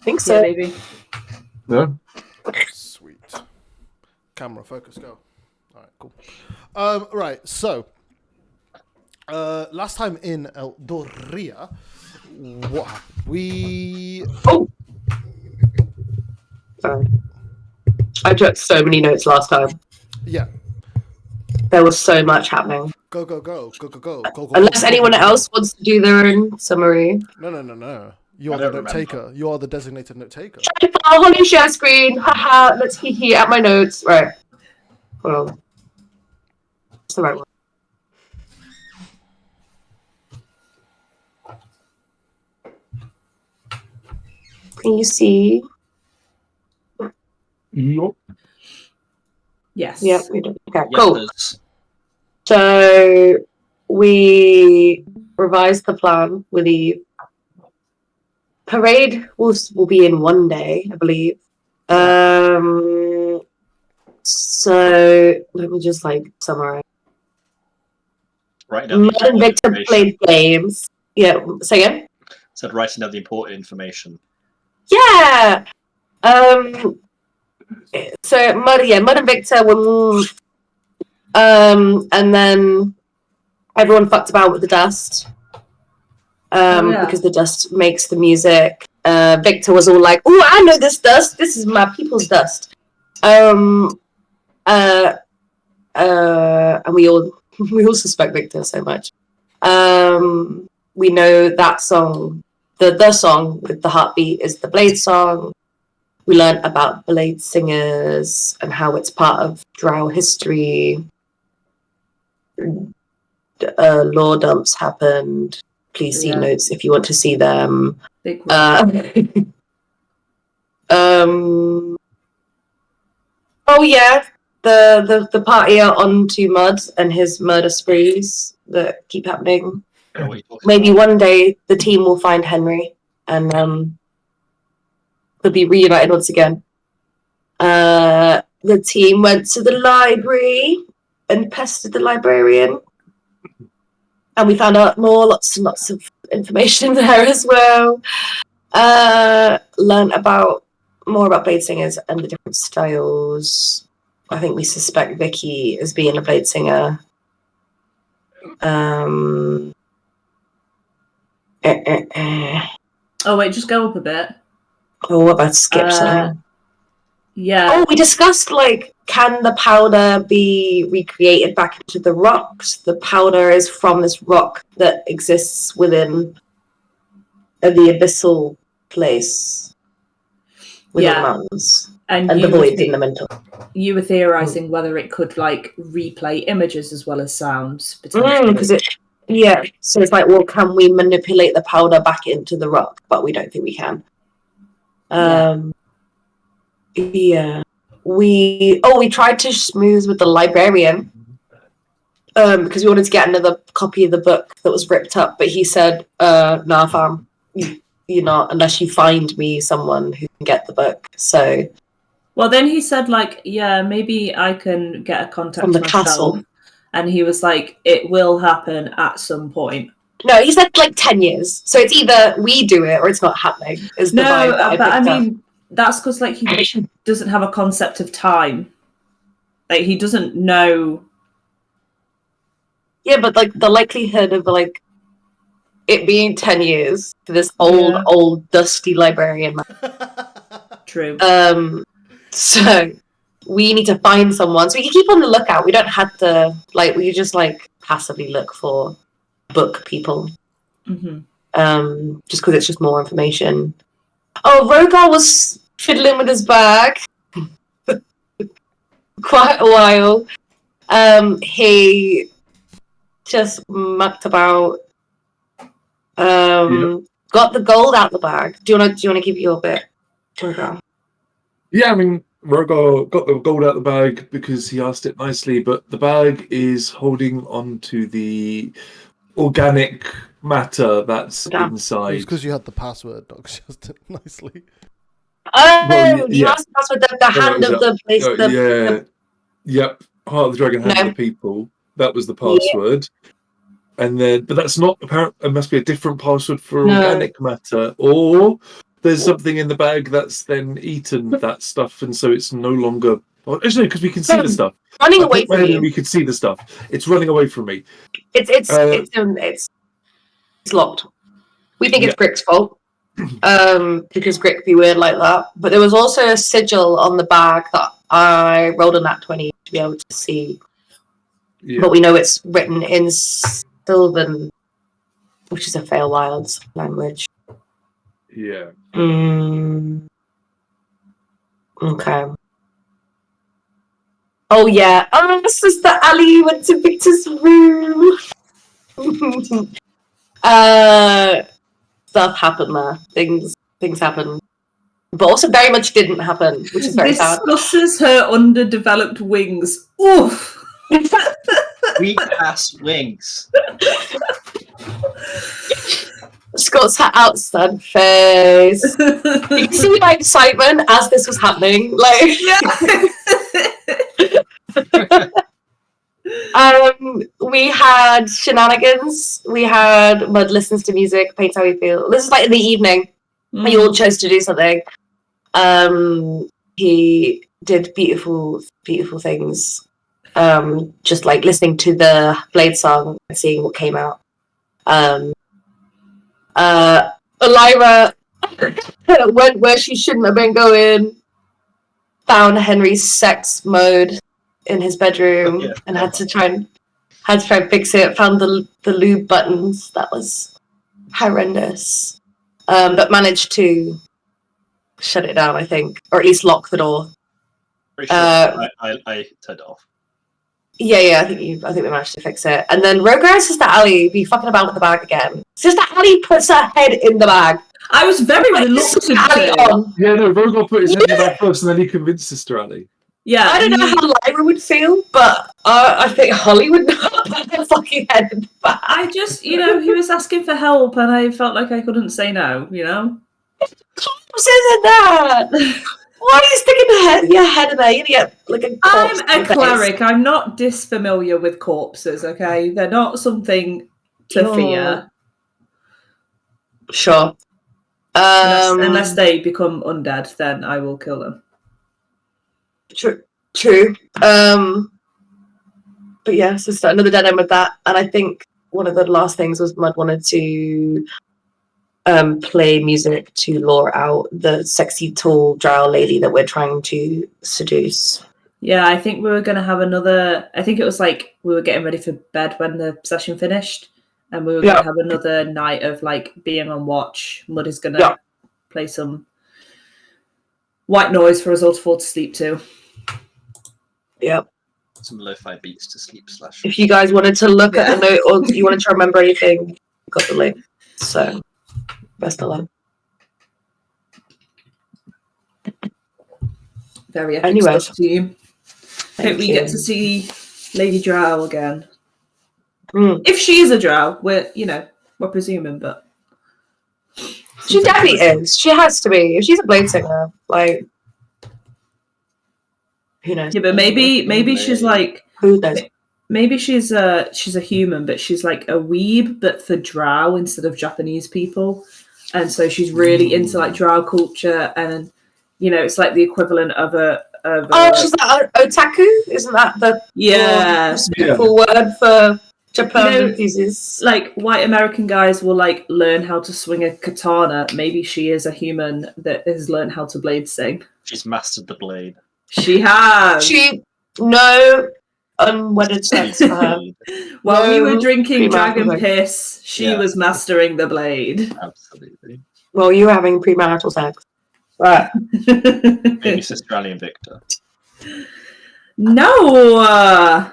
think so. Yeah, maybe. No. Sweet. Camera focus, go. All right, cool. Right, so last time in Eldoria, what happened? Oh, sorry. I took so many notes last time. Yeah. There was so much happening. Go. Unless anyone else wants to do their own summary. No. You are the note taker. You are the designated note taker. Holy share screen. Haha. Let's hee at my notes. Right. Hold on. That's the right one. Can you see? Yup. Yes. Yep, we do. Okay, Yep, cool. So we revised the plan with the parade will be in one day, I believe. So let me just summarize. Right now. Mud and Victor played games. Yeah, say again? Said writing down the important information. Yeah. So Mud and Victor were and then everyone fucked about with the dust. Because the dust makes the music. Victor was all like, "Oh, I know this dust. This is my people's dust." And we all suspect Victor so much. We know that song, the song with the heartbeat is the Blade song. We learned about Blade singers and how it's part of Drow history. Law dumps happened. Please see notes if you want to see them. Oh yeah, the party out onto Mud and his murder sprees that keep happening. Maybe one day the team will find Henry and they'll be reunited once again. The team went to the library and pestered the librarian. And we found out lots and lots of information there as well. Learned more about Blade singers and the different styles. I think we suspect Vicky as being a Blade singer. Oh wait, just go up a bit. Oh, what about skip something? Yeah. Oh, we discussed can the powder be recreated back into the rocks? The powder is from this rock that exists within the abyssal place within the mountains and the void in the mental. You were theorizing whether it could replay images as well as sounds potentially. Because so it's well, can we manipulate the powder back into the rock? But we don't think we can. We tried to smooth with the librarian because we wanted to get another copy of the book that was ripped up, but he said, "Nah, fam, you're not unless you find me someone who can get the book." So, well, then he said, maybe I can get a contact from the myself. castle, and he was like, "It will happen at some point." No, he said 10 years. So it's either we do it or it's not happening. Is the vibe that but I mean. Up. That's because he doesn't have a concept of time. He doesn't know. Yeah, but the likelihood of it being 10 years for this old dusty librarian man. True. So we need to find someone. So we can keep on the lookout. We don't have to we could just passively look for book people. Mm-hmm. Just because it's just more information. Oh, Rogar was fiddling with his bag quite a while. He just mucked about. Got the gold out the bag. Do you want to give your bit, Rogar? Yeah, I mean, Rogar got the gold out the bag because he asked it nicely, but the bag is holding on to the organic matter that's inside. It's because you had the password, Doc. Just it nicely. Oh, you asked the password. The hand of the place. Yep. Heart of the Dragon, hand of the people. That was the password. And then, but that's not apparent. It must be a different password for organic matter, or there's something in the bag that's then eaten that stuff, and so it's no longer. Well, actually, because we can see the stuff. Running I away put my from head in, you. we can see the stuff. It's running away from me. It's locked. We think it's Grick's fault. Because Grick be weird like that. But there was also a sigil on the bag that I rolled a nat 20 to be able to see. Yeah. But we know it's written in Sylvan, which is a Feywild language. Yeah. Okay. Oh yeah. Oh, Sister Ali went to Victor's room. Stuff happened there. Things happened. But also very much didn't happen, which is very sad. Discusses her underdeveloped wings. Oof. Weak ass wings. Scott's outstanding face. You can see my excitement as this was happening. Like, we had shenanigans. We had Mud listens to music, paints how we feel. This is like in the evening. We all chose to do something. He did beautiful, beautiful things. Just like listening to the Blade song and seeing what came out. Elira went where she shouldn't have been going. Found Henry's sex mode in his bedroom and had to try and fix it. Found the lube buttons. That was horrendous. But managed to shut it down, I think, or at least lock the door. Pretty sure I turned it off. Yeah, I think we managed to fix it. And then Rogar and Sister Ali be fucking about with the bag again. Sister Ali puts her head in the bag. I was very reluctant to. Yeah, no, Rogar put his head in the bag first, and then he convinced Sister Ali. Yeah, I don't know how Lyra would feel, but I think Holly would not put her fucking head in the bag. I just, he was asking for help, and I felt like I couldn't say no. Who says that? Why are you sticking your head in there? You're gonna get like a corpse. I'm a cleric. I'm not disfamiliar with corpses. Okay, they're not something to fear. Sure. Unless they become undead, then I will kill them. True. But yeah, so start another dead end with that. And I think one of the last things was Mud wanted to play music to lure out the sexy tall drow lady that we're trying to seduce. Yeah, I think we were going to have another. I think it was like we were getting ready for bed when the session finished, and we were going to have another night of like being on watch. Mud is going to play some white noise for us all to fall to sleep to. Yep. Some lo-fi beats to sleep / If you guys wanted to look at the note or you wanted to remember anything, you got the link. So, best of luck. Very epic stuff to you. Hope we get to see Lady Drow again. If she is a drow, we're presuming, but she definitely is. She has to be. If she's a blade singer, like, who knows? Yeah, but maybe she's like, who knows? Maybe she's a human, but she's like a weeb, but for drow instead of Japanese people, and so she's really into like drow culture, and it's like the equivalent of a. She's like otaku, isn't that the full word for Japan enthusiasts? Like white American guys will like learn how to swing a katana. Maybe she is a human that has learned how to blade sing. She's mastered the blade. She has. No unwedded sex for her. While we were drinking dragon piss, she was mastering the blade. Absolutely. Well, you were having premarital sex. Right. Maybe Sister Ali and Victor. No!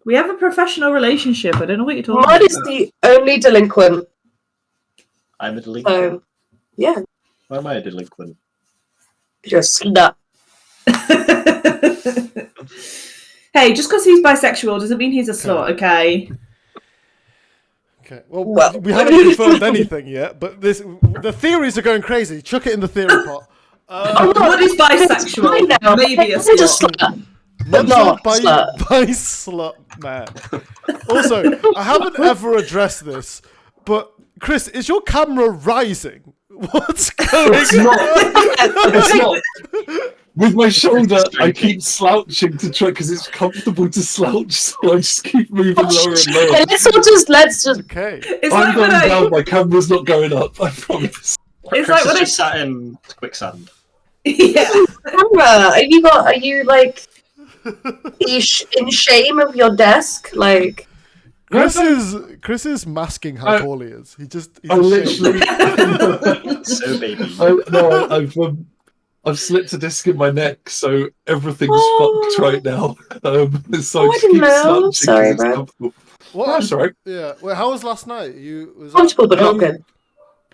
We have a professional relationship. I don't know what you're talking about. Mud is the only delinquent. I'm a delinquent. So, yeah. Why am I a delinquent? You're a slut. Hey, just because he's bisexual doesn't mean he's a slut, okay? Okay. Well, we haven't confirmed anything yet, but the theories are going crazy. Chuck it in the theory pot. What is bisexual? Maybe a slut. Not by slut, man. Also, I haven't ever addressed this, but Chris, is your camera rising? What's going It's on? not. It's not. With my shoulder, I keep slouching to try because it's comfortable to slouch, so I just keep moving lower and lower. Let's just. Okay. It's I'm like going when down. My camera's not going up. I promise. It's Chris like is when I just sat in quicksand. yeah. Camera. Are you like? Are you in shame of your desk? Like. Chris is masking how tall he is. He's I ashamed. literally. So baby. I've slipped a disc in my neck, so everything's Oh. fucked right now. So Oh, I I just didn't keep know. slouching Sorry, because it's bro. comfortable. What? That's all right. Yeah. Well, how was last night? Was that... Comfortable but not good.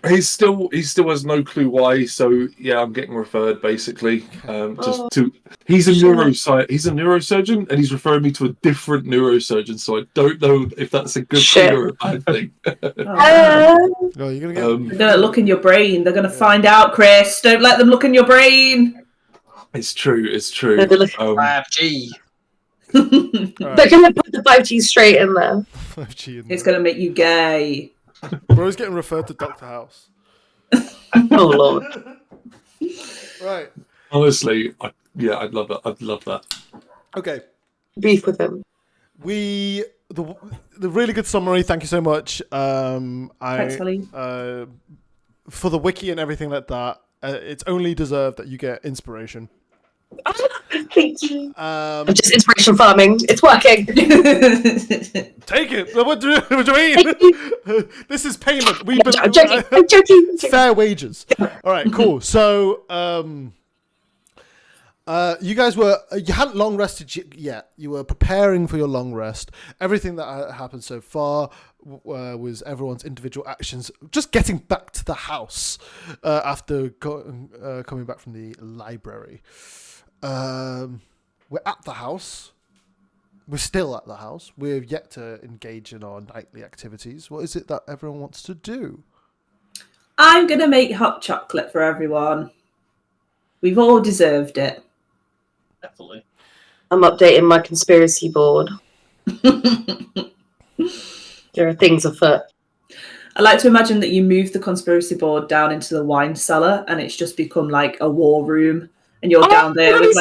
He still has no clue why. So yeah, I'm getting referred basically. He's a neurosurgeon, and he's referring me to a different neurosurgeon. So I don't know if that's a good thing or a bad thing. Oh, you're gonna get. They're gonna look in your brain. They're gonna find out, Chris. Don't let them look in your brain. It's true. It's true. 5G. All They're gonna put the 5G straight in there. 5G in It's there. gonna make you gay. Bro's getting referred to Dr. House. Oh lord. Right. Honestly, I'd love that. I'd love that. Okay. Beef with him. The really good summary. Thank you so much. Thanks, Holly. For the wiki and everything like that. It's only deserved that you get inspiration. Thank you. Just inspiration farming. It's working. Take it. What do you mean? This is payment. I'm joking. I'm joking. Fair wages. All right, cool. So, you guys you hadn't long rested yet. You were preparing for your long rest. Everything that happened so far was everyone's individual actions. Just getting back to the house after coming back from the library. We're at the house. We're still at the house. We're yet to engage in our nightly activities. What is it that everyone wants to do? I'm gonna make hot chocolate for everyone. We've all deserved it. Definitely. I'm updating my conspiracy board. There are things afoot. I like to imagine that you move the conspiracy board down into the wine cellar and it's just become like a war room and you're down there with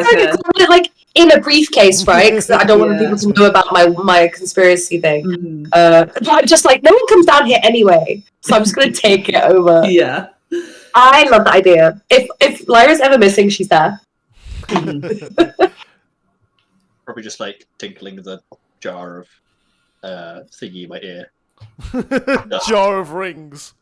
like in a briefcase, right? Because I don't want people to know about my conspiracy thing. Mm-hmm. But I'm just like, no one comes down here anyway, so I'm just gonna take it over. Yeah. I love the idea. If Lyra's ever missing, she's there. Probably just like tinkling the jar of thingy in my ear. Jar of rings.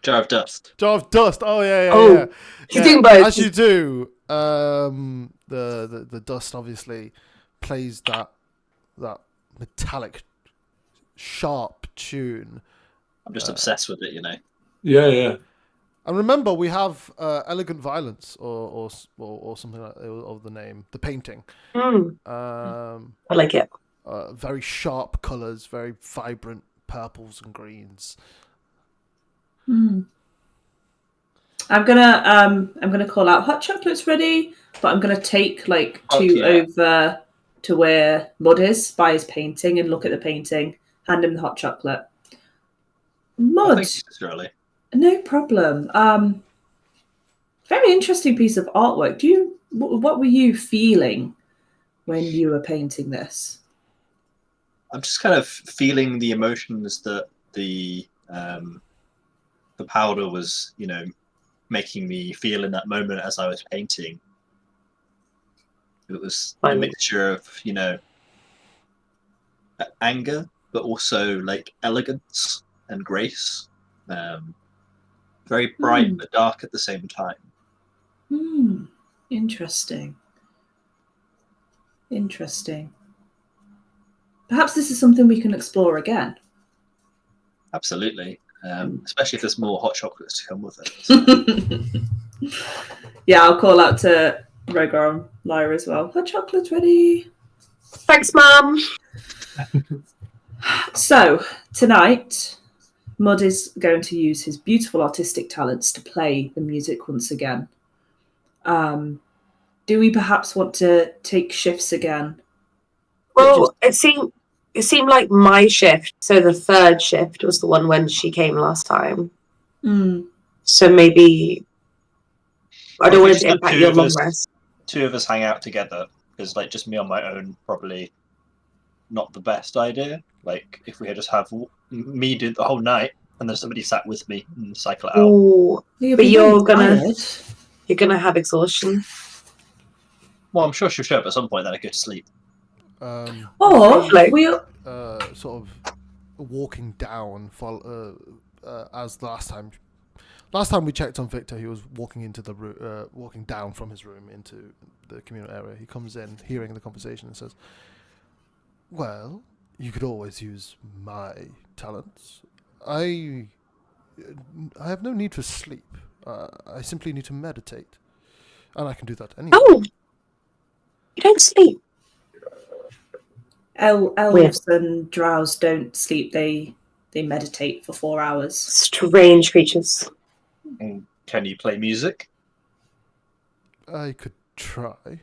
Jar of dust. Jar of dust. Oh yeah. Oh, she's doing both. As you do, the dust obviously plays that metallic, sharp tune. I'm just obsessed with it, you know. Yeah. And remember, we have Elegant Violence, or something like of the name, the painting. I like it. Very sharp colours, very vibrant purples and greens. I'm gonna call out hot chocolate's ready, but I'm gonna take like two over to where Mud is by his painting and look at the painting, hand him the hot chocolate. Mud. Thank you, Sister Ellie. No problem. Very interesting piece of artwork. What were you feeling when you were painting this? I'm just kind of feeling the emotions that the powder was, you know, making me feel in that moment as I was painting. It was a mixture of, you know, anger, but also like elegance and grace. Very bright but dark at the same time. Interesting. Perhaps this is something we can explore again. Absolutely. Especially if there's more hot chocolates to come with it. Yeah, I'll call out to Rogar and Lyra as well. Hot chocolate's ready. Thanks, Mum. So, tonight, Mud is going to use his beautiful artistic talents to play the music once again. Do we perhaps want to take shifts again? Well, it seems it seemed like my shift, so the third shift was the one when she came last time. So maybe I don't want it to impact your long rest. 2 of us hang out together, because like just me on my own probably not the best idea. Like if we had just have me do the whole night and then somebody sat with me and cycle it out. Ooh, but you're gonna have exhaustion. Well, I'm sure she'll show up at some point. Then I go to sleep. Or we'll sort of walking down as last time. Last time we checked on Victor, he was walking down from his room into the communal area. He comes in, hearing the conversation, and says, "Well, you could always use my talents. I have no need for sleep. I simply need to meditate, and I can do that anyway." Oh, you don't sleep. Elves and drows don't sleep. They meditate for 4 hours. Strange creatures. And can you play music? I could try.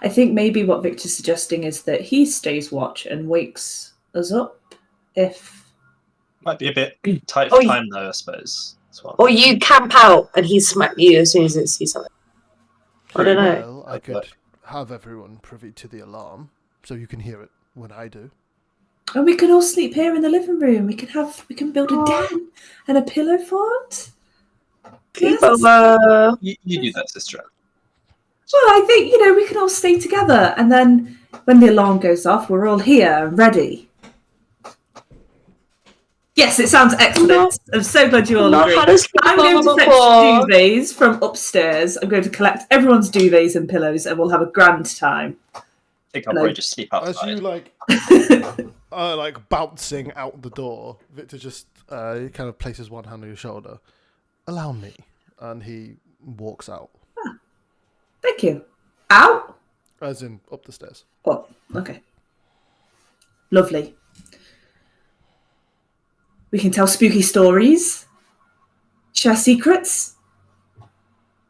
I think maybe what Victor's suggesting is that he stays watch and wakes us up if... Might be a bit tight for time though, I suppose. As well. Or you camp out and he smack you as soon as it sees something. I don't know. Well, I could have everyone privy to the alarm, so you can hear it when I do. And we can all sleep here in the living room. We can build a den and a pillow fort. Sleep over. You do that, sister. Well, I think, we can all stay together, and then when the alarm goes off, we're all here and ready. Yes, it sounds excellent. I'm so glad you all agree. I'm going to fetch duvets from upstairs. I'm going to collect everyone's duvets and pillows, and we'll have a grand time. I think I'll probably just sleep outside. As you bouncing out the door, Victor just kind of places one hand on your shoulder. "Allow me," and he walks out. Thank you. Out? As in up the stairs. Oh, okay. Lovely. We can tell spooky stories. Share secrets.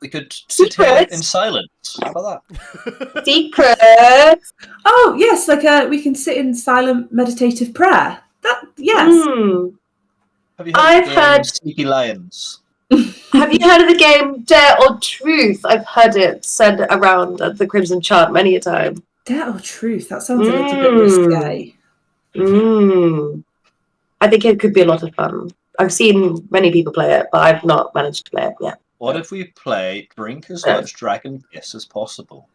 We could sit here in silence. How about that? Secrets. Oh yes, we can sit in silent meditative prayer. Yes. Have you heard Sneaky Lions? Have you heard of the game Dare or Truth? I've heard it said around at the Crimson Chant many a time. Dare or Truth? That sounds a little bit risque. I think it could be a lot of fun. I've seen many people play it, but I've not managed to play it yet. What if we play Drink as much Dragon Piss as possible?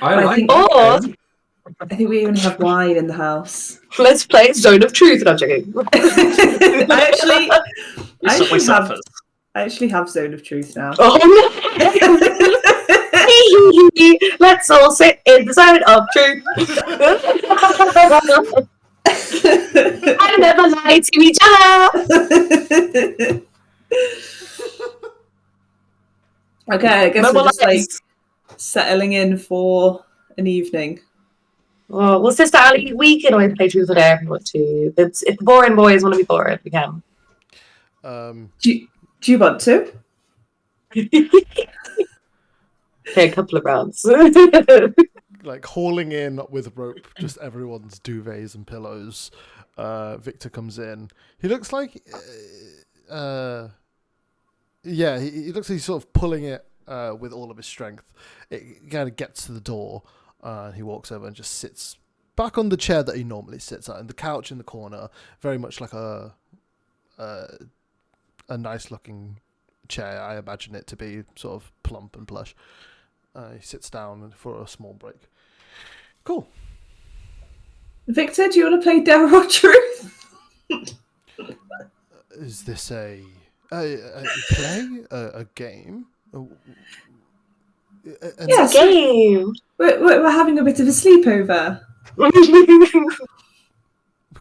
I think we even have wine in the house. Let's play Zone of Truth. No, I'm joking. I actually have Zone of Truth now. Oh no! Let's all sit in the Zone of Truth. I never lie to each other. Okay, I guess we're just settling in for an evening. Well, Sister Ali, we can always play Truth or Dare if we want to. If the boring boys want to be bored, we can. Do you want to? Okay, a couple of rounds. Hauling in with rope, just everyone's duvets and pillows. Victor comes in. He looks like, he looks like he's sort of pulling it with all of his strength. It kind of gets to the door. He walks over and just sits back on the chair that he normally sits at, and the couch in the corner, very much like a nice-looking chair. I imagine it to be sort of plump and plush. He sits down for a small break. Cool. Victor, do you want to play Dare or Truth? Is this a play? A game? Yes, a game. We're having a bit of a sleepover.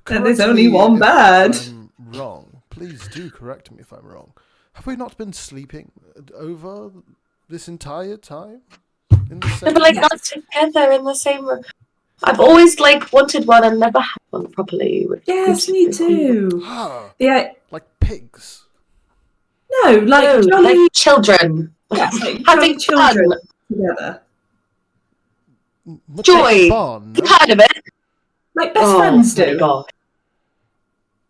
And there's only one bed. I'm wrong. Please do correct me if I'm wrong. Have we not been sleeping over this entire time? In the same room? Not together in the same room. I've always wanted one and never had one properly. Yes, me too. Yeah, like pigs. No, like children. Yeah, having children fun together. Joy. Fun, no? You've heard of it? Like best friends my do. God.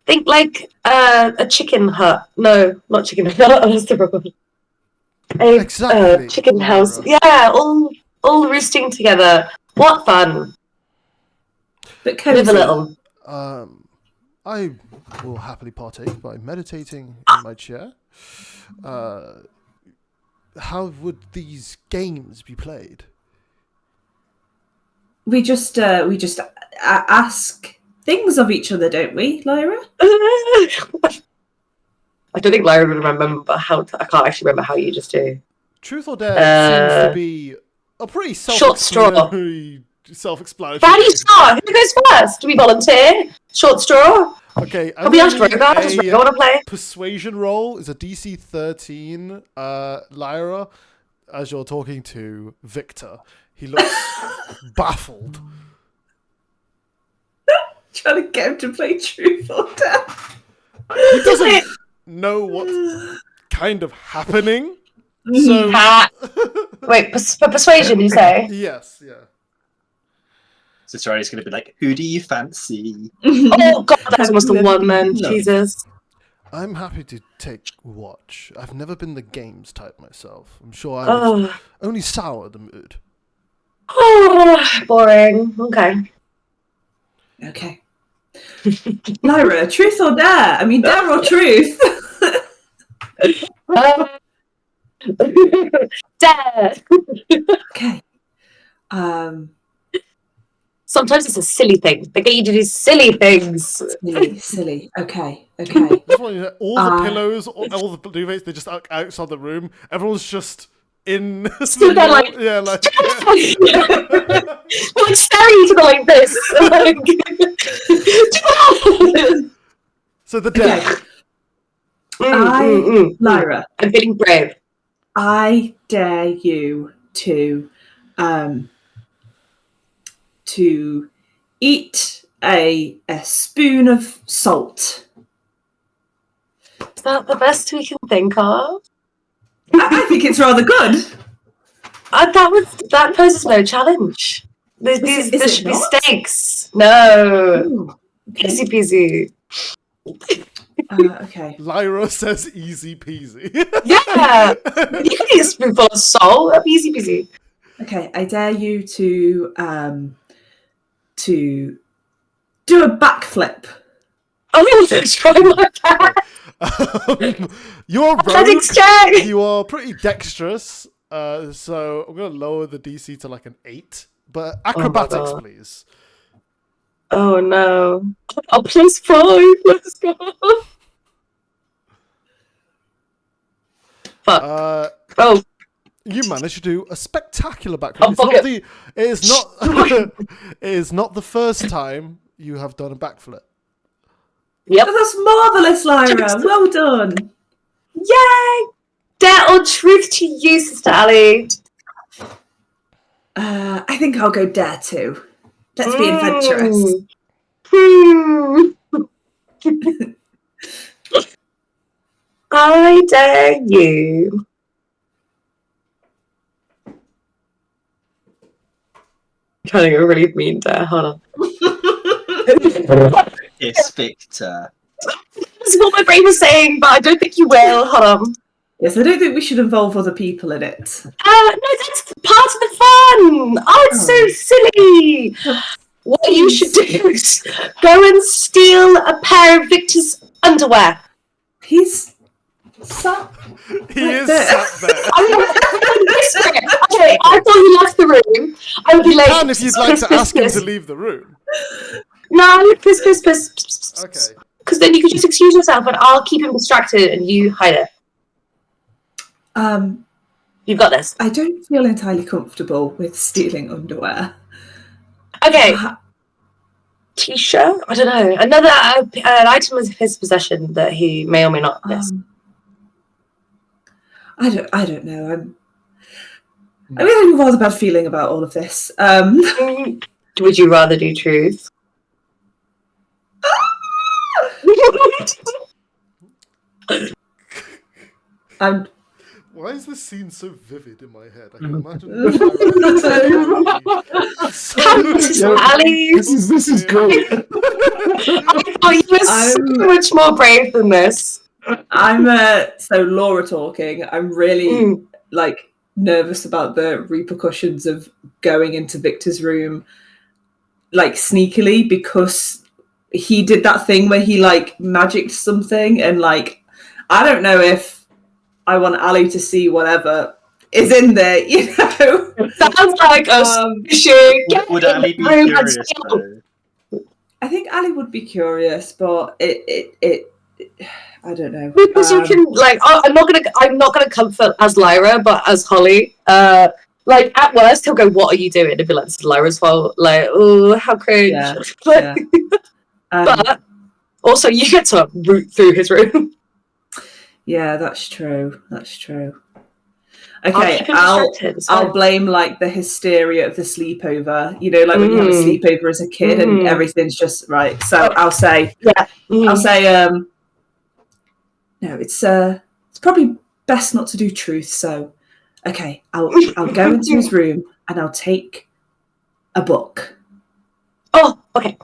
Think like a chicken hut. No, not chicken hut. That's the wrong one. Exactly, Chicken Lyra. house. Yeah, all roosting together. What fun. But cozy. Live a little. I will happily partake by meditating in my chair. How would these games be played? We just ask things of each other, don't we, Lyra? I don't think Lyra would remember I can't actually remember how you just do. Truth or dare seems to be a pretty Short straw. self-explanatory. But how do you start? Who goes first? Do we volunteer? Short straw? Okay, Have we asked Rogar? Does Rogar want to play? Persuasion roll is a DC 13. Lyra, as you're talking to Victor, he looks baffled. Trying to get him to play truth or dare. He doesn't know what's kind of happening. So wait, for persuasion, you say? yes, yeah. So Riley's going to be like, "Who do you fancy?" Oh God, that's almost the one then. Jesus. I'm happy to take watch. I've never been the games type myself. I'm sure I would only sour the mood. Oh, boring. Okay. Okay. Lyra, truth or dare? I mean, dare or truth? Dare. Okay. Sometimes it's a silly thing. They get you to do silly things. Silly. Okay. Just want you to know, all the pillows, all the duvets, they're just outside the room. Everyone's just in. Stood there like, yeah, like like staring at each other like this. So the dare. Lyra, I'm feeling brave. I dare you to eat a spoon of salt. Is that the best we can think of? I think it's rather good. That poses no challenge. There should be stakes. No. Ooh, okay. Easy peasy. Okay. Lyra says easy peasy. Yeah. You can eat a spoonful of salt. That'd be easy peasy. Okay, I dare you to do a backflip. I'm going to try my best. You're rogue. Athletics check. You are pretty dexterous. So I'm going to lower the DC to like an 8. But acrobatics, please. Oh no. Oh, +5. Let's go. Fuck. Oh. You managed to do a spectacular backflip. It is not the first time you have done a backflip. Yep. Oh, that's marvellous, Lyra. Well done. Yay! Dare or truth to you, Sister Ali? I think I'll go dare too. Let's be adventurous. I dare you. I'm trying to get a really mean dare. Hold on. It's Victor. That's what my brain was saying, but I don't think you will. Hold on. Yes, I don't think we should involve other people in it. No, that's part of the fun. Oh, it's so silly. What you should do is go and steal a pair of Victor's underwear. He's sat. He is sat there. Okay, I thought he left the room. I would be like, And if you'd like to ask him to leave the room. No, piss. Okay. Because then you can just excuse yourself and I'll keep him distracted and you hide it. You've got this. I don't feel entirely comfortable with stealing underwear. Okay. T-shirt? I don't know. Another an item of his possession that he may or may not miss. I don't know. I'm having a rather bad feeling about all of this. Would you rather do truth? Why is this scene so vivid in my head? I can Mm. imagine. Ali. This is great. I thought you were so much more brave than this. I'm so Laura talking. I'm really like nervous about the repercussions of going into Victor's room like sneakily, because he did that thing where he like magicked something, and like I don't know if I want Ali to see whatever is in there, you know. Sounds like a Would Ali be curious though? I think Ali would be curious, but it I don't know. Because you can like, I'm not gonna comfort as Lyra, but as Holly, like at worst he'll go, "What are you doing?" and be like, "It's Lyra's fault." Like, oh, how cringe. Yeah. But also, you get to root through his room. Yeah, that's true. That's true. Okay, It's I'll fine. blame like the hysteria of the sleepover. You know, like when you have a sleepover as a kid and everything's just right. So I'll say, no, it's probably best not to do truth. So, okay, I'll go into his room and I'll take a book. Oh, okay.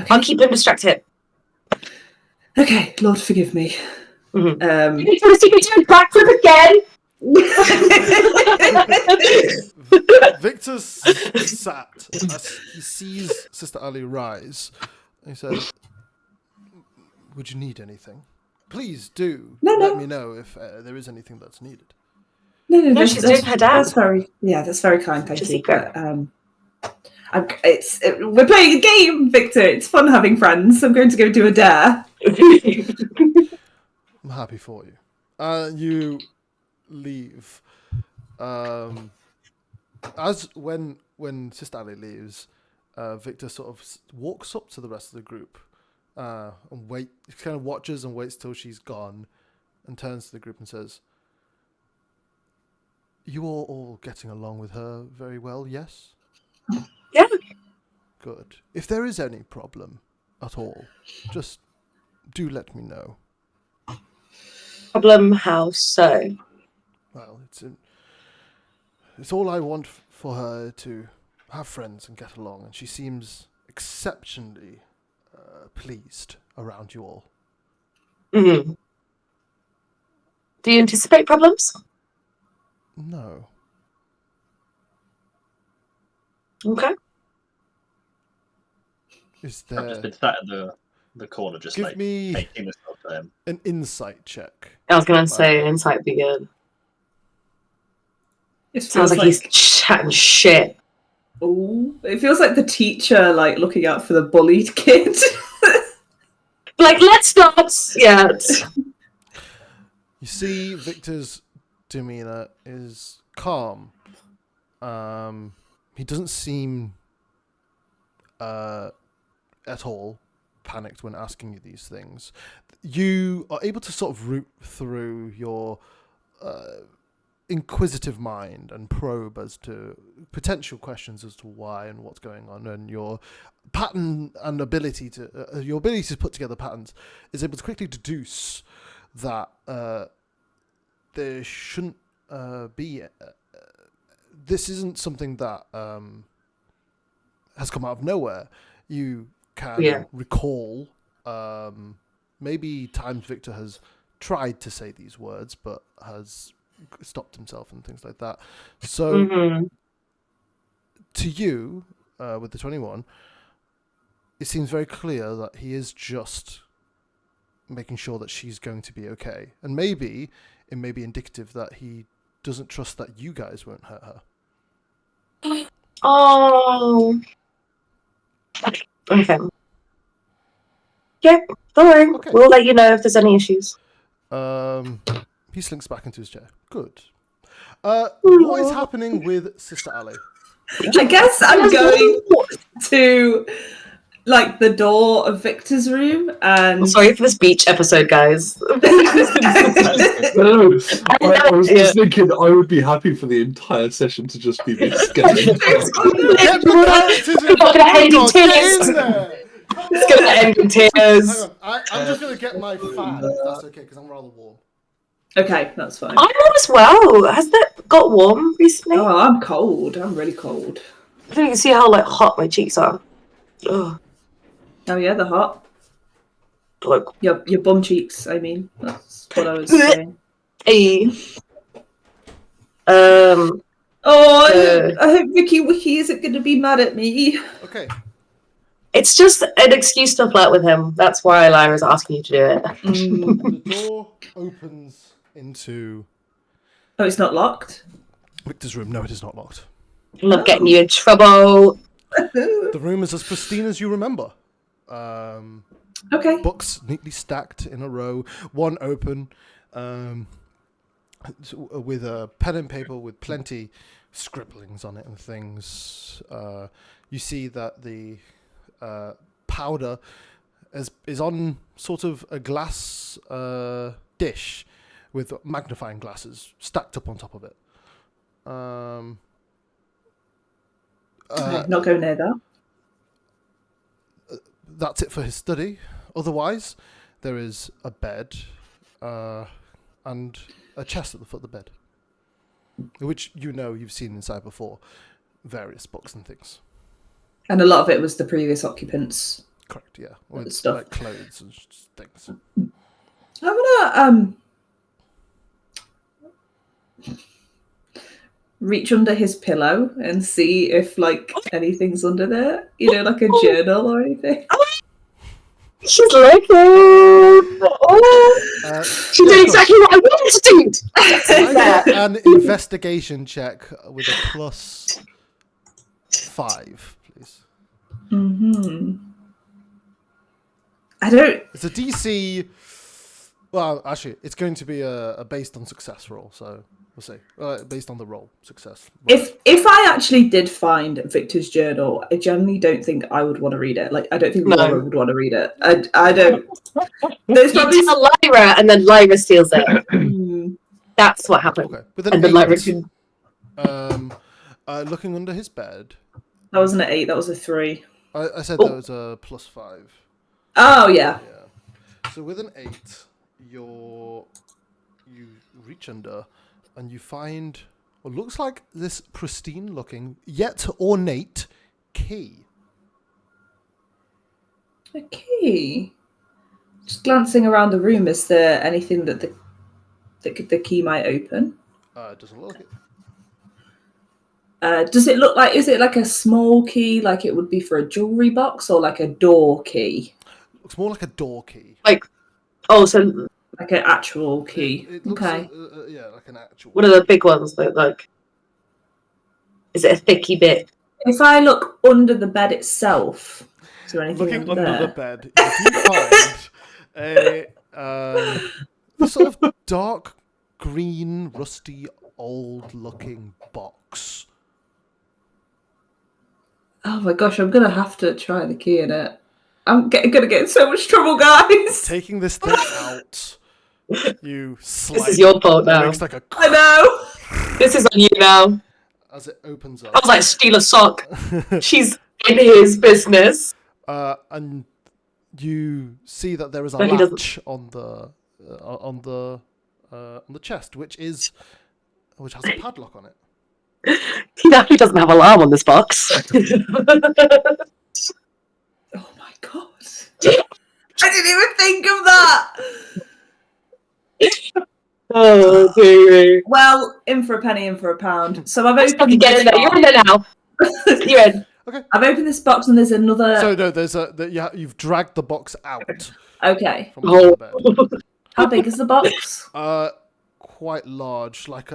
I'll keep him distracted. Okay, Lord forgive me. You want to see me do a backflip again? Victor's sat as he sees Sister Ali rise. He says, "Would you need anything? Please do let me know if there is anything that's needed." No, she's doing her dad. That's very kind. Thank you. But, we're playing a game, Victor. It's fun having friends. I'm going to go do a dare. I'm happy for you. You leave. As when Sister Ali leaves, Victor sort of walks up to the rest of the group and kind of watches and waits till she's gone, and turns to the group and says, "You are all getting along with her very well, yes?" Yeah. Good. If there is any problem at all, just do let me know. Problem? How so? Well, it's all I want for her to have friends and get along, and she seems exceptionally pleased around you all. Mm-hmm. Do you anticipate problems? No. Okay. Is I've just there... been sat in the corner, just Give like me taking this whole time. an insight check. I was gonna say insight would be good. It Sounds like he's chatting shit. Ooh, it feels like the teacher, like looking out for the bullied kid. Like, let's not. Yeah. You see, Victor's demeanor is calm. He doesn't seem at all panicked when asking you these things. You are able to sort of root through your inquisitive mind and probe as to potential questions as to why and what's going on, and your pattern and ability to put together patterns is able to quickly deduce that there shouldn't be. This isn't something that has come out of nowhere. You can recall maybe times Victor has tried to say these words but has stopped himself and things like that. So to you, with the 21, it seems very clear that he is just making sure that she's going to be okay. And maybe it may be indicative that he doesn't trust that you guys won't hurt her. Oh. Okay. Yeah, don't worry. Okay. We'll let you know if there's any issues. He slinks back into his chair. Good. What is happening with Sister Ali? I guess I'm going to like the door of Victor's room, and I'm sorry for this beach episode, guys. No, I was just thinking I would be happy for the entire session to just be this game. Get the characters in there! It's gonna end in tears. Hang on, I'm just gonna get my fan, if that's okay, because I'm rather warm. Okay, that's fine. I'm on as well. Has that got warm recently? Oh, I'm cold. I'm really cold. I think you can see how like hot my cheeks are. Ugh. Oh yeah, they're hot. Like, Your bum cheeks. I mean, that's what I was saying. hey. Oh, I hope Vicky Wiki isn't going to be mad at me. Okay. It's just an excuse to flirt with him. That's why Lyra's asking you to do it. The door opens into Oh, it's not locked? Victor's room. No, it is not locked. Love getting you in trouble. The room is as pristine as you remember. Okay. Books neatly stacked in a row, one open, with a pen and paper with plenty scribblings on it and things. You see that the powder is on sort of a glass dish with magnifying glasses stacked up on top of it. Not go near that. That's it for his study. Otherwise, there is a bed and a chest at the foot of the bed, which you've seen inside before, various books and things. And a lot of it was the previous occupants. Correct, yeah. With Stuff. like clothes and things. I'm gonna reach under his pillow and see if like anything's under there. You know, like a journal or anything. She's looking. Oh. She did exactly what I wanted to do. An investigation check with a +5, please. I don't. It's a DC. Well, actually, it's going to be a based on success roll, so we'll see. Based on the roll, success. Roll. If I actually did find Victor's journal, I generally don't think I would want to read it. Like, I don't think Laura would want to read it. I don't. There's probably a Lyra, and then Lyra steals it. That's what happened. Okay, and then Lyra. Looking under his bed. That wasn't an 8. That was a 3. I said that was a +5. Oh yeah. So with an 8, you reach under and you find what looks like this pristine-looking yet ornate key. A key. Just glancing around the room, is there anything that the key might open? It doesn't look it. Does it look like? Is it like a small key, like it would be for a jewelry box, or like a door key? Looks more like a door key. So like an actual key. It looks, okay. Yeah, like an actual. What are the big ones that like? Is it a thicky bit? If I look under the bed itself, is there anything Looking under the bed, if you find a sort of dark green, rusty, old-looking box. Oh my gosh, I'm gonna have to try the key in it. I'm gonna get in so much trouble, guys. Taking this thing out, you slide. This is your fault now. It makes like a I know. This is on you now. As it opens up. I was like, steal a sock. She's in his business. And you see that there is a No, he latch on the chest, which has a padlock on it. He definitely doesn't have alarm on this box. Oh my god. I didn't even think of that. Oh, dear. Well, in for a penny, in for a pound. So I've opened. Get in there. You're in there now. You're in. Okay. I've opened this box and there's another. So no, you've dragged the box out. Okay. From the bed. How big is the box? Quite large. Like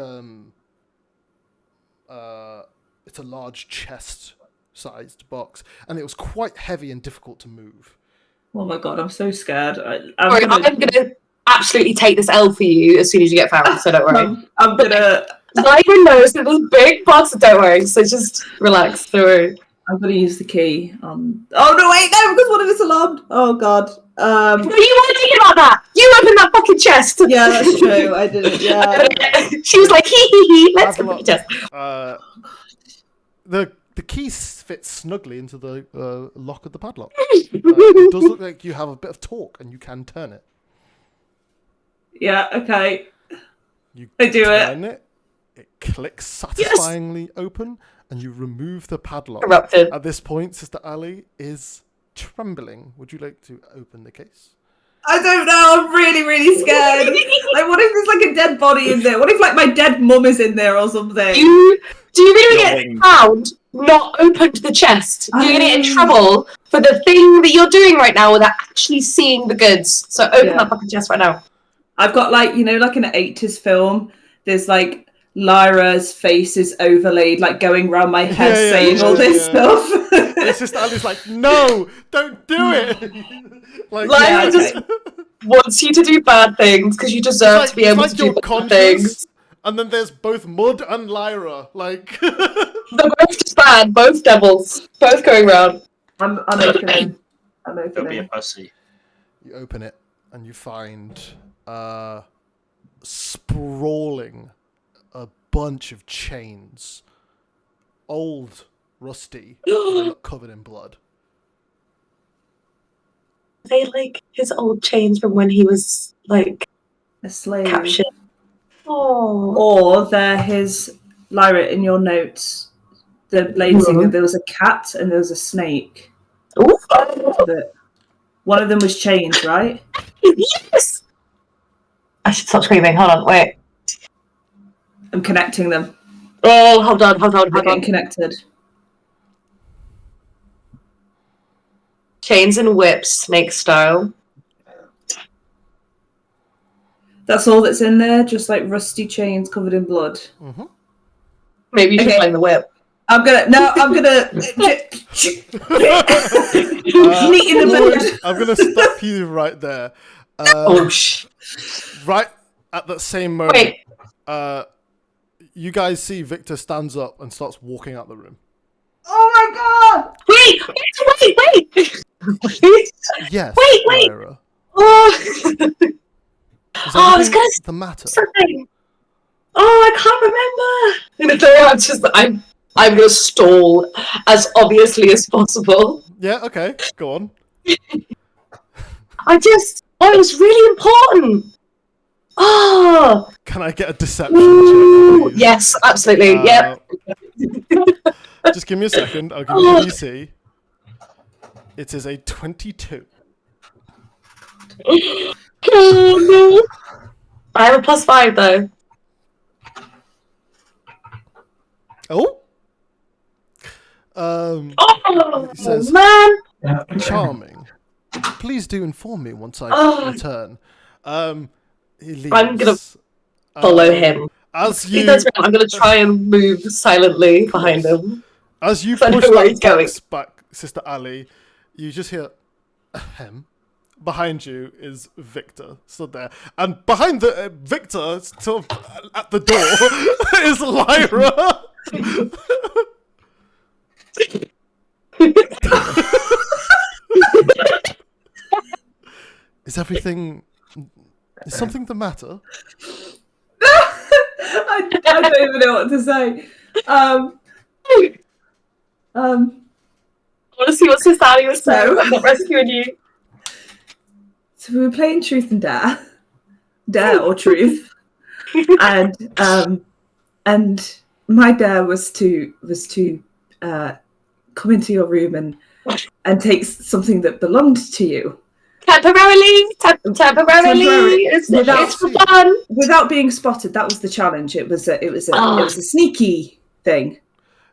it's a large chest-sized box, and it was quite heavy and difficult to move. Oh my god, I'm so scared. I'm gonna absolutely take this L for you as soon as you get found. So don't worry. I'm gonna. Lyra knows that there's big box. Don't worry. So just relax. Don't worry. I'm gonna use the key. Oh no! Wait, no, because one of it's alarmed. Oh god. No, you weren't thinking about that. You opened that fucking chest. Yeah, that's true. I didn't. Yeah. She was like, hee. Let's open the chest. The key fits snugly into the lock of the padlock. It does look like you have a bit of torque and you can turn it. Yeah. Okay. You I do turn it. It clicks satisfyingly open, and you remove the padlock. Corrupted. At this point, Sister Ali is trembling. Would you like to open the case? I don't know. I'm really, really scared. Like, what if there's like a dead body in there? What if like my dead mum is in there or something? Do you really Your get wing. found not opened the chest? You're gonna get in Oh. trouble for the thing that you're doing right now without actually seeing the goods. So open Yeah. that fucking chest right now. I've got like, you know, like in an 80s film, there's like Lyra's face is overlaid, like going around my head saying all this stuff. And Sister Ali's like, no, don't do it. Like, Lyra okay. just wants you to do bad things because you deserve to be able to do you're bad conscious, things. and then there's both Mud and Lyra. Like, They're both just bad, both devils, both going round. I'm opening. I'm Don't be a opening. pussy. you open it and you find sprawling a bunch of chains, old, rusty, and they look covered in blood. They like his old chains from when he was like A slave. captured. Oh, Or they're his, Lyra, in your notes, the lady singer, there was a cat and there was a snake. But one of them was chained, right? yes. I should stop screaming. Hold on, wait. I'm connecting them. Oh, hold on. They're getting connected. Chains and whips, snake style. That's all that's in there, just like rusty chains covered in blood. Mm-hmm. Maybe you should Okay. find the whip. I'm gonna Meet in the middle. I'm gonna stop you right there. Right at that same moment, Wait. You guys see Victor stands up and starts walking out the room. Oh my god! Wait. Yes, Wait. Lyra. Oh, Is I was anything gonna the matter? something. Oh, I can't remember. I'm gonna stall as obviously as possible. Yeah, okay, go on. It was really important. Oh, Can I get a deception check, please? yes, absolutely. Yep. Just give me a second. I'll give you a DC. It is a 22. Oh no. I have a +5 though. Oh. Oh It says, man. charming. Please do inform me once I return. He leaves. I'm gonna follow him. As He you, does around, I'm gonna try and move silently behind him. as you I know push where that he's going. box back, Sister Ali, you just hear ahem. Behind you is Victor stood there, and behind the Victor, sort of at the door, is Lyra. Is something the matter? I don't even know what to say. I want to see what Sister was saying. So- I'm not rescuing you. So we were playing Truth and Dare or Truth, and my dare was to come into your room and take something that belonged to you Temporarily. Temporarily. It's Without- for fun. without being spotted. That was the challenge. It was a Ah. sneaky thing.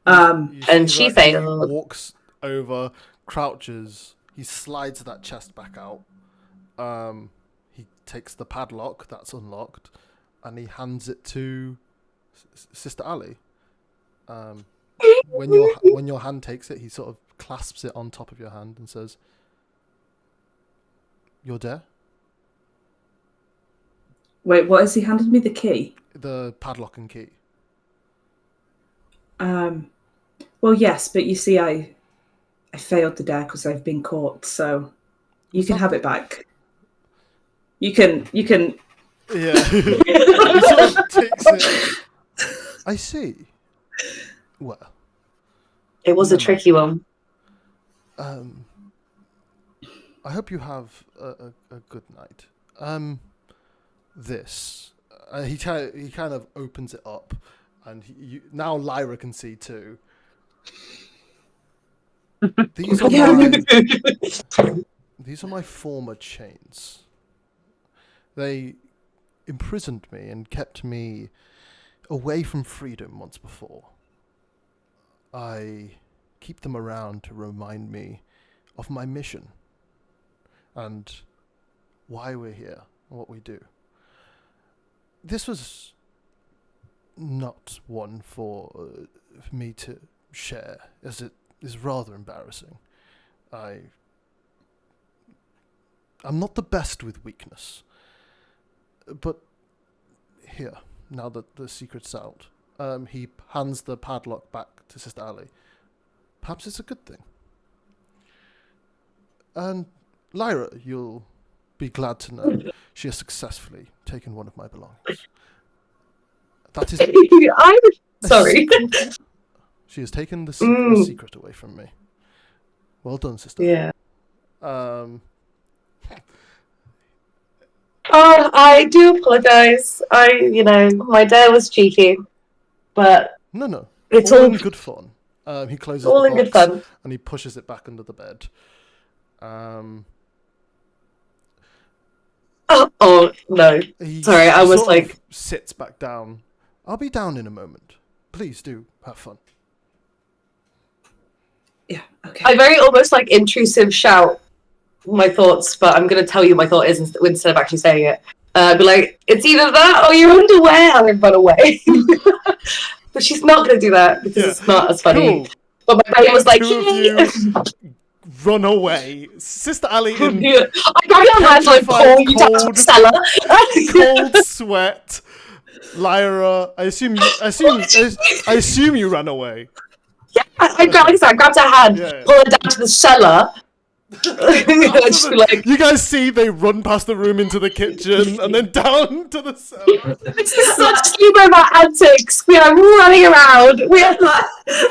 You And see she that he failed. walks over, crouches, he slides that chest back out. He takes the padlock that's unlocked, and he hands it to Sister Ali. When your hand takes it, he sort of clasps it on top of your hand and says, "You're there." Wait, what has he handed me? The key? The padlock and key. Well, yes, but you see, I failed the dare because I've been caught. So you can have it back. You can. Yeah. He sort of takes it. I see. Well, It was a tricky one. I hope you have a good night. This he kind of opens it up, and now Lyra can see too. These are my former chains. They imprisoned me and kept me away from freedom once before. I keep them around to remind me of my mission and why we're here and what we do. This was not one for me to share, as it is rather embarrassing. I'm not the best with weakness, but here, now that the secret's out, he hands the padlock back to Sister Ali. Perhaps it's a good thing. And Lyra, you'll be glad to know she has successfully taken one of my belongings. That is. I'm sorry. She has taken the secret away from me. Well done, Sister. Yeah. Ali. Oh, I do apologise. My dare was cheeky, but No. it's all all in good fun. He closes all the in box good fun. and he pushes it back under the bed. Oh no! Sorry, I was sort like, of sits back down. I'll be down in a moment. Please do have fun. Yeah. Okay. I very almost like intrusive shout my thoughts, but I'm gonna tell you my thought is instead of actually saying it. Be like, it's either that or your underwear, and then run away. But she's not gonna do that because it's not as funny. Cool. But my brain was like, Two of you run away. Sister Ali in I grab your hands like pull you down to the cellar. cold sweat. Lyra, I assume you ran away. Yeah, I grabbed her hand, Yeah. pull her down to the cellar. Just be like, You guys see they run past the room into the kitchen and then down to the cellar. it's such sleepover antics. We are running around. We are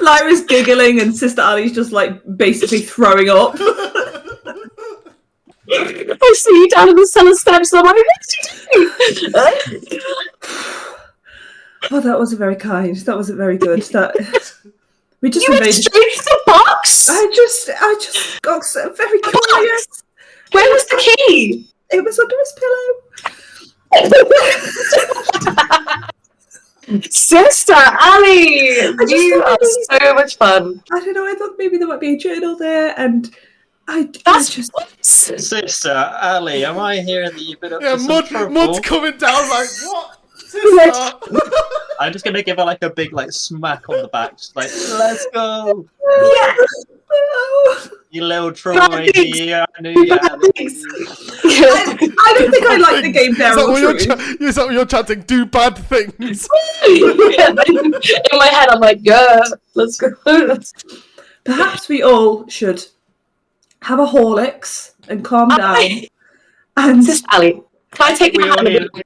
Lyra's giggling and Sister Ali's just like basically throwing up. I see you down in the cellar steps. And I'm like, what are you doing? Oh, that wasn't very kind. That wasn't very good. We just You went invaded. straight to the box. I just got so very quiet. Where was the key? It was under his pillow. Sister Ali, you are so much fun. I don't know. I thought maybe there might be a journal there, and That's just. Sister Ali, am I hearing that you've been up Yeah, to some trouble? Mud's coming down like, what? Sister? I'm just gonna give her like a big like smack on the back, just like, let's go, you little troublemaker. I knew you had it. I don't think I like the game Daryl. Is that what you're chanting? Do bad things. In my head, I'm like, yeah, let's go. Perhaps we all should have a Horlicks and calm down. And Sister Ali, can I take We your all hand? need-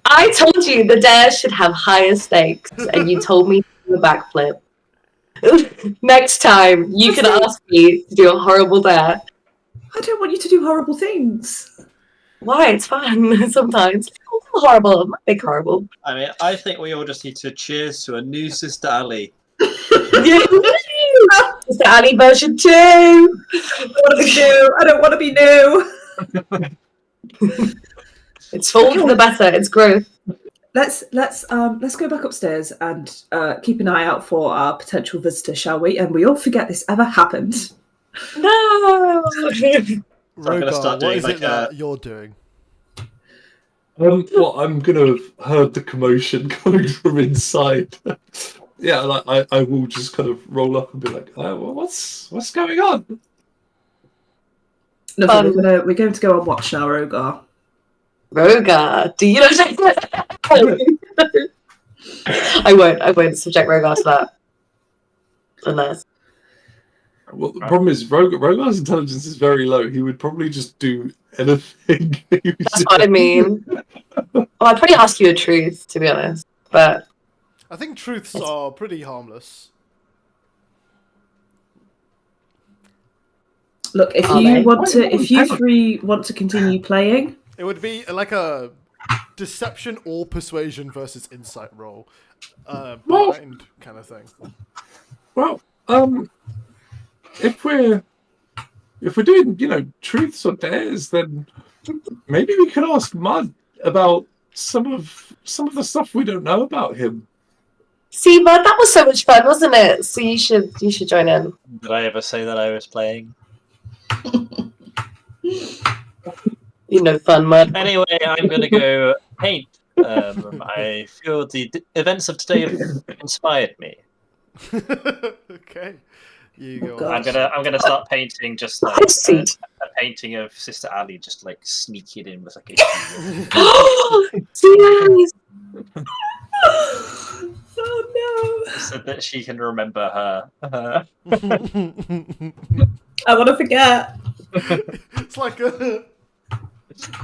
I told you the dare should have higher stakes, and you told me to do a backflip. Next time, you can ask me to do a horrible dare. I don't want you to do horrible things. Why? It's fun sometimes. It's not horrible. I'm not big horrible. I mean, I think we all just need to cheers to a new Sister Ali. Sister Ali version 2. I don't want to be new. It's fall for the better. It's growth. Let's go back upstairs and keep an eye out for our potential visitor, shall we? And we all forget this ever happened. No. gonna start Rogar, what doing is like it that you're doing? Well, I'm gonna have heard the commotion coming from inside. Yeah, like I will just kind of roll up and be like, what's going on? Nothing. We're going to go on watch now, Rogar. Rogar, do you know? I won't subject Rogar to that. Unless. Well, the problem is Rogar's intelligence is very low. He would probably just do anything. That's what I mean. Well, I'd probably ask you a truth, to be honest. But I think truths are pretty harmless. Look, if Are you they? want to, if you three want to continue playing, It would be like a deception or persuasion versus insight roll. Blind kind of thing. Well, if we're doing, truths or dares, then maybe we could ask Mud about some of the stuff we don't know about him. See, Mud, that was so much fun, wasn't it? So you should join in. Did I ever say that I was playing? Fun, Mud. Anyway, I'm gonna go paint. I feel the events of today have inspired me. Okay. You go. God. I'm gonna start painting just like I see. a painting of Sister Ali, just like sneak it in with like a Yes. Oh no! so that she can remember her. I want to forget. It's like a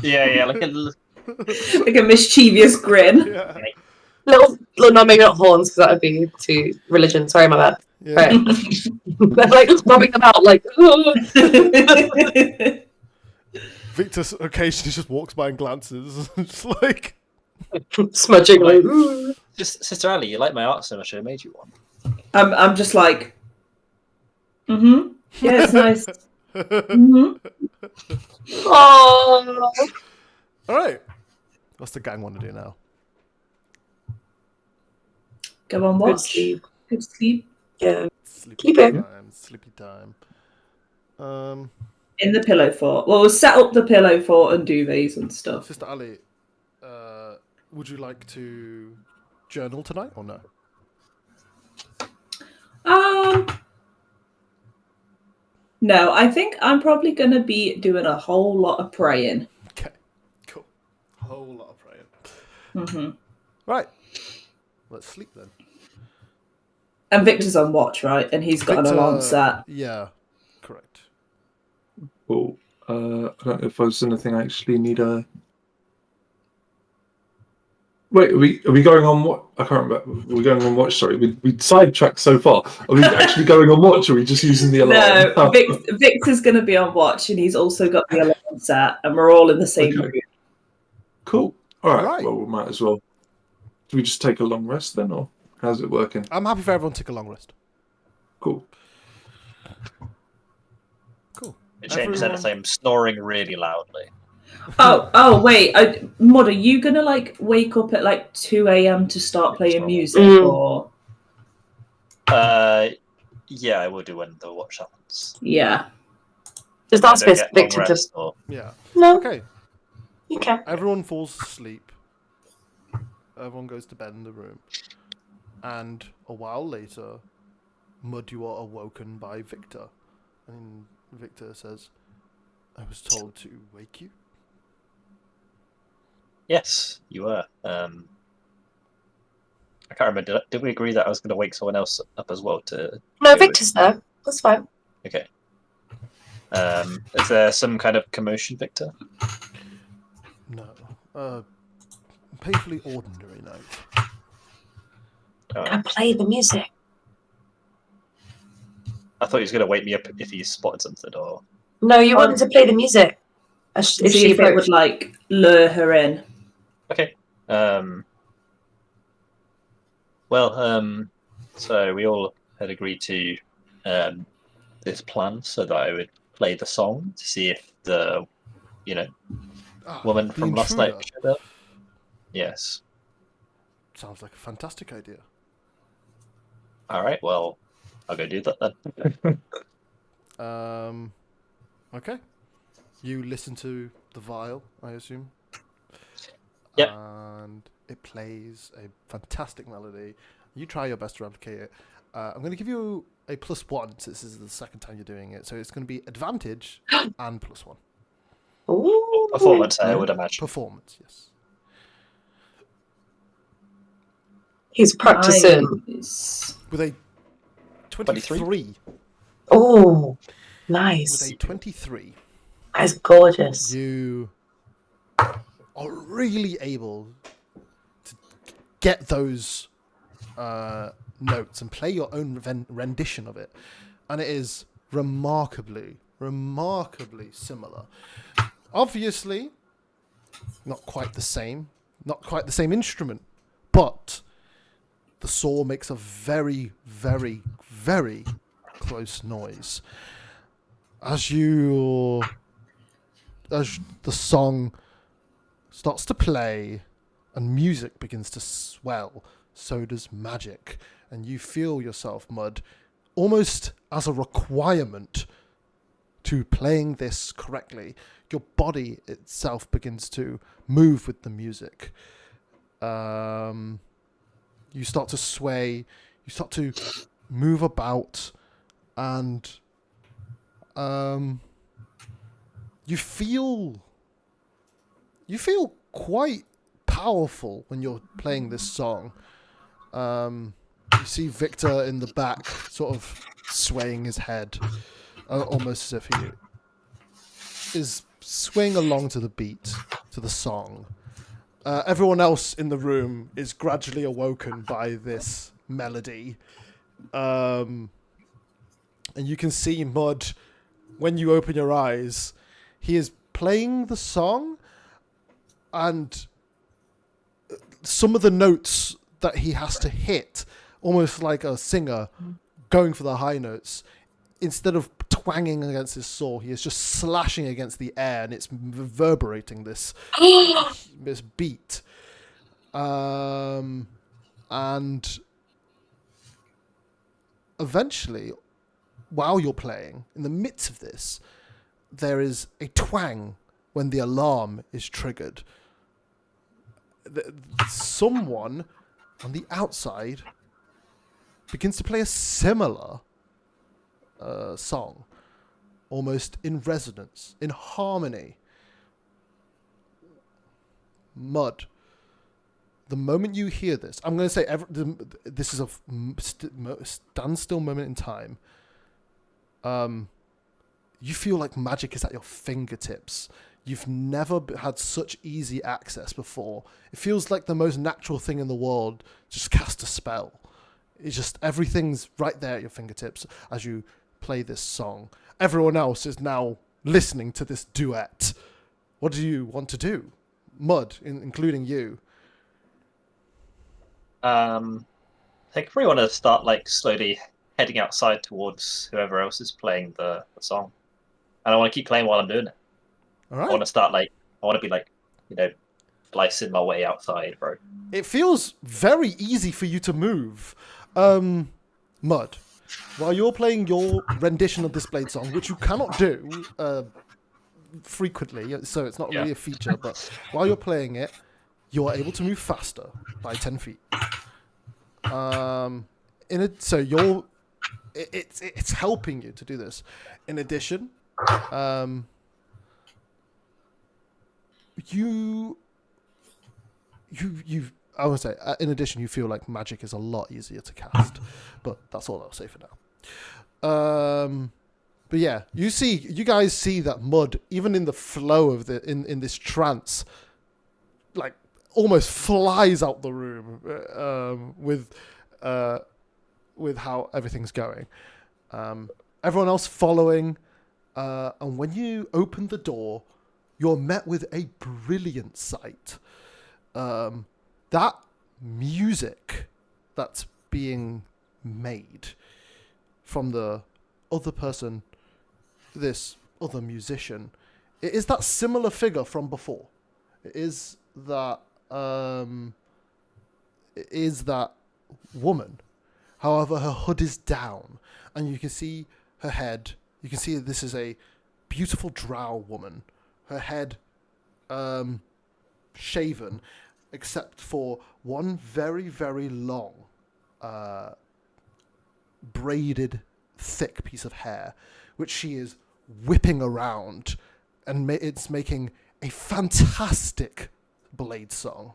Yeah, like a Like a mischievous grin. yeah. Little, no, maybe not horns, because that would be too religion. Sorry, my bad. Yeah. Right. They're like bobbing about, like. Victor occasionally just walks by and glances, just like Smudging, like. just Sister Ali. You like my art so much, I made you one. I'm just like. Yeah, it's nice. Oh. All right. What's the gang want to do now? Go on, Good watch. sleep. Good sleep. Yeah. Sleepy Keep it. time. Sleepy time. In the pillow fort. Well, we'll set up the pillow fort and duvets and stuff. Sister Ali, would you like to journal tonight or no? No, I think I'm probably going to be doing a whole lot of praying. Okay. Cool. Whole lot of praying. Mm-hmm. Right. Let's sleep then. And Victor's on watch, right? And he's got an alarm set. Yeah. Correct. Cool. I don't know if there's anything I actually need a. Wait, are we going on what? I can't remember. We're going on watch. Sorry, we sidetracked so far. Are we actually going on watch, or are we just using the alarm? No, Victor's going to be on watch, and he's also got the alarm set, and we're all in the same room. Cool. All right. Alright. Well, we might as well. Do we just take a long rest then, or how's it working? I'm happy for everyone to take a long rest. Cool. Cool. It changes anything. I'm snoring really loudly. Oh, wait. Mud, are you going to, like, wake up at, like, 2 a.m. to start playing music, or...? Yeah, I will do when the watch happens. Yeah. Just ask Victor to. Yeah. No, Okay. you can. Everyone falls asleep. Everyone goes to bed in the room. And a while later, Mud, you are awoken by Victor. And Victor says, I was told to wake you. Yes, you were. I can't remember. Did we agree that I was going to wake someone else up as well? No, Victor's there. That's fine. Okay. Is there some kind of commotion, Victor? No. Painfully ordinary night. And play the music. I thought he was going to wake me up if he spotted something, or... No, you wanted to play the music. If See she if it would, like, lure her in. Okay. So we all had agreed to this plan so that I would play the song to see if the, woman the from last night intruder. showed up. Yes. Sounds like a fantastic idea. All right. Well, I'll go do that then. Okay. You listen to the viol, I assume. Yep. And it plays a fantastic melody. You try your best to replicate it. I'm going to give you a +1 since this is the second time you're doing it. So it's going to be advantage and +1. Ooh. Performance, I would imagine. Performance, yes. He's practicing. With a 23. Oh, With nice. a 23. That's gorgeous. You are really able to get those notes and play your own rendition of it. And it is remarkably similar. Obviously, not quite the same, not quite the same instrument, but the saw makes a very, very, very close noise. As the song starts to play and music begins to swell, so does magic. And you feel yourself, Mud, almost as a requirement to playing this correctly. Your body itself begins to move with the music. You start to sway, you start to move about, and you feel quite powerful when you're playing this song. You see Victor in the back, sort of swaying his head, almost as if he is swaying along to the beat, to the song. Everyone else in the room is gradually awoken by this melody. And you can see Mud, when you open your eyes, he is playing the song, and some of the notes that he has to hit, almost like a singer going for the high notes, instead of twanging against his saw, he is just slashing against the air, and it's reverberating this beat. And eventually, while you're playing, in the midst of this, there is a twang when the alarm is triggered. Someone on the outside begins to play a similar song, almost in resonance, in harmony. Mud, the moment you hear this, I'm going to say this is a standstill moment in time. You feel like magic is at your fingertips. You've never had such easy access before. It feels like the most natural thing in the world. Just cast a spell. It's just everything's right there at your fingertips as you play this song. Everyone else is now listening to this duet. What do you want to do? Mud, including you. I think we want to start like slowly heading outside towards whoever else is playing the song. And I want to keep playing while I'm doing it. All right. I want to be like, slicing my way outside, bro. It feels very easy for you to move. Mud, while you're playing your rendition of this Blade song, which you cannot do frequently, so it's not really a feature, but while you're playing it, you are able to move faster by 10 feet. It's helping you to do this. In addition, I would say, in addition, you feel like magic is a lot easier to cast, but that's all I'll say for now. But yeah, you guys see that Mud, even in the flow of in this trance, like almost flies out the room with how everything's going. Everyone else following, and when you open the door, you're met with a brilliant sight. That music that's being made from the other person, this other musician, it is that similar figure from before. It is that woman. However, her hood is down, and you can see her head. You can see this is a beautiful drow woman. Her head shaven, except for one very, very long, braided, thick piece of hair, which she is whipping around, and it's making a fantastic Blade song.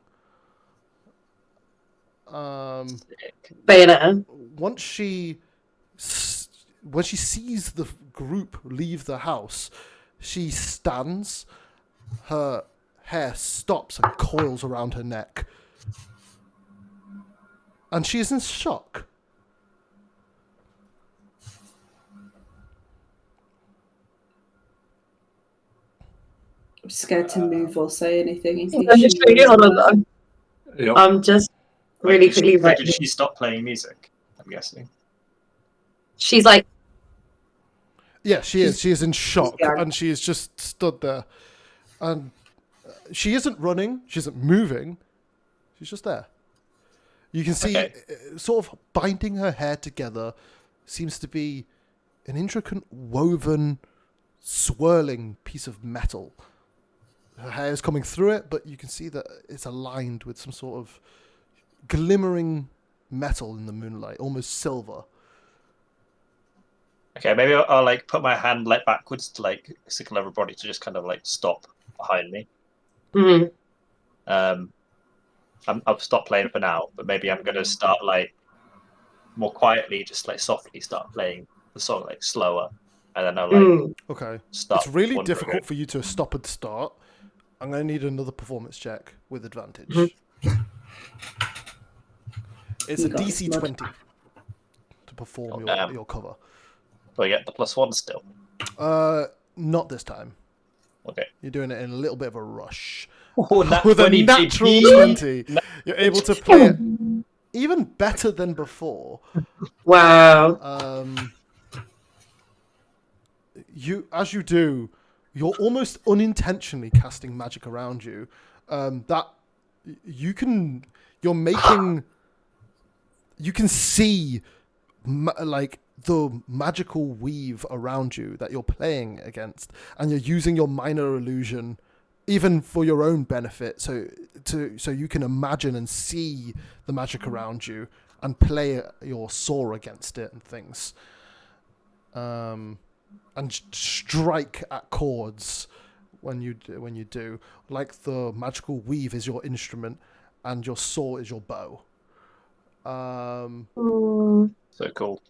Bayonetta. Once she sees the group leave the house, she stands, her hair stops and coils around her neck, and she is in shock. I'm scared to move or say anything in case I'm just she hold on. Yep. I'm just really quickly Why did writing. she stop playing music? I'm guessing. She's like, Yeah, she is. She is in shock, gagged. and she is just stood there. And she isn't running. She isn't moving. She's just there. You can see, Okay. sort of binding her hair together, seems to be an intricate, woven, swirling piece of metal. Her hair is coming through it, but you can see that it's aligned with some sort of glimmering metal in the moonlight, almost silver. Okay, maybe I'll like put my hand like backwards to like signal everybody to just kind of like stop behind me. mhm. I've stopped playing for now, but maybe I'm gonna start like more quietly, just like softly start playing the song like slower, and then I'll like Okay. start. It's really wandering difficult over. for you to stop and start. I'm going to need another performance check with advantage. Mhm. It's You a got this, DC Mud. 20 to perform Oh, your, damn. your cover. Do I get the +1 still? Not this time. Okay. You're doing it in a little bit of a rush. Oh, nat With a 20, natural baby! 20, you're able to play it even better than before. Wow. As you do, you're almost unintentionally casting magic around you. You can see like the magical weave around you that you're playing against, and you're using your minor illusion even for your own benefit, so you can imagine and see the magic around you and play your saw against it and things, and strike at chords when you do. Like the magical weave is your instrument, and your saw is your bow. So cool.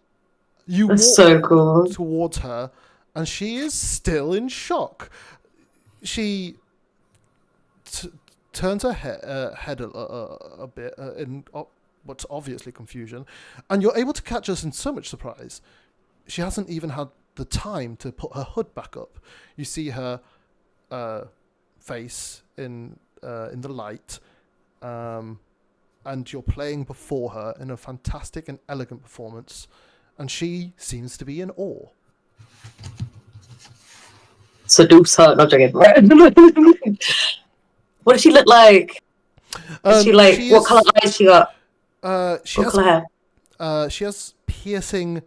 You That's walk so cool. towards her, and she is still in shock. She turns her head a bit in what's obviously confusion, and you're able to catch us in so much surprise. She hasn't even had the time to put her hood back up. You see her face in the light, and you're playing before her in a fantastic and elegant performance, and she seems to be in awe. Seduce her. Not joking. What does she look like? Is she like, what colour eyes she got? She What has colour hair? she has piercing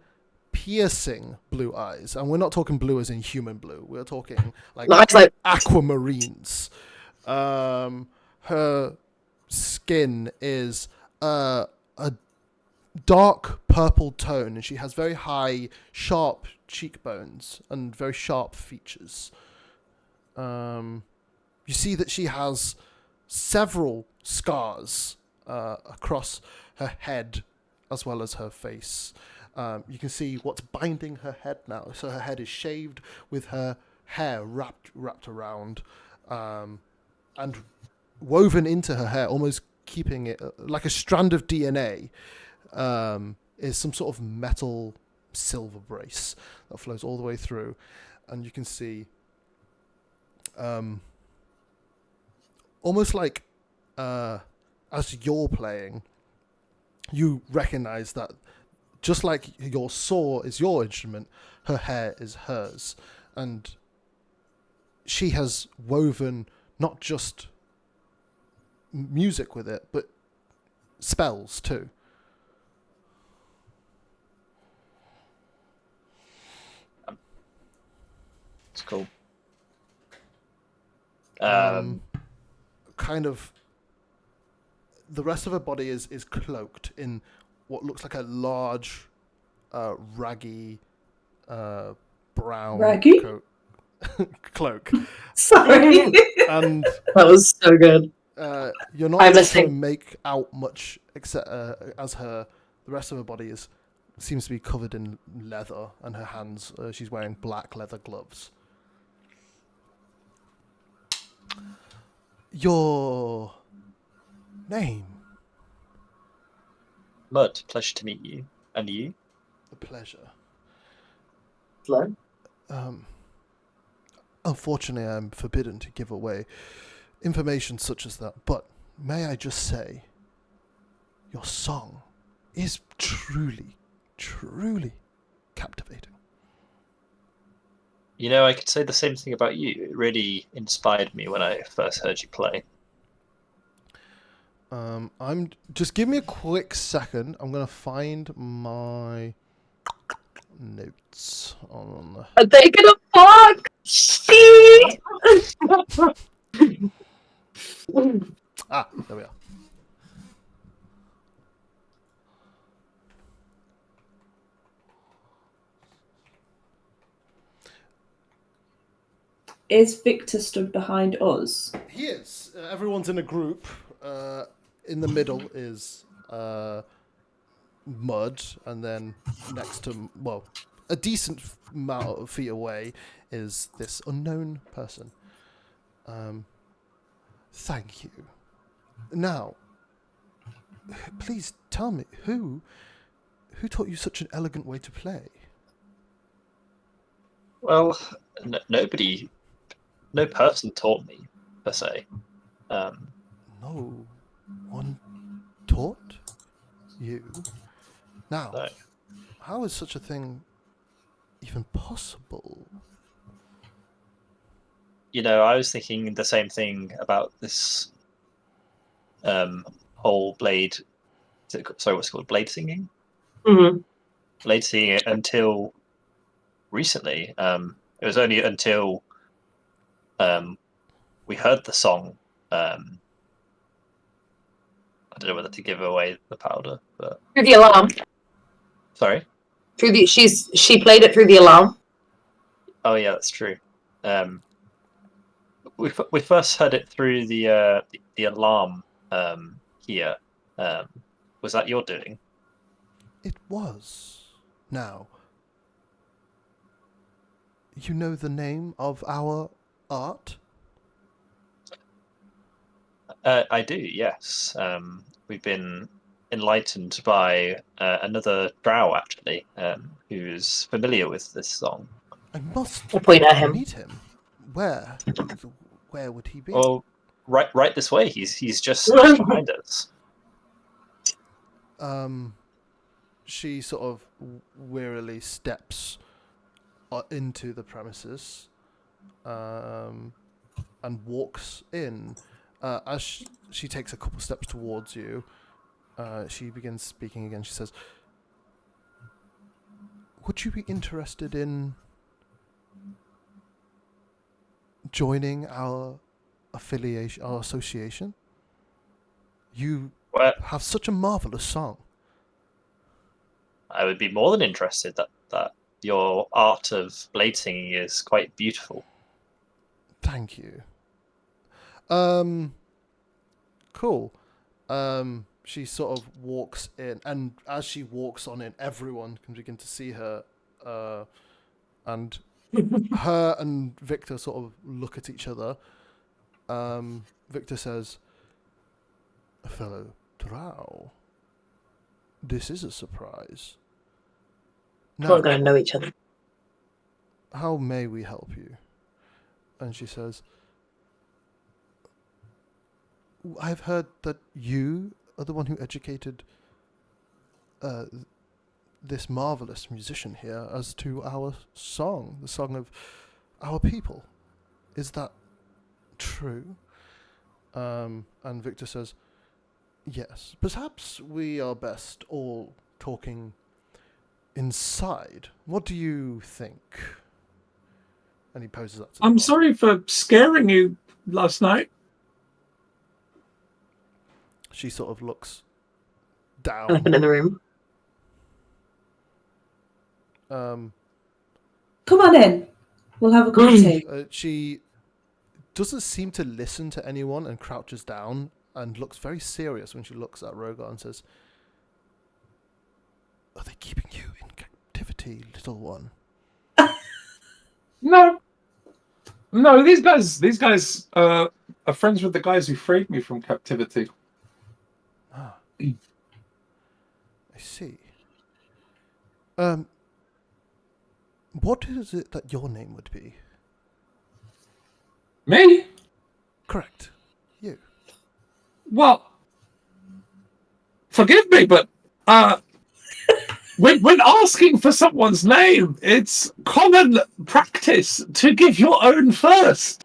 blue eyes, and we're not talking blue as in human blue. We're talking like Eyes like aquamarines. Her skin is a dark purple tone, and she has very high, sharp cheekbones and very sharp features. You see that she has several scars across her head as well as her face. You can see what's binding her head now. So her head is shaved with her hair wrapped around, and woven into her hair, almost keeping it like a strand of DNA, is some sort of metal silver brace that flows all the way through, and you can see almost like as you're playing, you recognize that just like your saw is your instrument, her hair is hers, and she has woven not just music with it, but spells too. It's cool. Kind of the rest of her body is cloaked in what looks like a large raggy brown Raggy? cloak. Sorry. And That was so good. you're not I'm able to listening. make out much except as the rest of her body seems to be covered in leather, and her hands, she's wearing black leather gloves. Your name? Mud, pleasure to meet you. And you? A pleasure. Flo? Unfortunately, I'm forbidden to give away information such as that, but may I just say, your song is truly, truly captivating. You know, I could say the same thing about you. It really inspired me when I first heard you play. I'm just give me a quick second. I'm gonna find my notes on the. Are they gonna fuck? Shit! There we are. Is Victor stood behind us? He is. Everyone's in a group. In the middle is Mud, and then next to, well, a decent amount of feet away is this unknown person. Thank you. Now, please tell me who taught you such an elegant way to play? Well, nobody, no person taught me per se. No one taught you. Now, No. how is such a thing even possible? You know, I was thinking the same thing about this whole blade. Sorry, what's it called? Blade singing. Mm-hmm. Blade singing until recently. It was only until we heard the song. I don't know whether to give away the powder, but Through the alarm. sorry. She played it through the alarm. Oh yeah, that's true. We first heard it through the alarm here. Was that your doing? It was. Now, you know the name of our art? I do, yes. We've been enlightened by another drow, actually, who's familiar with this song. I must I'll point at him. meet him. Where? Where would he be? Well, right this way. He's just behind us. She sort of wearily steps into the premises and walks in. As she takes a couple steps towards you, she begins speaking again. She says, would you be interested in joining our affiliation, our association? You Well, have such a marvelous song. I would be more than interested. That your art of blade singing is quite beautiful. Thank you. Cool. She sort of walks in, and as she walks on in, everyone can begin to see her, and her and Victor sort of look at each other. Victor says, fellow drow, this is a surprise. We're going to know each other. How may we help you? And she says, I've heard that you are the one who educated this marvelous musician here as to our song, the song of our people. Is that true? And Victor says, yes. Perhaps we are best all talking inside. What do you think? And he poses that to the I'm bar. sorry for scaring you last night. She sort of looks down. Elephant in the room. Come on in. We'll have a cup of tea. She doesn't seem to listen to anyone and crouches down and looks very serious when she looks at Rogar and says, are they keeping you in captivity, little one? No, these guys are friends with the guys who freed me from captivity. Ah. I see. What is it that your name would be? Me? Correct. You. Well, forgive me, but when asking for someone's name, it's common practice to give your own first.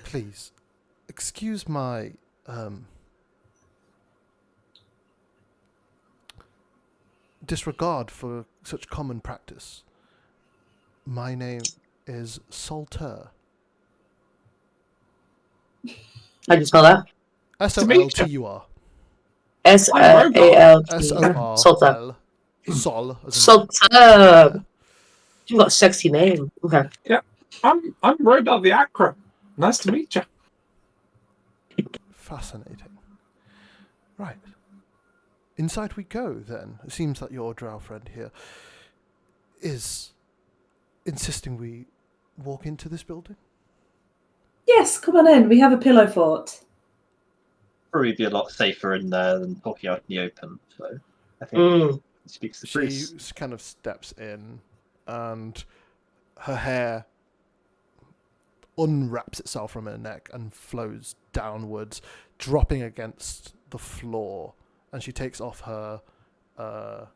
Please, excuse my disregard for such common practice. My name is Salter. How do you spell that? Soltur. SALT. SORL. Sol. As in Salter. You've got a sexy name. Okay. Yeah, I'm Rodar the Acro. Nice to meet you. Fascinating. Right. Inside we go, then. It seems that your drow friend here is insisting we walk into this building. Yes, come on in. We have a pillow fort. Probably be a lot safer in there than talking out in the open. So I think it speaks the She truth. kind of steps in, and her hair unwraps itself from her neck and flows downwards, dropping against the floor. And she takes off her. Well,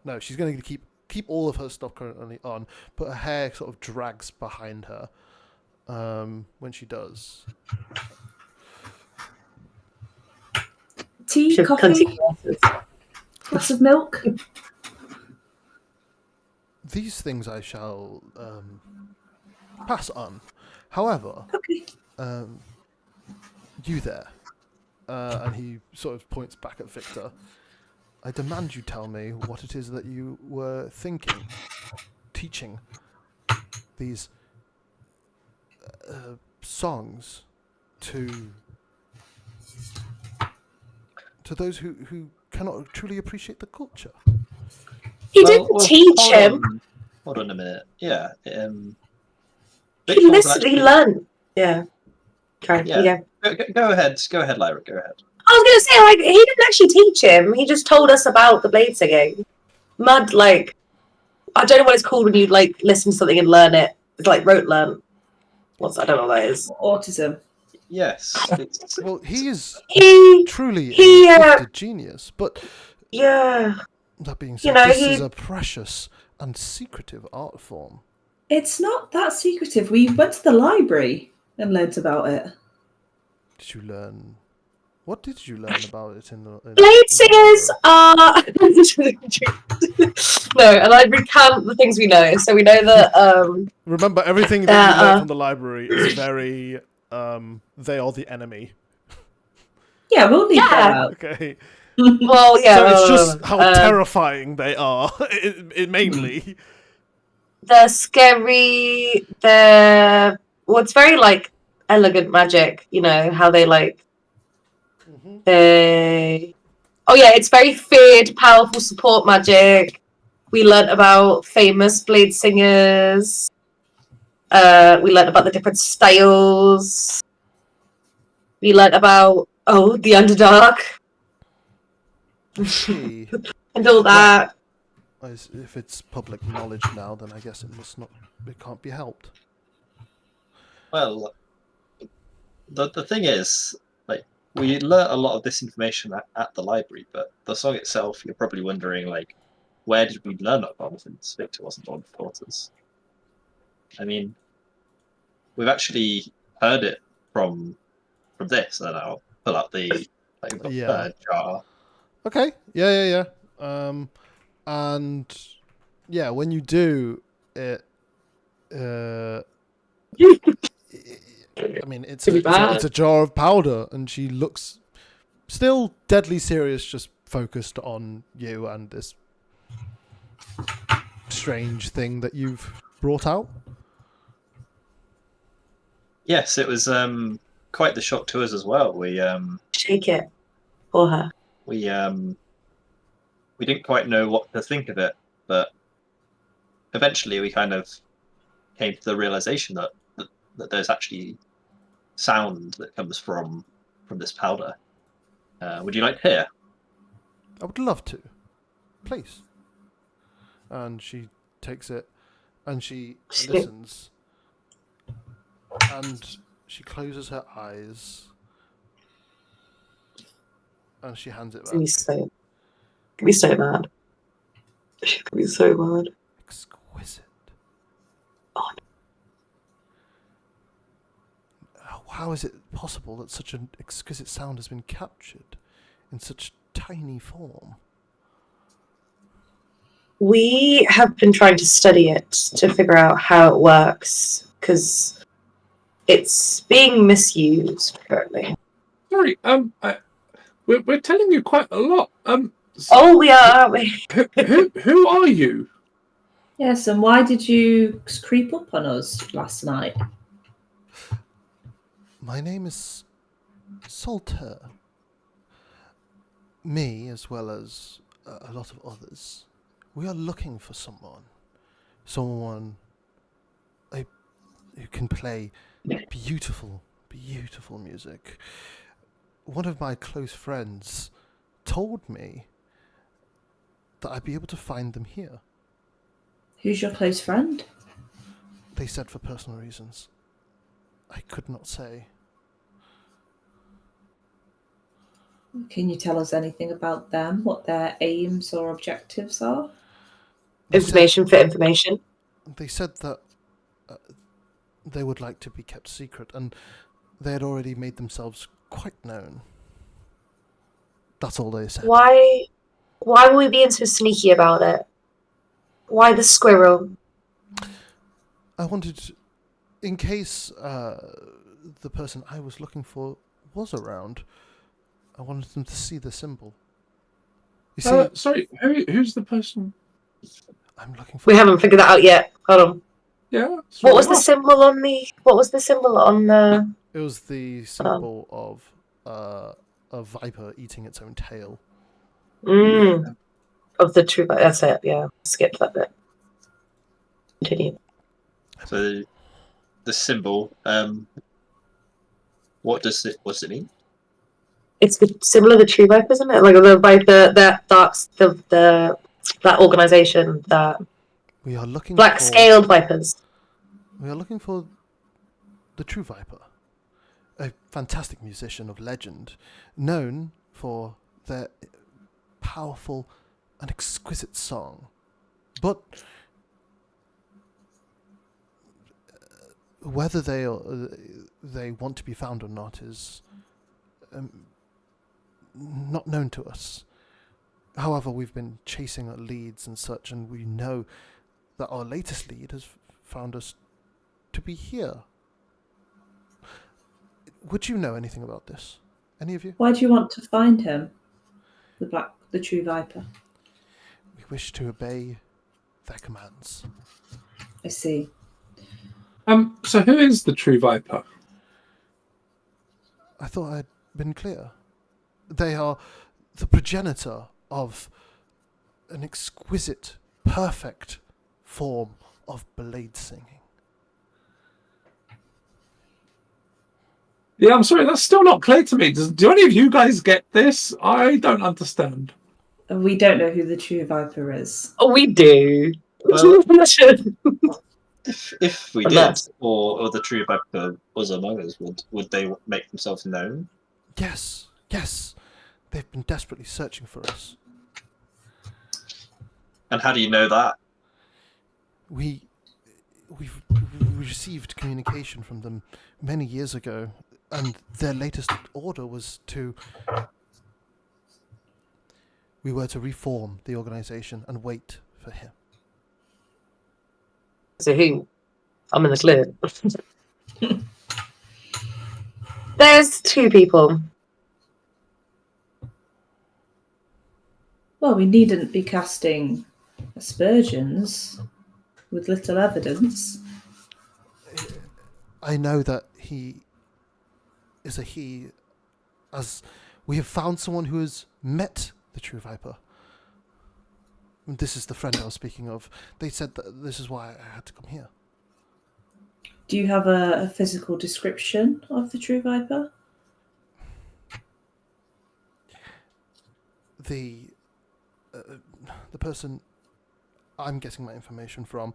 no, she's going to keep all of her stuff currently on, but her hair sort of drags behind her when she does. Tea, coffee, glass of milk. These things I shall pass on. However, Okay. you there, and he sort of points back at Victor. I demand you tell me what it is that you were thinking, teaching these songs to those who cannot truly appreciate the culture. He didn't teach him. Hold on a minute. Yeah. He listened. He learned. Yeah. Okay. Yeah. Go ahead. Go ahead, Lyra. Go ahead. I was gonna say, like, he didn't actually teach him. He just told us about the blade singing. Mud, like, I don't know what it's called when you like listen to something and learn it. It's like rote learn. I don't know what that is. Autism. Yes. Well, he is truly a gifted genius, but yeah. That being said, this is a precious and secretive art form. It's not that secretive. We went to the library and learnt about it. Did you learn? What did you learn about it in the blade singers are no, and I recount the things we know. So we know that remember, everything that you learned from the library is very they are the enemy. Yeah, we'll leave that out. Okay. Well, yeah. So it's just how terrifying they are. It mainly. They're scary. It's very like elegant magic. You know how they like. It's very feared, powerful support magic. We learnt about famous blade singers. We learnt about the different styles. We learnt about the Underdark. And all that. Well, if it's public knowledge now, then I guess it can't be helped. Well, the thing is, like, we learnt a lot of this information at the library, but the song itself, you're probably wondering, like, where did we learn that from since Victor wasn't on the taught us? I mean, we've actually heard it from this, and I'll pull out the jar. Okay. Yeah. And yeah, when you do it, I mean, it's a jar of powder, and she looks still deadly serious, just focused on you and this strange thing that you've brought out. Yes, it was quite the shock to us as well. We shake it for her. We didn't quite know what to think of it, but eventually we kind of came to the realization that there's actually sound that comes from this powder. Would you like to hear? I would love to. Please. And she takes it and she listens. And She closes her eyes and she hands it It's gonna back. be so mad. She's gonna be so mad. Exquisite. Oh, How is it possible that such an exquisite sound has been captured in such tiny form? we have been trying to study it to figure out how it works because it's being misused currently. Sorry, we're telling you quite a lot. Oh, we are, aren't we? Who are you? Yes, and why did you creep up on us last night? My name is Salter. Me, as well as a lot of others, we are looking for someone who can play beautiful, beautiful music. One of my close friends told me that I'd be able to find them here. Who's your close friend? They said for personal reasons. I could not say. Can you tell us anything about them? What their aims or objectives are? Information for information. They said that they would like to be kept secret, and they had already made themselves quite known. That's all they said. Why were we being so sneaky about it? Why the squirrel? I wanted, in case the person I was looking for was around, I wanted them to see the symbol. You see, Sorry, who's the person? I'm looking for. We haven't figured that out yet. Hold on. Yeah. What was the symbol on the? What was the symbol on the? It was the symbol of a viper eating its own tail. Of the true. That's it. Yeah. Skip that bit. Continue. So the symbol, what does it mean? It's the symbol of the true viper, isn't it? Like the viper that's the that organization that We are looking black for scaled vipers. We are looking for the true viper, a fantastic musician of legend, known for their powerful and exquisite song. But whether they want to be found or not is not known to us. However, we've been chasing leads and such, and we know that our latest lead has found us to be here. Would you know anything about this? Any of you? Why do you want to find him? The true viper. We wish to obey their commands. I see. So who is the true viper? I thought I'd been clear. They are the progenitor of an exquisite, perfect form of blade singing. Yeah, I'm sorry, that's still not clear to me. Do any of you guys get this? I don't understand. We don't know who the true viper is. Oh, we do. Well, if we did, or the true viper was among us, would they make themselves known? Yes. They've been desperately searching for us. And how do you know that? We received communication from them many years ago, and their latest order was we were to reform the organization and wait for him. So who? I'm in the clear. There's two people. Well, we needn't be casting aspersions with little evidence. I know that he is a he, as we have found someone who has met the true viper. This is the friend I was speaking of. They said that this is why I had to come here. Do you have a physical description of the true viper? The person I'm getting my information from,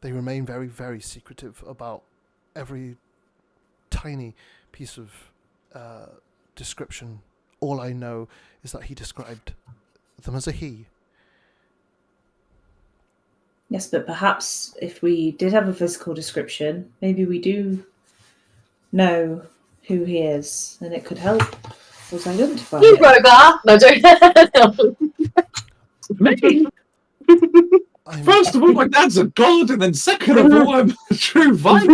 they remain very, very secretive about every tiny piece of description. All I know is that he described them as a he. Yes, but perhaps if we did have a physical description, maybe we do know who he is, and it could help us identify You him. Rogar! No, don't. Me? First of all, my dad's a god, and then second of all, I'm a true viper.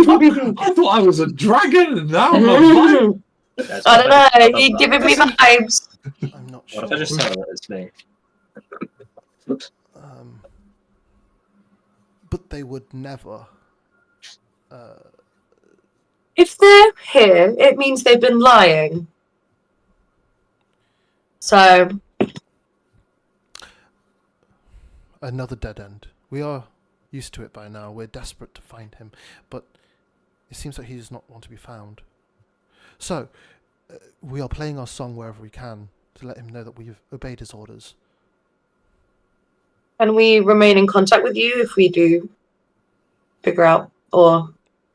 I thought I was a dragon, and now I'm a viper. Yeah, I don't know. You're giving me vibes. I'm not What sure. if I just tell her that it's me? But they would never. If they're here, it means they've been lying. So, Another dead end. We are used to it by now. We're desperate to find him, but it seems like he does not want to be found. So, we are playing our song wherever we can to let him know that we've obeyed his orders. can we remain in contact with you if we do figure out or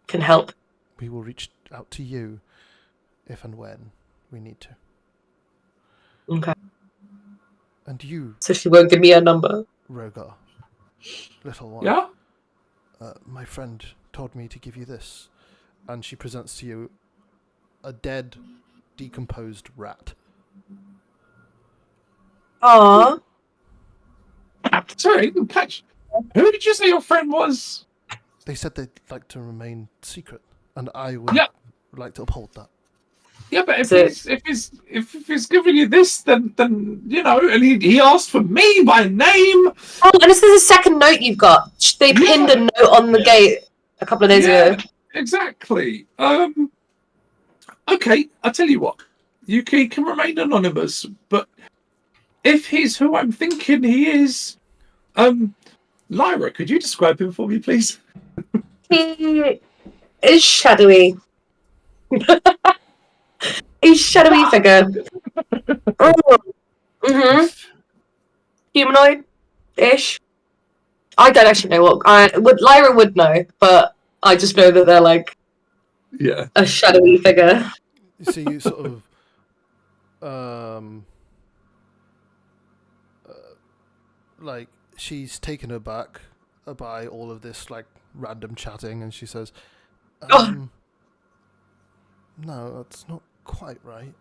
can help? We will reach out to you if and when we need to. Okay. And you, So she won't give me a number. Rogar, little one. Yeah? My friend told me to give you this. And she presents to you a dead, decomposed rat. Aww. Sorry, I didn't catch. Who did you say your friend was? They said they'd like to remain secret, and I would Yeah. like to uphold that. Yeah, but So- if he's giving you this, then you know, and he asked for me by name. Oh, and this is the second note you've got. They pinned a note on the Yeah. gate a couple of days ago. Exactly. Okay, I'll tell you what. You can remain anonymous, but if he's who I'm thinking he is, Lyra, could you describe him for me, please? He is shadowy. He's shadowy figure. Humanoid-ish. I don't actually know what Lyra would know, but I just know that they're like Yeah. a shadowy figure. You see, you sort of, like, she's taken aback by all of this, like, random chatting, and she says, Oh. no, that's not quite right.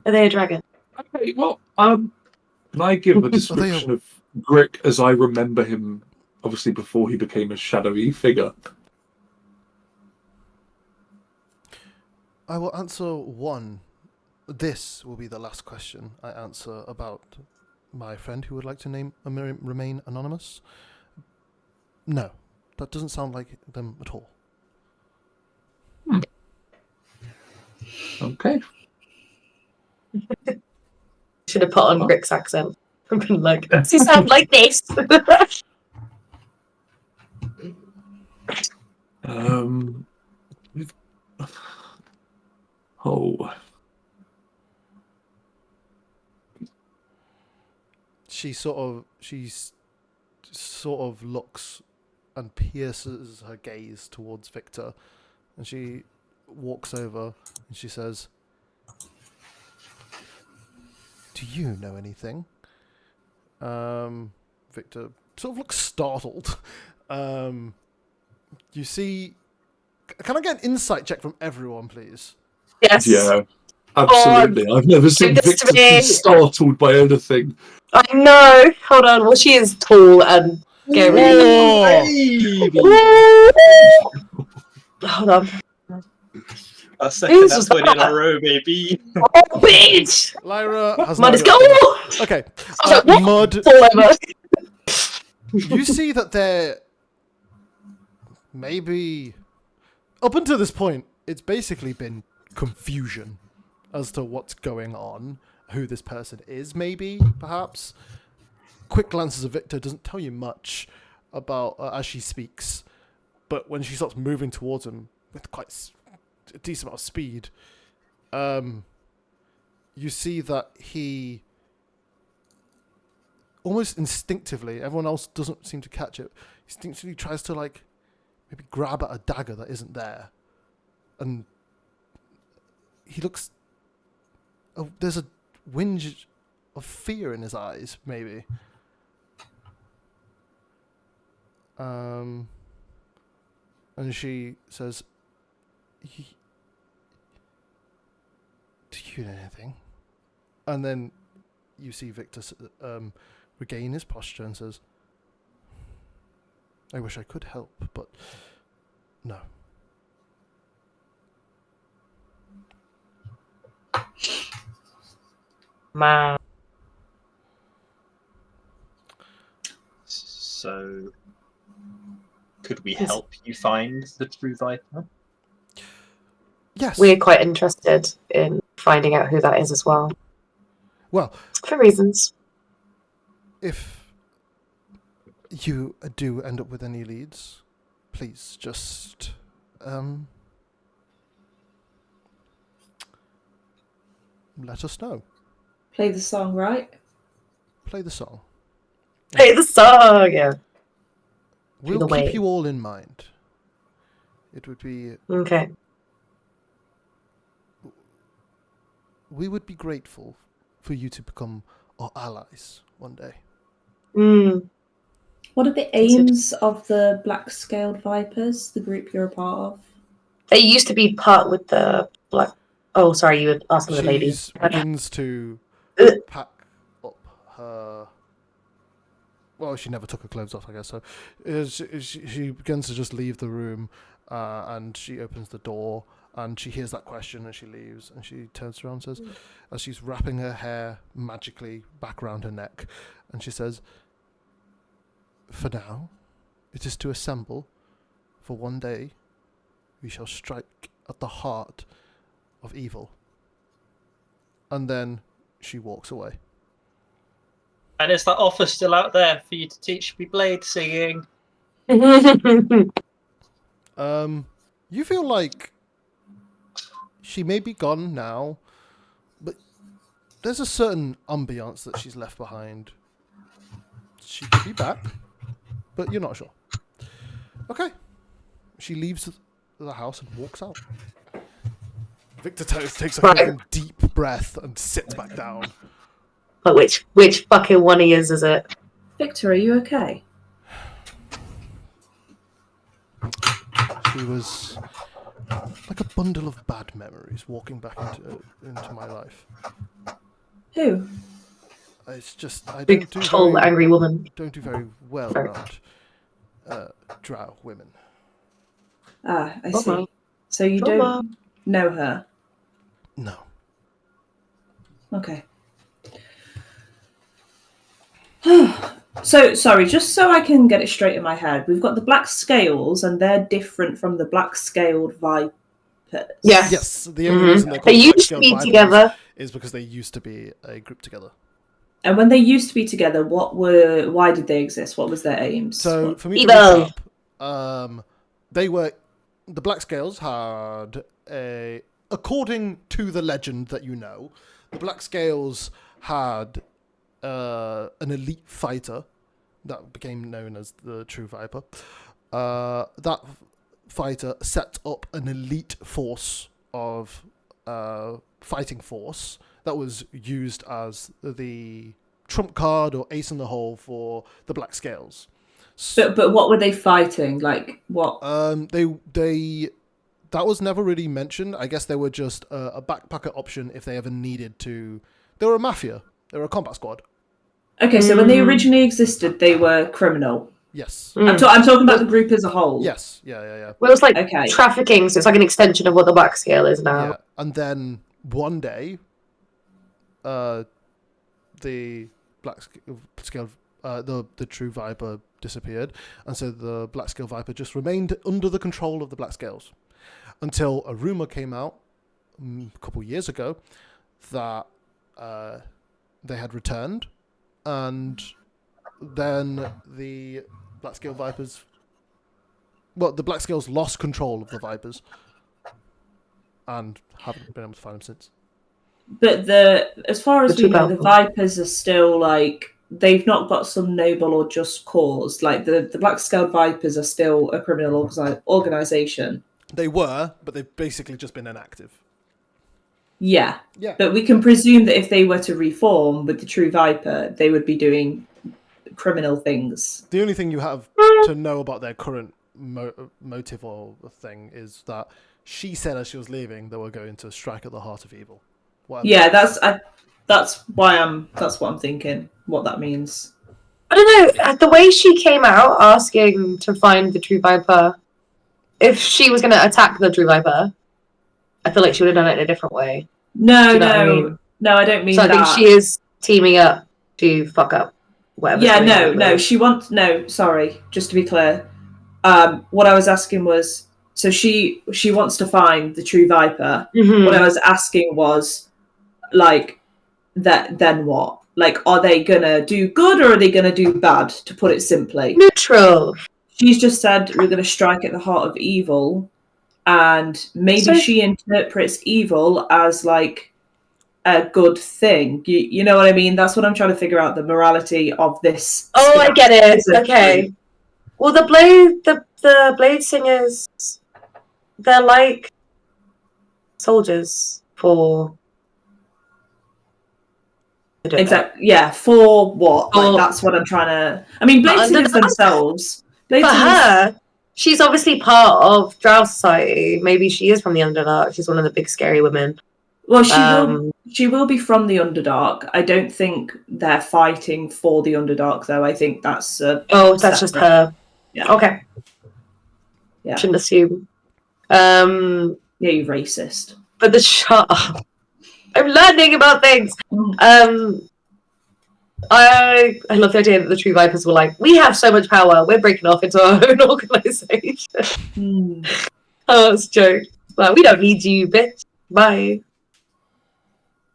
Are they a dragon? Okay, well, can I give a description of Grick as I remember him, obviously before he became a shadowy figure? I will answer one. This will be the last question I answer about my friend who would like to remain anonymous. No, that doesn't sound like them at all. Okay. Should have put on Rick's accent. I've been like, does he sound like this? Oh. She sort of looks and pierces her gaze towards Victor, and she walks over and she says, "Do you know anything?" Victor sort of looks startled. You see, can I get an insight check from everyone, please? Yes. Yeah. Absolutely. I've never seen this Victor to me. be startled by anything. I know. Hold on. Well, she is tall and scary. Oh! Hold on. A second Who's that's winning in that? a row, baby. Oh, bitch! Lyra has Mud is no going. idea. Okay, I was like, what? Mud. Fall over. You see that there maybe up until this point, it's basically been confusion as to what's going on, who this person is, maybe, perhaps. Quick glances of Victor doesn't tell you much about as she speaks, but when she starts moving towards him with quite a decent amount of speed, you see that he almost instinctively, everyone else doesn't seem to catch it, instinctively tries to, like, maybe grab at a dagger that isn't there. and he looks. Oh, there's a whinge of fear in his eyes, maybe. And she says, "Do you know anything?" And then you see Victor regain his posture and says, "I wish I could help, but no." Man. So, could we help you find the true Viper? Yes. We're quite interested in finding out who that is as well. Well, for reasons. If you do end up with any leads, please just let us know. Play the song, right? Play the song. Play the song, yeah. We'll keep you all in mind. It would be... Okay. We would be grateful for you to become our allies one day. What are the aims of the Black-Scaled Vipers, the group you're a part of? They used to be part with the Black... Oh, sorry, you were asking the lady. She begins to pack up her... Well, she never took her clothes off, I guess. So she begins to just leave the room, and she opens the door, and she hears that question, and she leaves, and she turns around and says, as she's wrapping her hair magically back around her neck, and she says, "For now, it is to assemble, for one day we shall strike at the heart of evil." And then she walks away. And is that offer still out there for you to teach me blade singing? You feel like she may be gone now, but there's a certain ambiance that she's left behind. She could be back, but you're not sure. Okay. She leaves the house and walks out. Victor takes a fucking deep breath and sits back down. But which fucking one he is it? Victor, are you okay? She was like a bundle of bad memories walking back into my life. Who? It's just I Big, tall, angry woman. Don't do very well around drow women. Ah, I see. So you don't know her? No. Okay. So, sorry, just so I can get it straight in my head, we've got the Black Scales, and they're different from the Black-Scaled Vipers. Yes. Yes, the only reason they're called they used to be together is because they used to be a group together. And when they used to be together, why did they exist? What was their aims? So, for me to recap, the Black Scales had according to the legend that you know, the Black Scales had an elite fighter that became known as the True Viper. That fighter set up an elite force of fighting force that was used as the trump card or ace in the hole for the Black Scales. So, but what were they fighting? Like what? They that was never really mentioned. I guess they were just a backpacker option if they ever needed to. They were a mafia. They were a combat squad. Okay, so when they originally existed, they were criminal. Yes. I'm talking about the group as a whole. Yes. Yeah. Well, it's like trafficking, so it's like an extension of what the Black Scale is now. Yeah. And then one day, the Black Scale, the True Viper disappeared, and so the Black Scale Viper just remained under the control of the Black Scales until a rumor came out a couple years ago that they had returned, and then the Black Scale Vipers, the Black Scales lost control of the Vipers and haven't been able to find them since. But as far as we know, the Vipers are still like, they've not got some noble or just cause. Like the Black Scaled Vipers are still a criminal organization. They were, but they've basically just been inactive. Yeah. Yeah. But we can presume that if they were to reform with the True Viper, they would be doing criminal things. The only thing you have to know about their current motive or thing is that she said as she was leaving they were going to strike at the heart of evil. Whatever. Yeah, that's what I'm thinking. What that means. I don't know. The way she came out asking to find the True Viper, if she was going to attack the True Viper, I feel like she would have done it in a different way. No, you know what I mean? No, I don't mean So I that. think she is teaming up to fuck up whatever. Yeah, no. Sorry, just to be clear. What I was asking was, so she wants to find the True Viper. Mm-hmm. What I was asking was, like, that then what? Like, are they gonna do good or are they gonna do bad? To put it simply, Neutral. She's just said we're gonna strike at the heart of evil, and maybe she interprets evil as like a good thing. You know what I mean? That's what I'm trying to figure out, the morality of this. Oh, I get it. Okay. Well, the Blade singers, they're like soldiers for. Exactly. Yeah. For what? Like, that's what I'm trying to. I mean, Blade singers themselves. For her, she's obviously part of Drow Society. Maybe she is from the Underdark. She's one of the big scary women. Well, she will be from the Underdark. I don't think they're fighting for the Underdark, though. I think that's that's just her. Yeah. Okay. Yeah. Shouldn't assume. Yeah, you racist. But shut up. I'm learning about things. I love the idea that the True Vipers were like, we have so much power, we're breaking off into our own organisation. Oh, it's a joke. Well, we don't need you, bitch. Bye.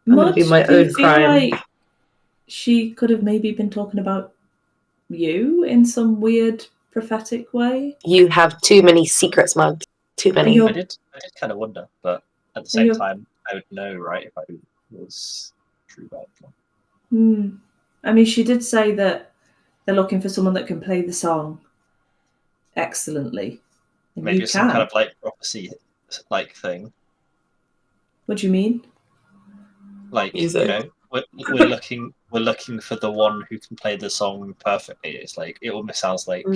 I'm gonna do my own crime. Like she could have maybe been talking about you in some weird prophetic way? You have too many secrets, Mug. Too many. I did kind of wonder, but at the same time, I would know, right, if I was True Viper. I mean, she did say that they're looking for someone that can play the song excellently. Maybe it's some kind of like prophecy like thing. What do you mean? Like, you know, we're looking for the one who can play the song perfectly. It's like it almost sounds like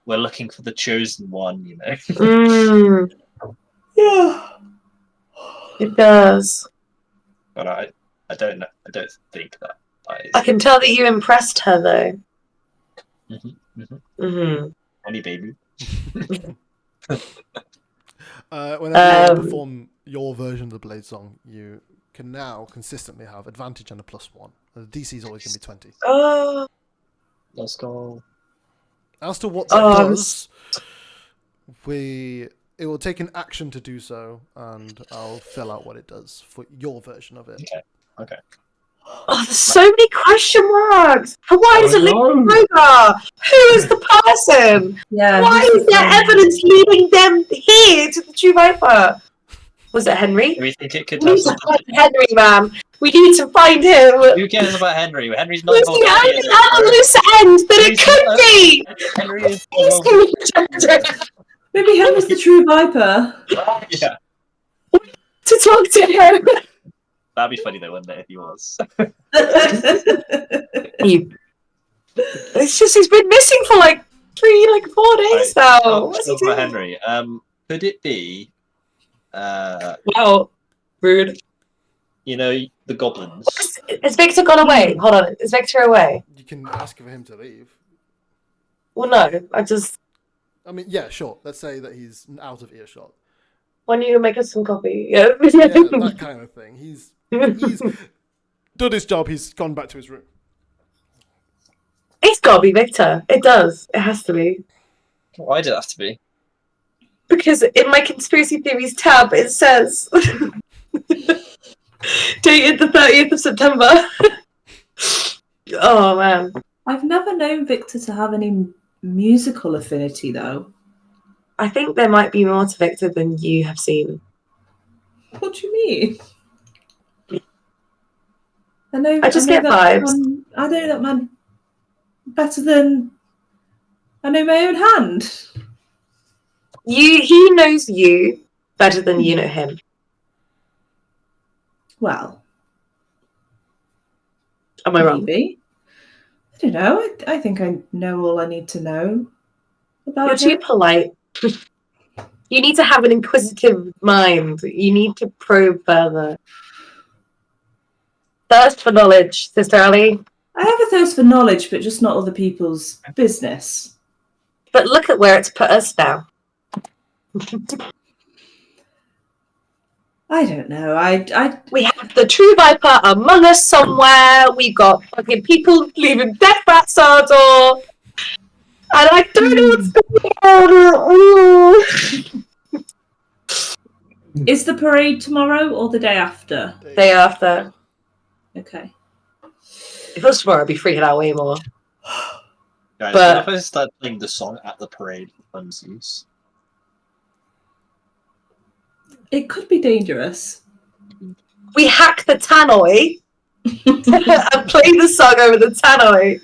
we're looking for the chosen one, you know. Yeah. It does. But I don't know. I don't think that. I can tell that you impressed her, though. Honey baby. Whenever you perform your version of the Blade song, you can now consistently have advantage and a +1. The DC is always going to be 20. Oh. Let's go. As to what that does, it will take an action to do so, and I'll fill out what it does for your version of it. Okay. Oh, there's so many question marks. Why does it link to Rogar? Who is the person? Yeah. Why is there evidence leading them here to the True Viper? Was it Henry? Do we think it could We have need to something? find Henry, man. We need to find him. Who cares about Henry? Henry's not It's the involved. only other loose end that it could be. Henry is He's Maybe Henry's the True Viper. Yeah. to talk to him. That'd be funny though, wouldn't it, if he was? It's just he's been missing for like 4 days now. What's he doing? Henry. Could it be? Wow, rude. You know the goblins. Has Victor gone away? Hold on, is Victor away? You can ask for him to leave. Well, no, I mean, yeah, sure. Let's say that he's out of earshot. Why don't you make us some coffee? Yeah, that kind of thing. He's done his job. He's gone back to his room. It's got to be Victor. It does. It has to be. Why did it have to be? Because in my conspiracy theories tab, it says dated the 30th of September. Oh, man. I've never known Victor to have any musical affinity, though. I think there might be more to Victor than you have seen. What do you mean? I just get vibes. I know that man better than I know my own hand. He knows you better than you know him. Well, Am I wrong? maybe. I don't know. I think I know all I need to know about You're too him. polite. You need to have an inquisitive mind. You need to probe further. Thirst for knowledge, Sister Ali. I have a thirst for knowledge, but just not other people's business. But look at where it's put us now. I don't know. We have the true viper among us somewhere. We got fucking people leaving death rats on our door. And I don't know what's going on. Is the parade tomorrow or the day after? Day after. Okay. If it was tomorrow, I'd be freaking out way more. Guys, But- what if I start playing the song at the parade for funsies? It could be dangerous. We hack the tannoy and play the song over the tannoy.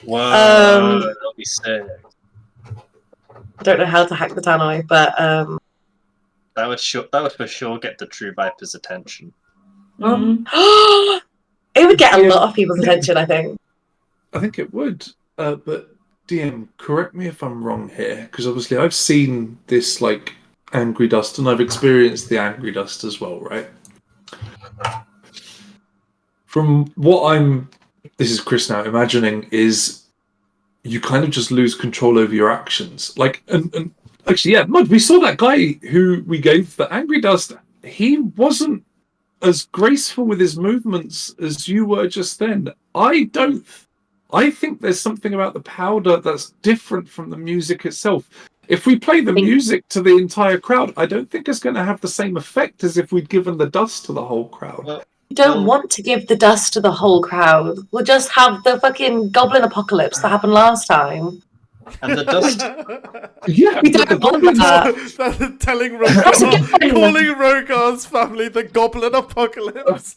Whoa, that'll be sick. I don't know how to hack the tannoy, but That would for sure get the true Viper's attention. Mm. it would get a lot of people's attention, I think. I think it would. But DM, correct me if I'm wrong here, because obviously I've seen this like angry dust, and I've experienced the angry dust as well, right? From what this is Chris now, imagining is you kind of just lose control over your actions. Like, and actually, yeah, Mud, we saw that guy who we gave the angry dust. He wasn't as graceful with his movements as you were just then. I think there's something about the powder that's different from the music itself. If we play the music to the entire crowd, I don't think it's going to have the same effect as if we'd given the dust to the whole crowd. We don't want to give the dust to the whole crowd. We'll just have the fucking goblin apocalypse that happened last time. And the dust. Yeah, We but don't the want goblins that. That's telling Rogar, calling Rogar's family the Goblin Apocalypse.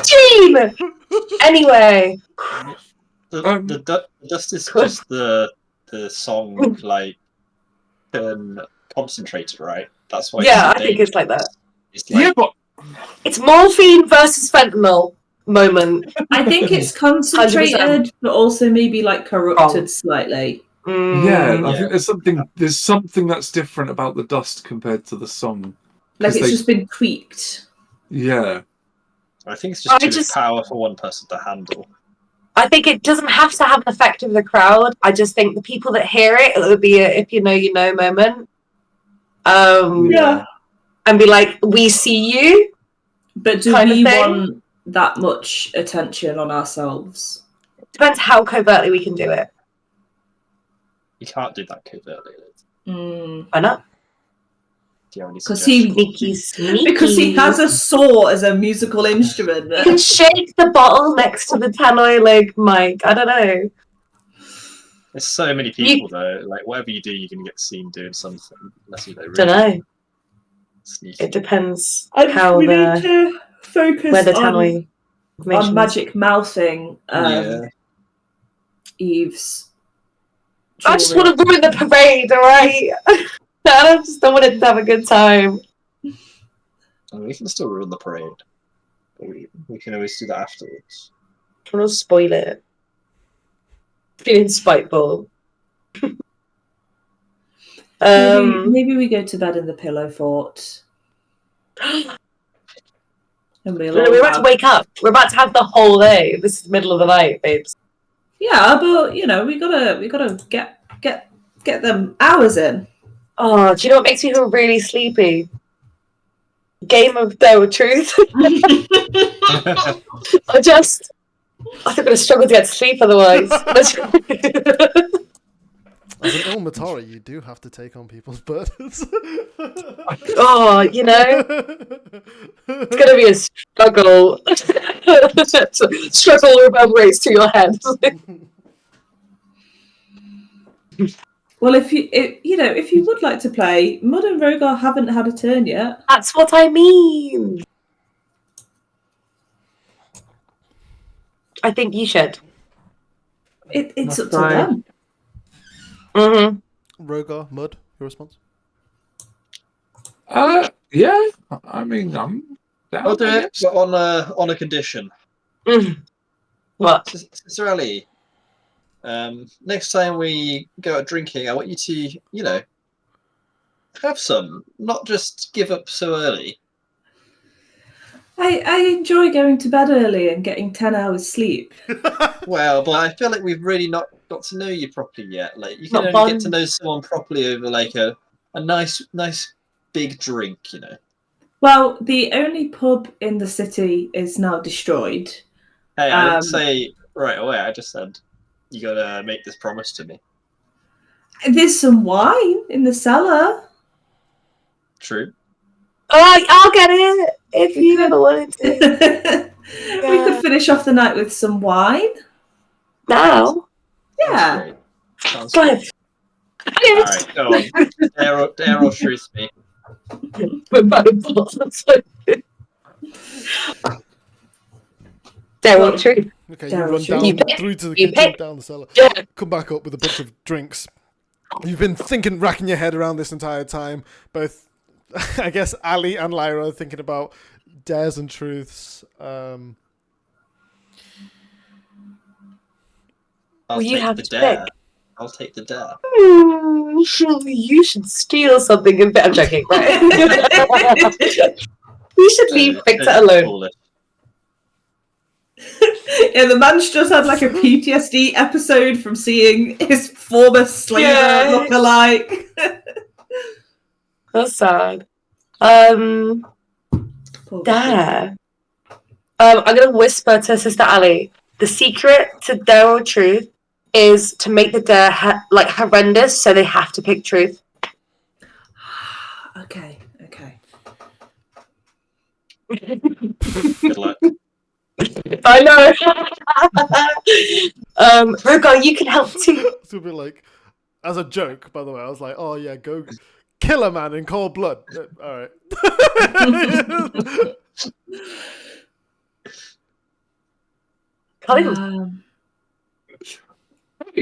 Team! Anyway. The dust is just the song like concentrated, right? That's why. Yeah, it's I think it's like that. It's like, yeah, but It's morphine versus fentanyl moment. I think it's concentrated, 100%. but also maybe like corrupted Wrong. slightly. yeah, I Yeah. think there's something that's different about the dust compared to the song. Like 'Cause it's they- just been tweaked. Yeah, I think it's just too just- much power for one person to handle. I think it doesn't have to have an effect of the crowd. I just think the people that hear it, it would be a if you know, you know moment. Yeah. And be like, we see you. But do kind of we thing. want that much attention on ourselves? Depends how covertly we can do it. You can't do that covertly. Why not? Do you have any Because suggestions? Sneaky, sneaky. because he has a saw as a musical instrument. You can shake the bottle next to the tannoy like Mike. I don't know. There's so many people though. Like whatever you do, you're gonna get seen doing something. Unless you really Don't know. sneaky. It depends how we need the to focus where the on tannoy information is. magic mouthing Yeah. Eve's. I just jewelry. want to ruin the parade, alright? I just don't want it to have a good time. And we can still ruin the parade. But we can always do that afterwards. I want to spoil it. Feeling spiteful. Maybe we go to bed in the pillow fort. And we'll No, all we're about to have- wake up. We're about to have the whole day. This is the middle of the night, babes. Yeah, but we gotta get them hours in. Oh, do you know what makes me feel really sleepy? Game of Truth. I think I'm going to struggle to get to sleep otherwise. As an Ilmatari, you do have to take on people's burdens. Oh, you know, it's going to be a struggle. Struggle reverberates through your head. Well, if you would like to play, Mud and Rogar haven't had a turn yet. That's what I mean. I think you should. It's up to Right. them. Rogar, Mud, your response? Yeah. I mean, I'm down. I'll do I it, guess. but on a condition. What? Sister Ali, next time we go out drinking, I want you to, have some, not just give up so early. I enjoy going to bed early and getting 10 hours sleep. Well, but I feel like we've really not got to know you properly yet. Like you can Not only get to fun. know someone properly over like a nice big drink. Well, the only pub in the city is now destroyed. Hey, I didn't say right away. I just said you gotta make this promise to me. There's some wine in the cellar. True. Oh, I'll get it if you ever wanted to. We could finish off the night with some wine. Now? Yeah. Great. Sounds Fine. good. All right, go on. Dare or truth me. Dare or truth? Okay, Dare you or run truth? down You pick. through to the You kitchen, pick. down the cellar, Yeah. come back up with a bunch of drinks. You've been thinking, racking your head around this entire time. Both, I guess, Ali and Lyra are thinking about dares and truths. I'll Well, you take have the to dare. pick. I'll take the dare. You should steal something and I'm joking, right? You should leave Victor alone. Foolish. Yeah, the man's just had like a PTSD episode from seeing his former slaver look alike. That's sad. Poor Dare. I'm gonna whisper to Sister Ali. The secret to dare or truth is to make the dare horrendous, so they have to pick truth. Okay. Good luck. I know. Rogar, you can help too. It's a bit like, as a joke, by the way, I was like, oh yeah, go kill a man in cold blood. All right.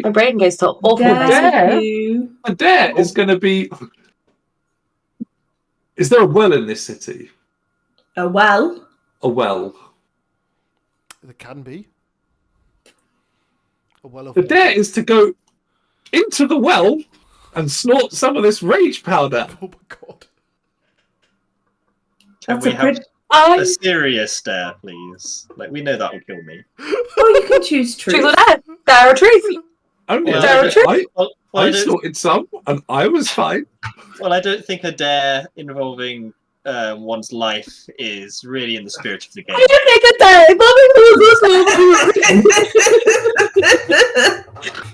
My brain goes to awful Dare mess. you. A dare is going to be. Is there a well in this city? A well? A well. There can be. A well of The water. dare is to go into the well and snort some of this rage powder. Oh my god. Can That's we a have pretty... a serious dare, please? Like we know that will kill me. Oh, you can choose truth. Truth or dare? Dare or truth? Only Well, Dare or truth? I snorted some and I was fine. Well, I don't think a dare involving one's life is really in the spirit of the game. I didn't make a dare.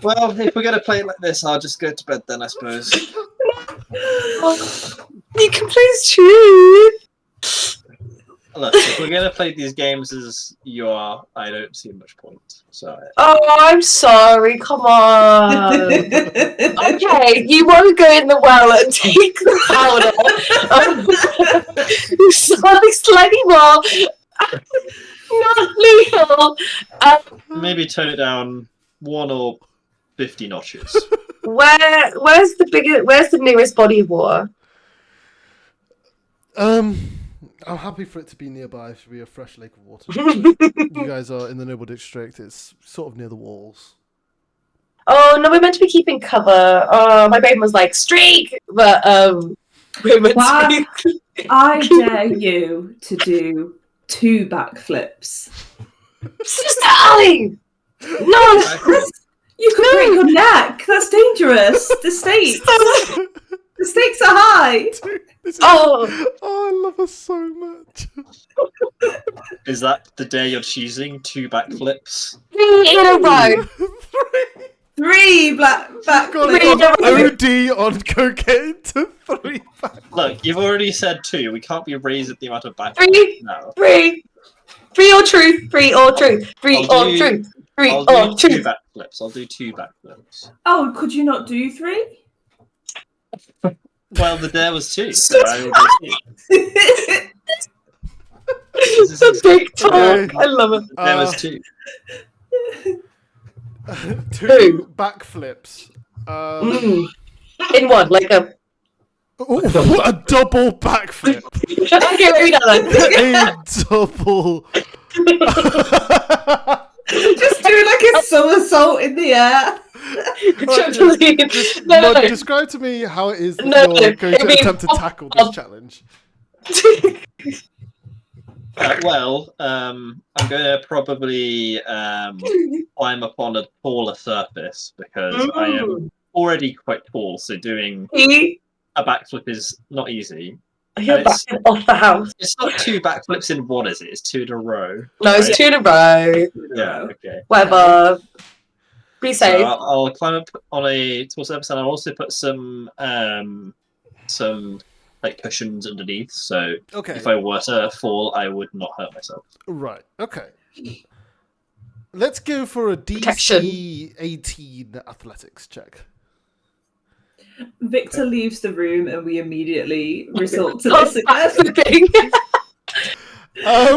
Well, if we're going to play it like this, I'll just go to bed then, I suppose. You can please choose. Look, if we're going to play these games as you are, I don't see much point. So, Oh, I'm sorry. Come on. Okay, you won't go in the well and take the powder. Something slightly more not lethal. maybe tone it down 1 or 50 notches. Where's the nearest body of water? I'm happy for it to be nearby. It should be a fresh lake of water. You guys are in the Noble District. It's sort of near the walls. Oh no, we're meant to be keeping cover. Oh, my brain was like streak, but we're meant to be. I dare you to do 2 backflips. Sister Ali! No! You could break your neck. That's dangerous. The stakes are high. Oh! Oh, I love her so much. Is that the dare you're choosing? 2 backflips? 3 in a row. 3 back. Got OD on cocaine to 3 back. Look, you've already said 2. We can't be raising the amount of backflips 3, now. 3 or truth, 3 or truth, 3 or truth, 3 I'll or do 2 truth. backflips. I'll do 2 backflips. Oh, could you not do 3? Well, the dare was 2, so I will do 2. It's a big talk. I love it. There was 2. 2 backflips. In one, like a. A double backflip. Okay, maybe not that. A double. Just do like a somersault in the air. Just, No. describe to me how it is that No, you're going to it'd be- attempt to tackle this challenge. Well, I'm going to probably climb up on a taller surface because I am already quite tall, so doing a backflip is not easy. You're back off the house. It's not 2 backflips in one, is it? It's 2 in a row. No, it's 2 in a row. Yeah, okay. Whatever. Be So safe. I'll climb up on a tall surface, and I'll also put some like cushions underneath. So if I were to fall, I would not hurt myself. Right. Okay. Let's go for a DC Protection. 18 athletics check. Victor leaves the room and we immediately resort to this again.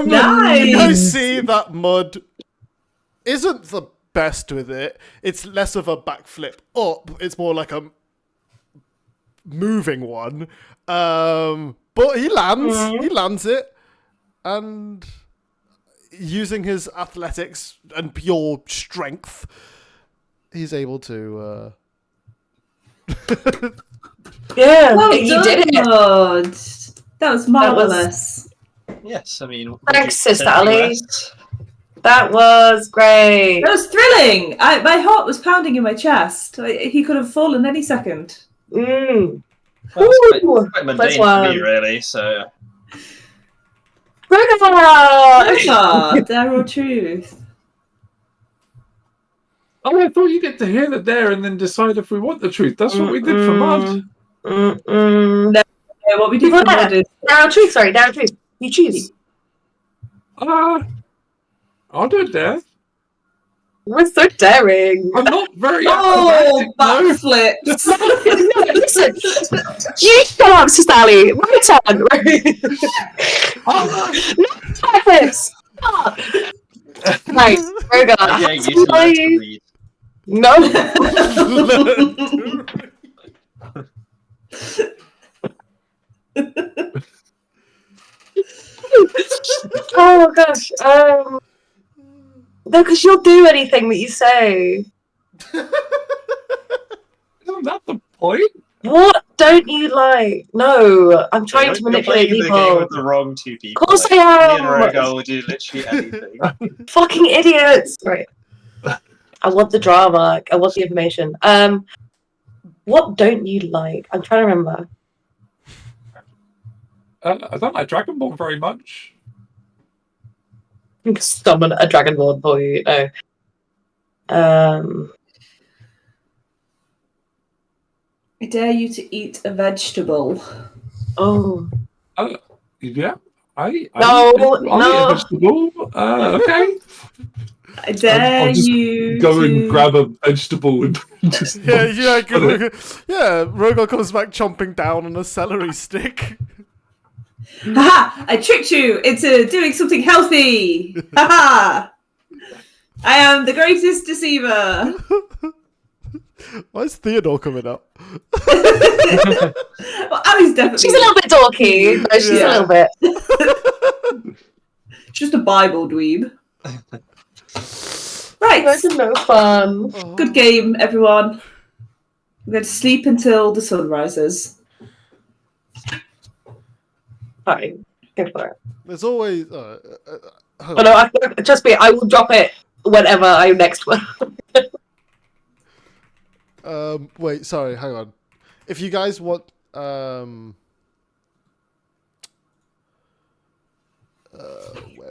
Nice. You guys see that Mud isn't the best with it. It's less of a backflip up. It's more like a moving one. But he lands. He lands it. And using his athletics and pure strength, he's able to... Yeah, Well you done, did it. Lord. That was marvellous. Yes, I mean... Thanks, Sister Ali. That was great. That was thrilling. My heart was pounding in my chest. He could have fallen any second. Mm. Well, it's Ooh, quite mundane first for one. me, really, so... Dare or truth? Oh, I thought you get to hear it there and then decide if we want the truth. That's what we did for Mud. No, what we do for Mud is... Down truth, sorry, down truth. You choose. I'll do it there. We're so daring. I'm not very Oh, acrobatic, no. backflips! No, listen. You shut up, Sister Ali. My turn. No, backflips. Stop. Right, very good. Yeah, you should learn to read. No. Oh gosh. No, because you'll do anything that you say. Isn't that the point? What don't you like? No, I'm trying to You're manipulate playing the game people. with the wrong 2 people. Of course like, I Me and am. Rogal will do literally anything. Fucking idiots. Right. I want the drama. I want the information. What don't you like? I'm trying to remember. I don't like Dragonborn very much. Summon a dragonborn for you. No. I dare you to eat a vegetable. Oh. Yeah. No, I'll eat no. a vegetable. Okay. I dare I'll just you go to... and grab a vegetable and just Rogal comes back chomping down on a celery stick. Haha! I tricked you into doing something healthy! Haha! I am the greatest deceiver! Why is Theodore coming up? Well, Ali's definitely... She's a little bit dorky. No, she's a little bit. She's just a Bible dweeb. Right. That's no fun. Good game, everyone. I'm going to sleep until the sun rises. Fine. Go for it. There's always... Oh no, trust me, I will drop it whenever I'm next one. Wait, sorry, hang on. If you guys want... where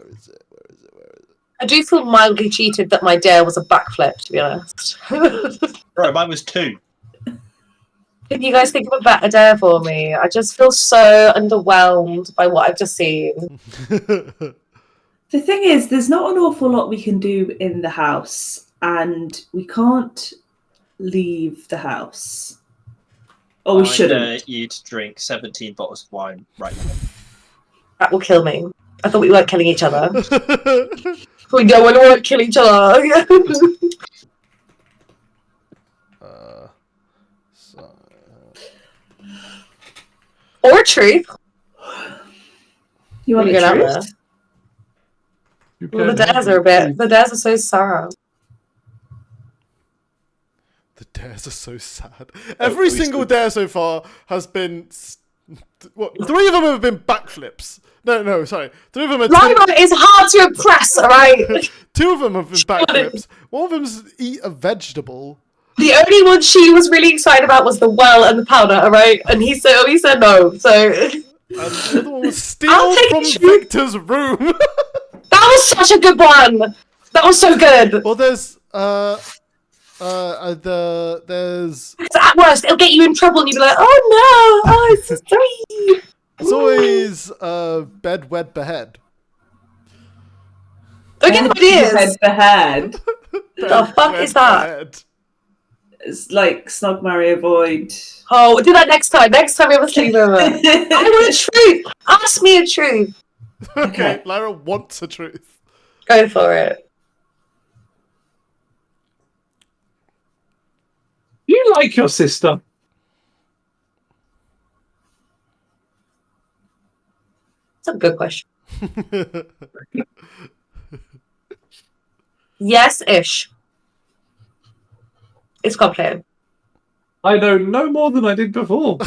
is it? I do feel mildly cheated that my dare was a backflip, to be honest. Right, mine was 2. Can you guys think of a better dare for me? I just feel so underwhelmed by what I've just seen. The thing is, there's not an awful lot we can do in the house, and we can't leave the house. Or we shouldn't. You'd drink 17 bottles of wine right now. That will kill me. I thought we weren't killing each other. We don't want to kill each other. Or truth. You want You the can have truth? it. You Well, the can have dares are a the bit. truth. The dares are so sad. The dares are so sad. Every single dare so far has been. What? 3 of them have been backflips. No, sorry. 3 of them are. Lyra is hard to impress, alright? 2 of them have been backflips. One of them's eat a vegetable. The only one she was really excited about was the well and the powder, alright? And he said no, so... And the other one was I'll steal take from the truth. Victor's room. That was such a good one! That was so good! Well, there's there's Because at worst, it'll get you in trouble and you'll be like, oh no, oh, it's 3! it's always bed, wed, behead. Don't get ideas! Head for head. The fuck is that? Behead. It's like snog, marry, avoid. Oh, do that next time. Next time we have a sleepover. I want a truth! Ask me a truth! Okay, Okay. Lyra wants a truth. Go for it. You like your sister? That's a good question. Yes-ish. It's complicated. I know no more than I did before.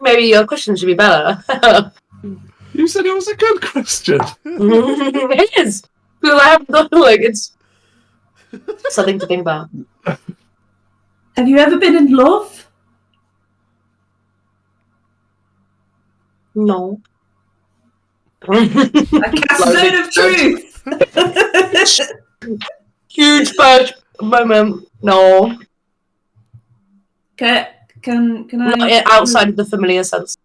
Maybe your question should be better. You said it was a good question. It is. Because I haven't done it's something to think about. Have you ever been in love? No. A cast zone of truth. Huge bird moment. No. Can Not I outside of the familiar sense.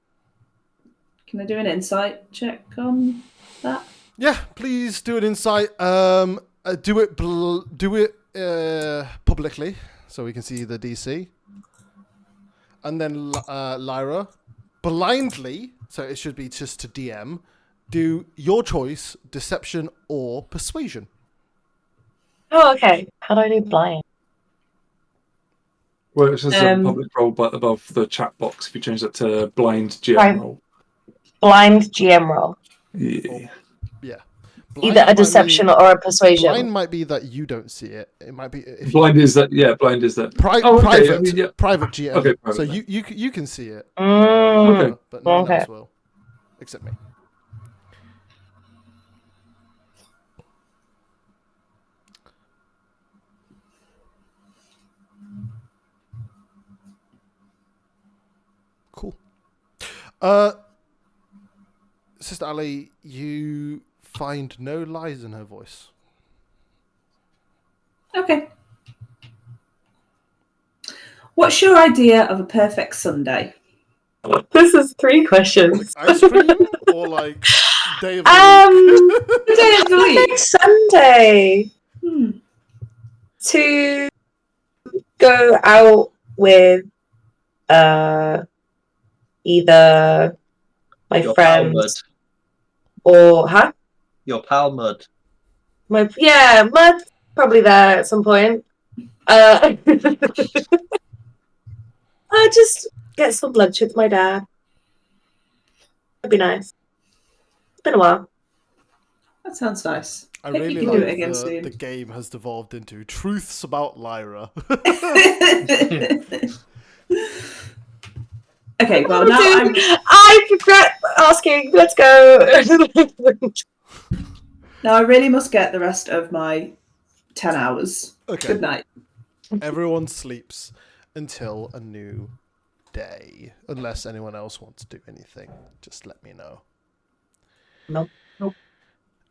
Can I do an insight check on that? Yeah, please do an insight. Do it publicly so we can see the DC. And then Lyra, blindly, so it should be just to DM. Do your choice: deception or persuasion. Oh, okay. How do I do blind? Well, it says public roll, but above the chat box, if you change that to blind GM Blind. roll. Blind GM roll. Yeah. Yeah. Either a deception or a persuasion. Blind might be that you don't see it. It might be if Blind is that. Yeah, blind is that. private. I mean, yeah. Private GM. Okay, private so then. you can see it, Mm. but no one Okay. else will, except me. Cool. Sister Ali, you find no lies in her voice. Okay. What's your idea of a perfect Sunday? This is 3 questions. Ice cream or like day of the week? Day of the week. Next Sunday Hmm. to go out with either my Your pal Mud. friends or Your pal Mud. Mud's probably there at some point. I just get some lunch with my dad. That'd be nice. It's been a while. That sounds nice. I Hope you really can like do it again soon. the game has devolved into truths about Lyra. Okay, well now I regret asking. Let's go. now I really must get the rest of my 10 hours. Okay. Good night. Everyone sleeps until a new day. Unless anyone else wants to do anything, just let me know. Nope.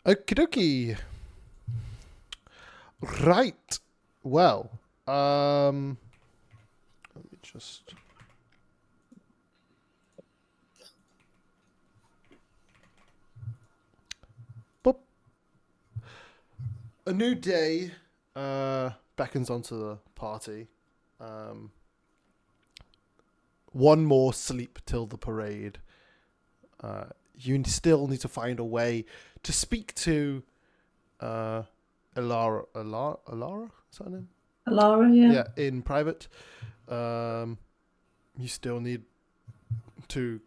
Okie dokie. Right. Well, let me just. Boop. A new day beckons onto the party. One more sleep till the parade. You still need to find a way to speak to Elara. Elara? Is that her name? Alara, yeah. Yeah, in private. you still need to.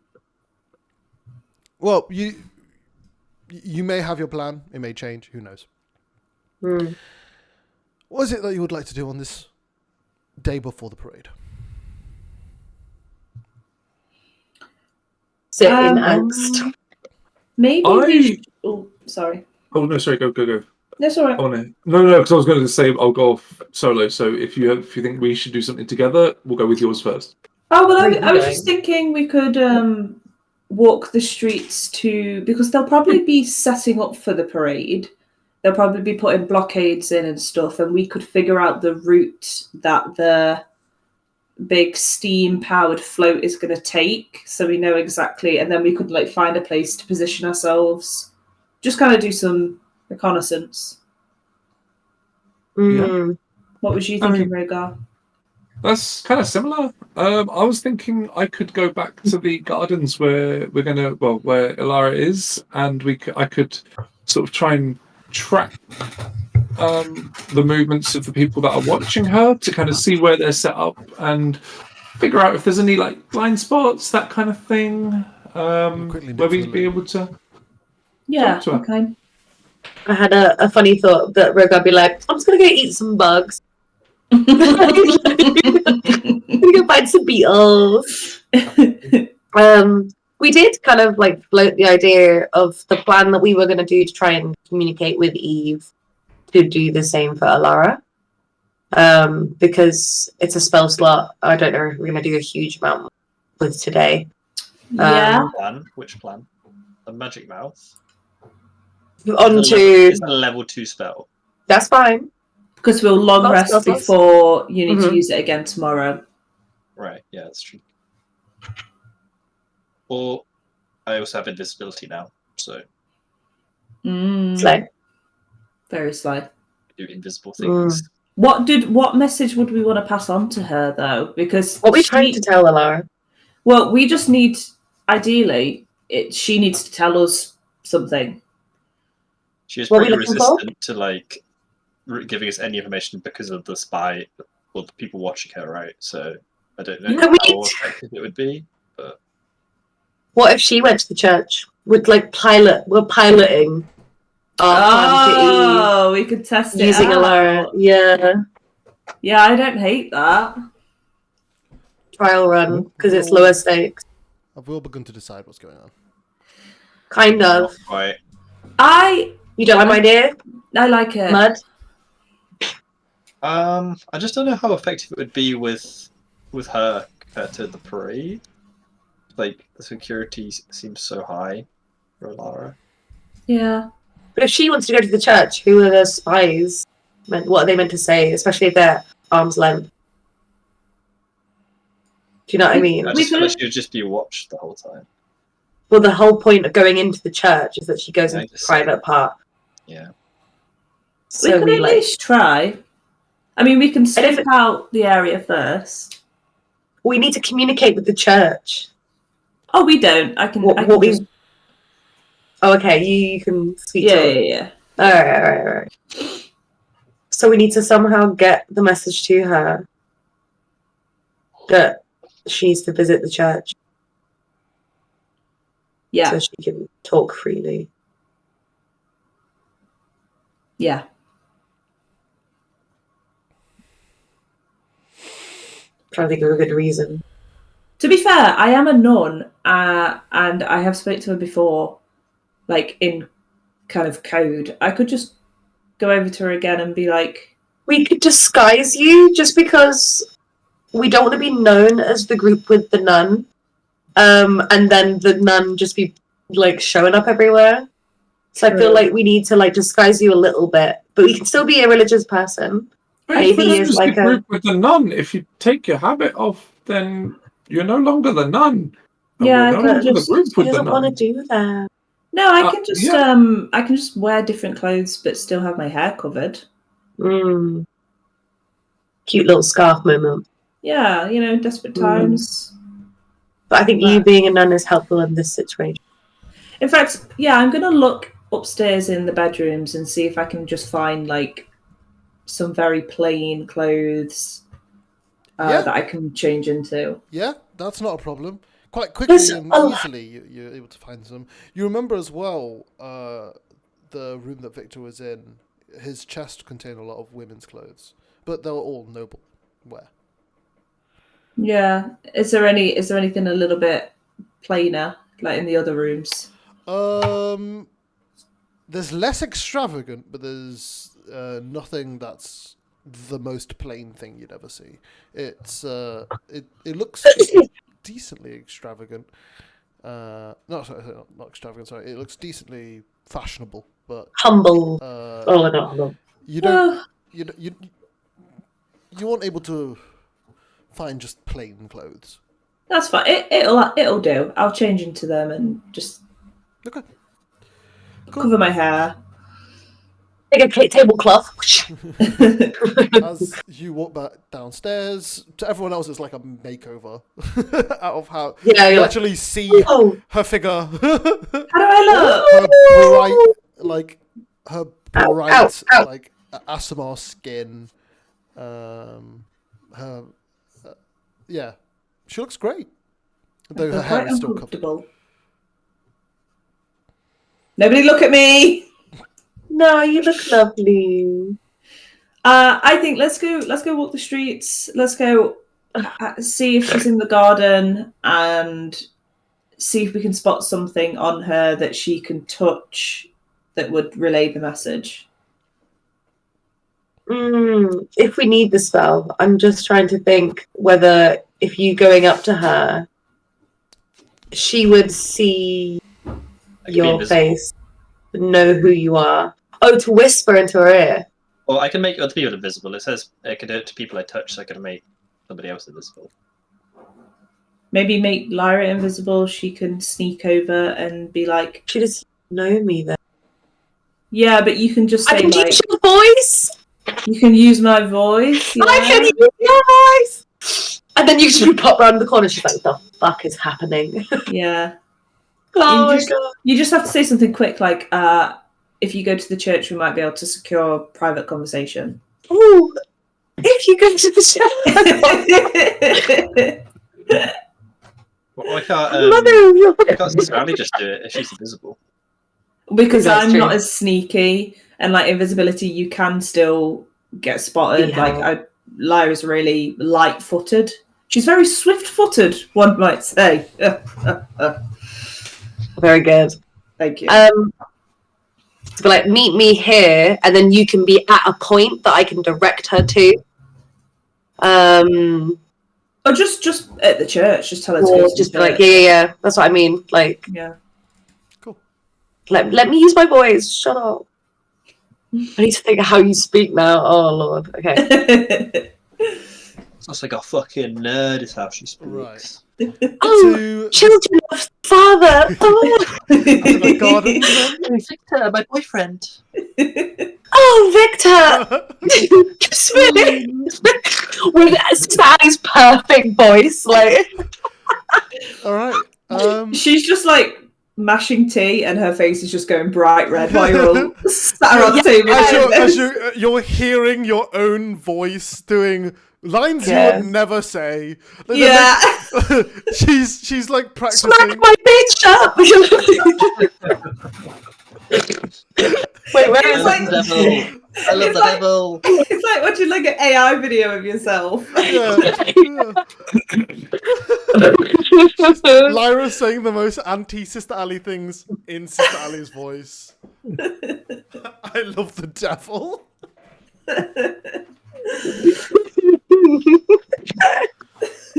Well, you may have your plan. It may change. Who knows? Mm. What is it that you would like to do on this day before the parade? Sit in angst. Maybe we. Oh, sorry. Oh no, sorry. Go. That's all right. Oh no, because I was going to say I'll go off solo. So if you think we should do something together, we'll go with yours first. Oh well, I was just thinking we could walk the streets because they'll probably be setting up for the parade. They'll probably be putting blockades in and stuff, and we could figure out the route that the big steam-powered float is going to take, so we know exactly, and then we could like find a place to position ourselves. Just kind of do some reconnaissance. Mm. What was you thinking, Rhaegar? That's kind of similar. I was thinking I could go back to the gardens where where Elara is, and I could sort of try and track the movements of the people that are watching her to kind of see where they're set up and figure out if there's any like blind spots, that kind of thing, where we'd be able to. Yeah. Talk to her. Okay. I had a funny thought that Rogue would be like, I'm just gonna go eat some bugs. I'm gonna go find some beetles. We did kind of like float the idea of the plan that we were gonna do to try and communicate with Eve to do the same for Alara. Because it's a spell slot. I don't know if we're gonna do a huge amount with today. Yeah. Which plan? A magic mouth. It's a level 2 spell. That's fine. Because we'll long rest before you need to use it again tomorrow. Right, yeah, that's true. Or I also have invisibility now, so Slow. Very slow. do invisible things. What message would we want to pass on to her though? Because what are we trying to tell Alara? Well, we just need, ideally, she needs to tell us something. She is pretty resistant to like giving us any information because of the spy or the people watching her, right? So I don't know how effective it would be. But what if she went to the church? We're piloting our plan to Eve we could test it using out. Alara. Yeah, I don't hate that. Trial run because it's lower stakes. Have we all begun to decide what's going on? Kind of. Right. You don't like my idea? I like it. Mud? I just don't know how effective it would be with her compared to the parade. Like the security seems so high for Alara. Yeah. But if she wants to go to the church, who are the spies? What are they meant to say? Especially if they're arm's length. Do you know what I mean? I just feel like she would just be watched the whole time. Well, the whole point of going into the church is that she goes into the private part. Yeah. So we can at least try. I mean, we can scope out the area first. We need to communicate with the church. Oh, we don't. I can. Oh, okay. You can speak to her. Yeah. All right. So we need to somehow get the message to her that she needs to visit the church. Yeah. So she can talk freely. Yeah. Trying to think of a good reason. To be fair, I am a nun, and I have spoken to her before, like in kind of code. I could just go over to her again and be like, we could disguise you just because we don't want to be known as the group with the nun. And then the nun just be like showing up everywhere. So I feel like we need to like disguise you a little bit, but we can still be a religious person. Maybe it's like the group with the nun. If you take your habit off, then you're no longer the nun. Yeah, I can just. He doesn't want to do that. No, I can just I can just wear different clothes, but still have my hair covered. Cute little scarf moment. Yeah, desperate times. But I think you being a nun is helpful in this situation. In fact, yeah, I'm going to look upstairs in the bedrooms and see if I can just find like some very plain clothes. that I can change into. Yeah, that's not a problem. Quite quickly There's and a- easily, you're able to find some. You remember as well the room that Victor was in. His chest contained a lot of women's clothes, but they were all noble wear. Yeah. Is there anything a little bit plainer, like in the other rooms? There's less extravagant, but there's nothing that's the most plain thing you'd ever see. It's it looks decently extravagant. Not extravagant. Sorry, it looks decently fashionable, but Humble. Not humble. you don't you weren't able to find just plain clothes. That's fine. It'll do. I'll change into them and just Okay. Cool. cover my hair. Take a tablecloth. As you walk back downstairs, to everyone else, it's like a makeover out of how Yeah, you you're actually see Oh, her figure. How do I look? her Ow, bright, ow. like Asimar skin. Her, yeah, she looks great. Though I her feel hair quite is still covered. uncomfortable. Nobody look at me. no, you look lovely. I think let's go walk the streets. Let's go see if she's in the garden and see if we can spot something on her that she can touch that would relay the message. If we need the spell, I'm just trying to think whether if you going up to her, she would see I could be your invisible. face, know who you are. Oh, to whisper into her ear. Well, I can make other people invisible. It says I can do it to people I touch, so I can make somebody else invisible. Maybe make Lyra invisible. She can sneak over and be like, She does know me then. yeah, but you can just I say can like, use your voice. you can use my voice. Yeah. I can use your voice. And then you just pop round the corner. She's like, "What the fuck is happening?" Yeah. Oh my You just- god. You just have to say something quick, like, if you go to the church, we might be able to secure private conversation. Ooh, if you go to the show. Well, I can't. Mother, I can't Sister Ali just do it if she's invisible. Because That's I'm true. not as sneaky, and like invisibility, you can still get spotted. Yeah. Like Lyra's really light-footed. She's very swift-footed, one might say. Very good. Thank you. So like, meet me here, and then you can be at a point that I can direct her to. Or just at the church, just tell her to go Or to just the be like, church. yeah. That's what I mean. Like, Yeah. Cool. let me use my voice. Shut up. I need to think of how you speak now. Oh lord. Okay. Sounds like a fucking nerd is how she speaks. Right. Oh, To children of father. Oh, the garden. then? Victor, my boyfriend. oh Victor. Just with Sally's perfect voice, like. All right. She's just like mashing tea, and her face is just going bright red while you're all sat around the table. As you're hearing your own voice doing lines you Yeah. would never say. Yeah. she's like practicing. Smack my bitch up. Wait, where I is love like- the devil. I love the devil. It's like watching like an AI video of yourself. Yeah. Lyra's saying the most anti-Sister Ali things in Sister Ali's voice. I love the devil.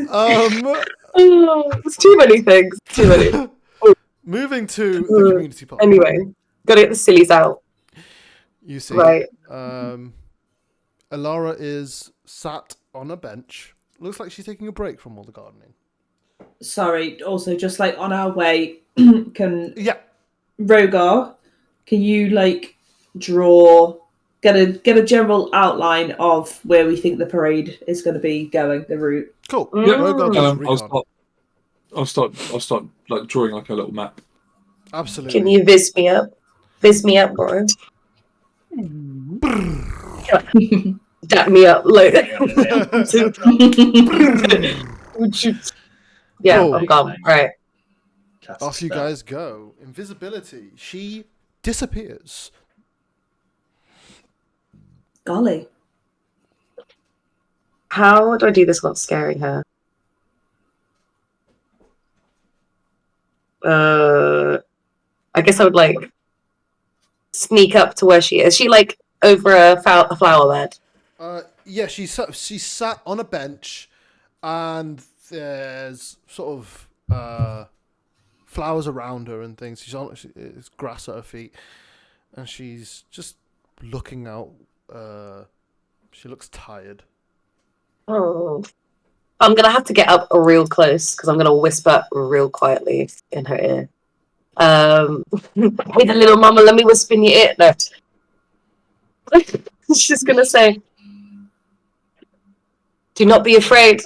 Oh, it's too many things. Too many. Moving to the community park. Anyway, gotta get the sillies out. You see, Right. Elara is sat on a bench. Looks like she's taking a break from all the gardening. Sorry, also just like on our way, can Yeah. Rogar, can you like get a general outline of where we think the parade is going to be going, the route? Cool. Yeah. Rogar does recon. I'll start like drawing like a little map. Absolutely. Can you viz me up? Viz me up, bro. dap me up. Like, yeah, Cool. I'm gone. Right. Cast Off you spell. guys go. Invisibility. She disappears. Golly. How do I do this without scaring her? I guess I would like sneak up to where she is. Is she like over a flower bed? Yeah, she sat on a bench, and there's sort of flowers around her and things. It's grass at her feet, and she's just looking out. She looks tired. Oh, I'm gonna have to get up real close because I'm gonna whisper real quietly in her ear. Hey, the little mama, let me whisper in your ear. No, she's gonna say, "Do not be afraid."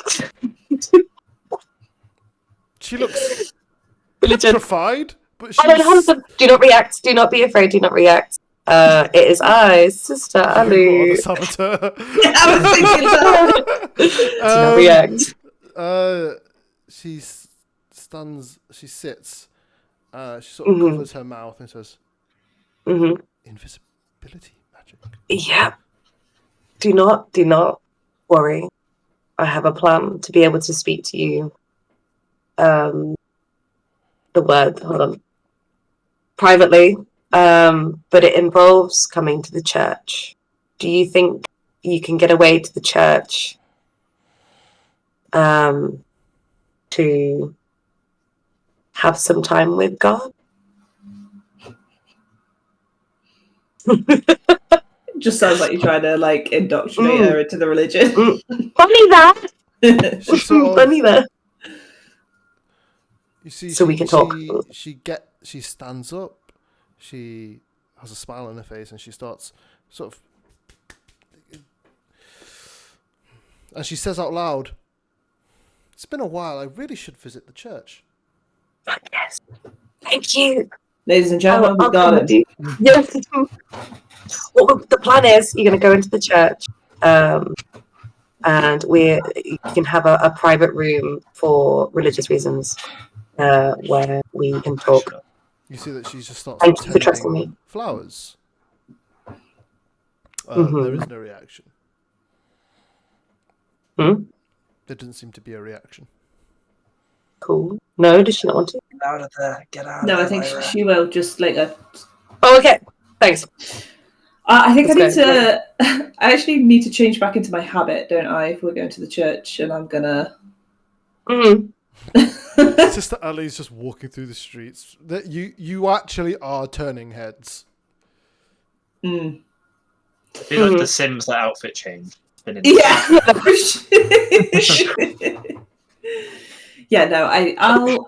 She looks Religion. petrified, but Oh, no, hold she's. on. Do not react. Do not be afraid. Do not react. It is I, Sister You are Ali. the saboteur. I was thinking that. Do not react. She stands. She sits. She sort of covers her mouth and says, Mm-hmm. "Invisibility magic." Yeah. Do not worry. I have a plan to be able to speak to you. The word, hold on. Privately. But it involves coming to the church. Do you think you can get away to the church? To have some time with God? Just sounds like you're trying to like indoctrinate her into the religion. Funny that. She sort of, Funny that. you see, So we can talk. She stands up. She has a smile on her face, and she starts sort of, and she says out loud, "It's been a while. I really should visit the church." Yes. Thank you. Ladies and gentlemen, I'll we've got come with it. you. Yes. Well, the plan is you're going to go into the church, and you can have a private room for religious reasons, where we can talk. Sure. You see that she just starts Thank you for trusting tending me. flowers. Mhm. There is no reaction. Hmm? There doesn't seem to be a reaction. Cool. No, does she not want to? Get out of there. Get out No, of I think there. she will just later. Oh, okay. Thanks. I think Let's I need to. I actually need to change back into my habit, don't I? If we're going to the church, and I'm gonna. Mm-hmm. Sister Ali's just walking through the streets. That you actually are turning heads. Mm. Be like the Sims, that outfit change. Been in Yeah. Yeah. No.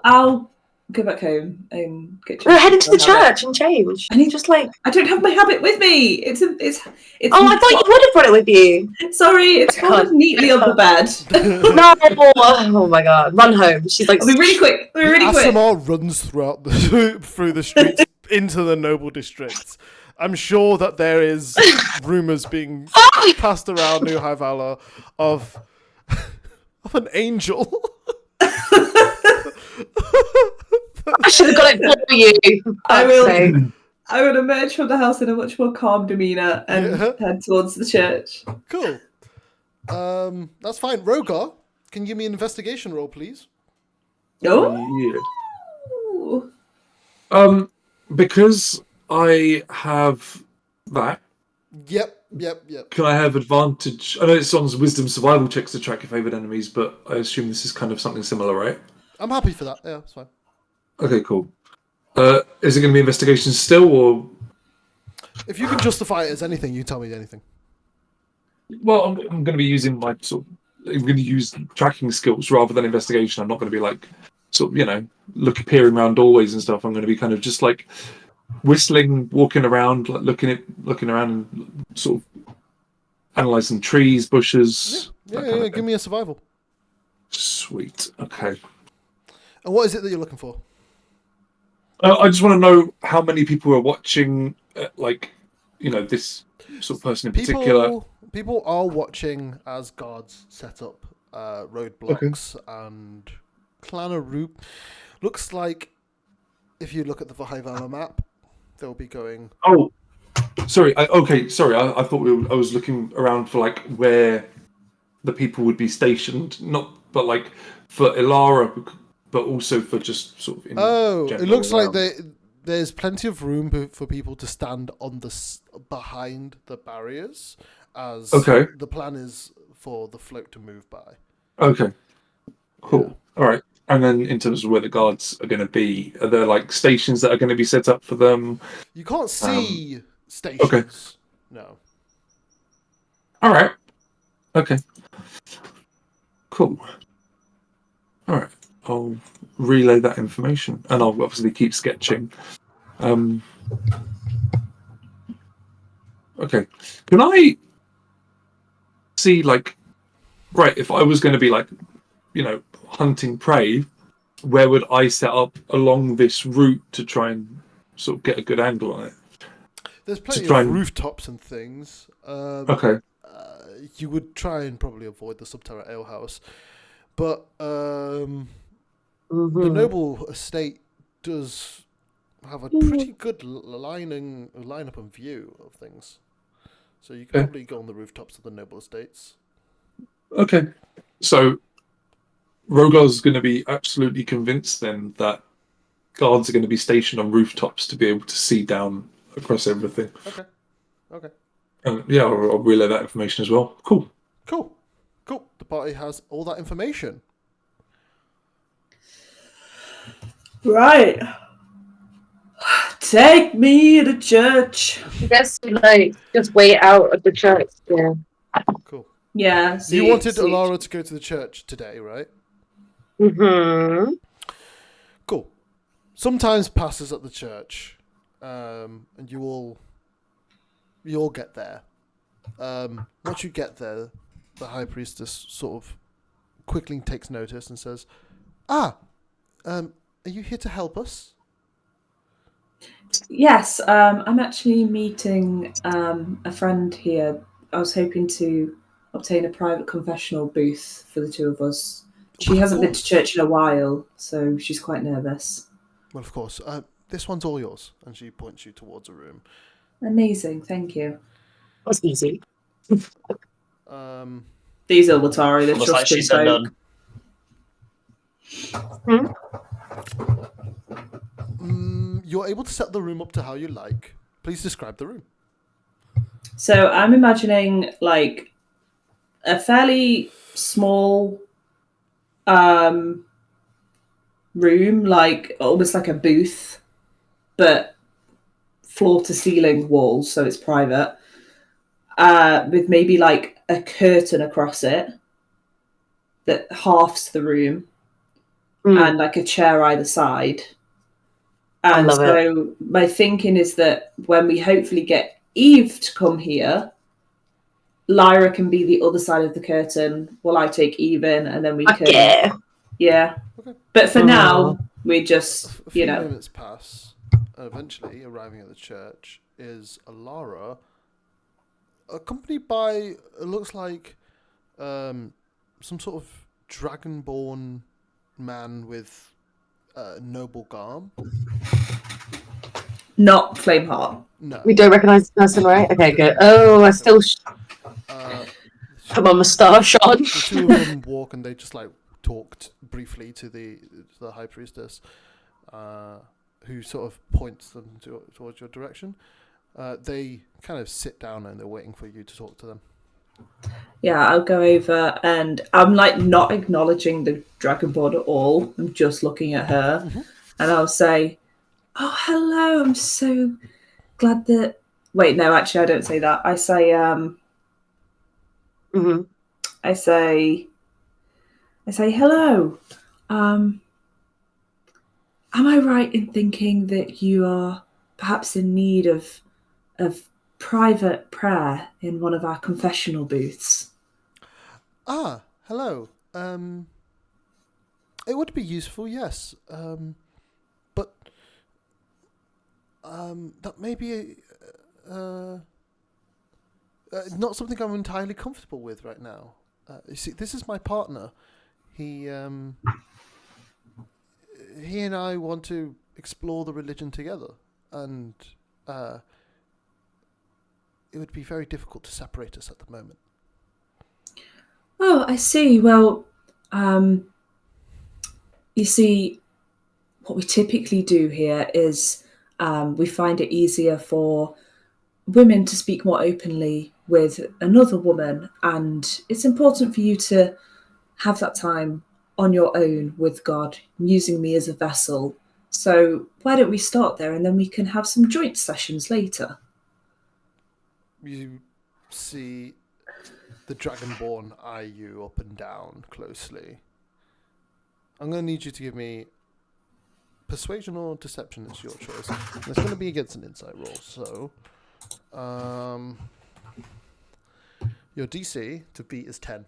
I'll go back home and get. We're heading to the habit. church and change. I need just like. I don't have my habit with me. It's. Oh, I thought you would have brought it with you. Sorry, it's folded neatly on the bed. No. Oh my god. Run home. She's like. I'll be really quick. I'll be really quick. Asimar runs through the streets into the noble districts. I'm sure that there is rumors being passed around New High Valor of an angel. I should have got it for you. I will. I will emerge from the house in a much more calm demeanour and head towards the church. Cool. That's fine. Rogar, can you give me an investigation roll, please? Oh. Yeah. Because I have that. Yep. Can I have advantage? I know it's on wisdom survival checks to track your favoured enemies, but I assume this is kind of something similar, right? I'm happy for that. Yeah, it's fine. Okay, cool. Is it going to be investigation still, or? If you can justify it as anything, you tell me anything. Well, I'm going to be using my I'm going to use tracking skills rather than investigation. I'm not going to be like peering around doorways and stuff. I'm going to be kind of just like whistling, walking around, like looking around and sort of analysing trees, bushes. Yeah. Give me a survival. Sweet. Okay. And what is it that you're looking for? I just want to know how many people are watching, this sort of person in particular. People are watching as guards set up roadblocks and clan a route. Looks like if you look at the Vahivana map, they'll be going. Oh, sorry. Sorry. I thought I was looking around for like where the people would be stationed, but like for Ilara, but also for just sort of. In It general looks like around. there's plenty of room for people to stand on behind the barriers, as Okay. the plan is for the float to move by. Okay. Cool. Yeah. All right. And then in terms of where the guards are going to be, are there like stations that are going to be set up for them? You can't see stations. Okay. No. All right. Okay. Cool. All right. I'll relay that information, and I'll obviously keep sketching. Okay. Can I see like, right? If I was going to be like, hunting prey, where would I set up along this route to try and sort of get a good angle on it? There's plenty try of and- rooftops and things. Okay. You would try and probably avoid the Subterra Ale House, but the Noble Estate does have a pretty good lineup and view of things. So you can probably go on the rooftops of the Noble Estates. Okay. So Rogar's going to be absolutely convinced then that guards are going to be stationed on rooftops to be able to see down across everything. Okay. Yeah, I'll relay that information as well. Cool. The party has all that information. Right. Take me to church. I guess we just wait out at the church. Yeah. Cool. Yeah. You wanted Alara to go to the church today, right? Mm-hmm. Cool. Sometimes passes at the church, and you all get there. Once you get there, the high priestess sort of quickly takes notice and says, are you here to help us? Yes, I'm actually meeting a friend here. I was hoping to obtain a private confessional booth for the two of us. She hasn't been to church in a while, so she's quite nervous. Well, of course. This one's all yours. And she points you towards a room. Amazing, thank you. That's easy. These Ilvatari, the Almost like trusting she's a folk. nun. You're able to set the room up to how you like. Please describe the room. So I'm imagining like a fairly small room, like almost like a booth, but floor to ceiling walls, so it's private, with maybe like a curtain across it that halves the room, and like a chair either side. And so my thinking is that when we hopefully get Eve to come here, Lyra can be the other side of the curtain while I take Eve in, and then we can... Yeah. Okay. But for now, we just, a few minutes pass, and eventually, arriving at the church, is Alara, accompanied by, it looks like, some sort of dragonborn man with noble garb. Not Flameheart. No. We don't recognise the person, right? Okay, good. Oh, I still put my moustache on. The two of them walk, and they just talked briefly to the high priestess, who sort of points them towards your direction. They kind of sit down and they're waiting for you to talk to them. Yeah, I'll go over, and I'm not acknowledging the dragonborn at all. I'm just looking at her, and I'll say, "Oh, hello! I'm so glad that." Wait, no, actually, I don't say that. I say, I say, hello. Am I right in thinking that you are perhaps in need of private prayer in one of our confessional booths? Ah, hello. It would be useful, yes. But that may be not something I'm entirely comfortable with right now. You see, this is my partner. He and I want to explore the religion together, and it would be very difficult to separate us at the moment. Oh, I see. Well, you see, what we typically do here is we find it easier for women to speak more openly with another woman, and it's important for you to have that time on your own with God, using me as a vessel. So why don't we start there, and then we can have some joint sessions later? You see the Dragonborn eye you up and down closely. I'm going to need you to give me persuasion or deception. It's your choice. And it's going to be against an insight roll. So, your DC to beat is 10.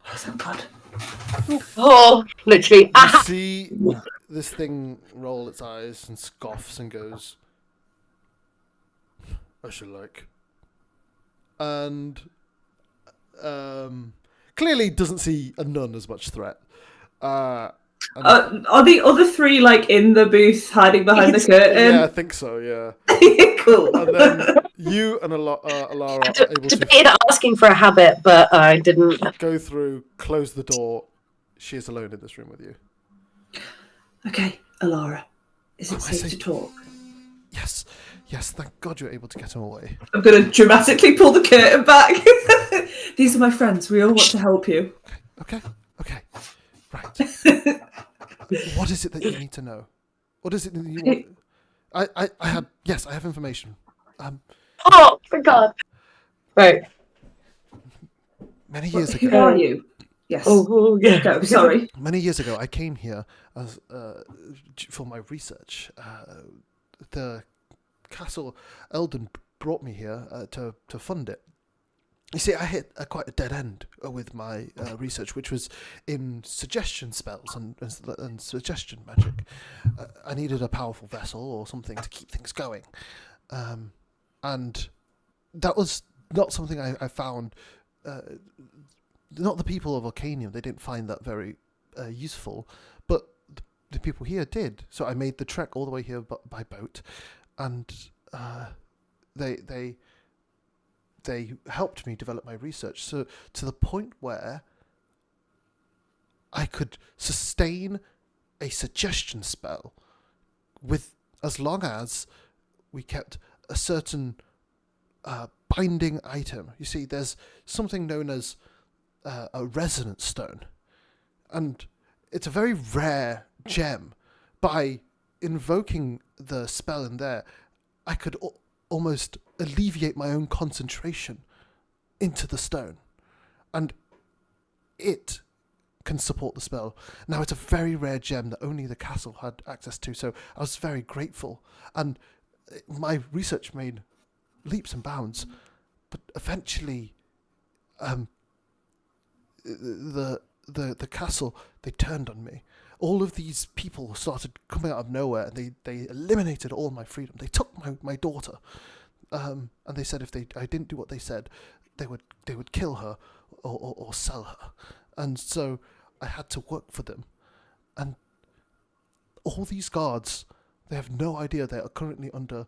Oh, thank God. Oh, literally. You see this thing roll its eyes and scoffs and goes, I should like. And clearly doesn't see a nun as much threat. Are the other three like in the booth hiding behind the curtain? Yeah, I think so, yeah. Cool. And then you and Alara are able to Debated asking for a habit, but I didn't. go through, close the door. She is alone in this room with you. Okay, Alara, is it I safe see. to talk? Yes, thank God you're able to get him away. I'm going to dramatically pull the curtain back. These are my friends. We all want to help you. Okay. Right. What is it that you need to know? What is it that you want? I have information. Oh, for God. Right. Many years Who ago. are you? Yes. Oh, yeah. Go, sorry. Many years ago, I came here as for my research. The castle Eldon brought me here to fund it. You see, I hit quite a dead end with my research, which was in suggestion spells and suggestion magic. I needed a powerful vessel or something to keep things going. And that was not something I found. Not the people of Arcanium, they didn't find that very useful, but the people here did. So I made the trek all the way here by boat, and they helped me develop my research. So to the point where I could sustain a suggestion spell with as long as we kept a certain binding item. You see, there's something known as a resonance stone, and it's a very rare gem. By invoking the spell in there, I could almost alleviate my own concentration into the stone, and it can support the spell. Now, it's a very rare gem that only the castle had access to, so I was very grateful, and my research made leaps and bounds, but eventually the castle, they turned on me. All of these people started coming out of nowhere, and they eliminated all my freedom. They took my daughter, and they said if I didn't do what they said, they would kill her or sell her. And so I had to work for them. And all these guards, they have no idea they are currently under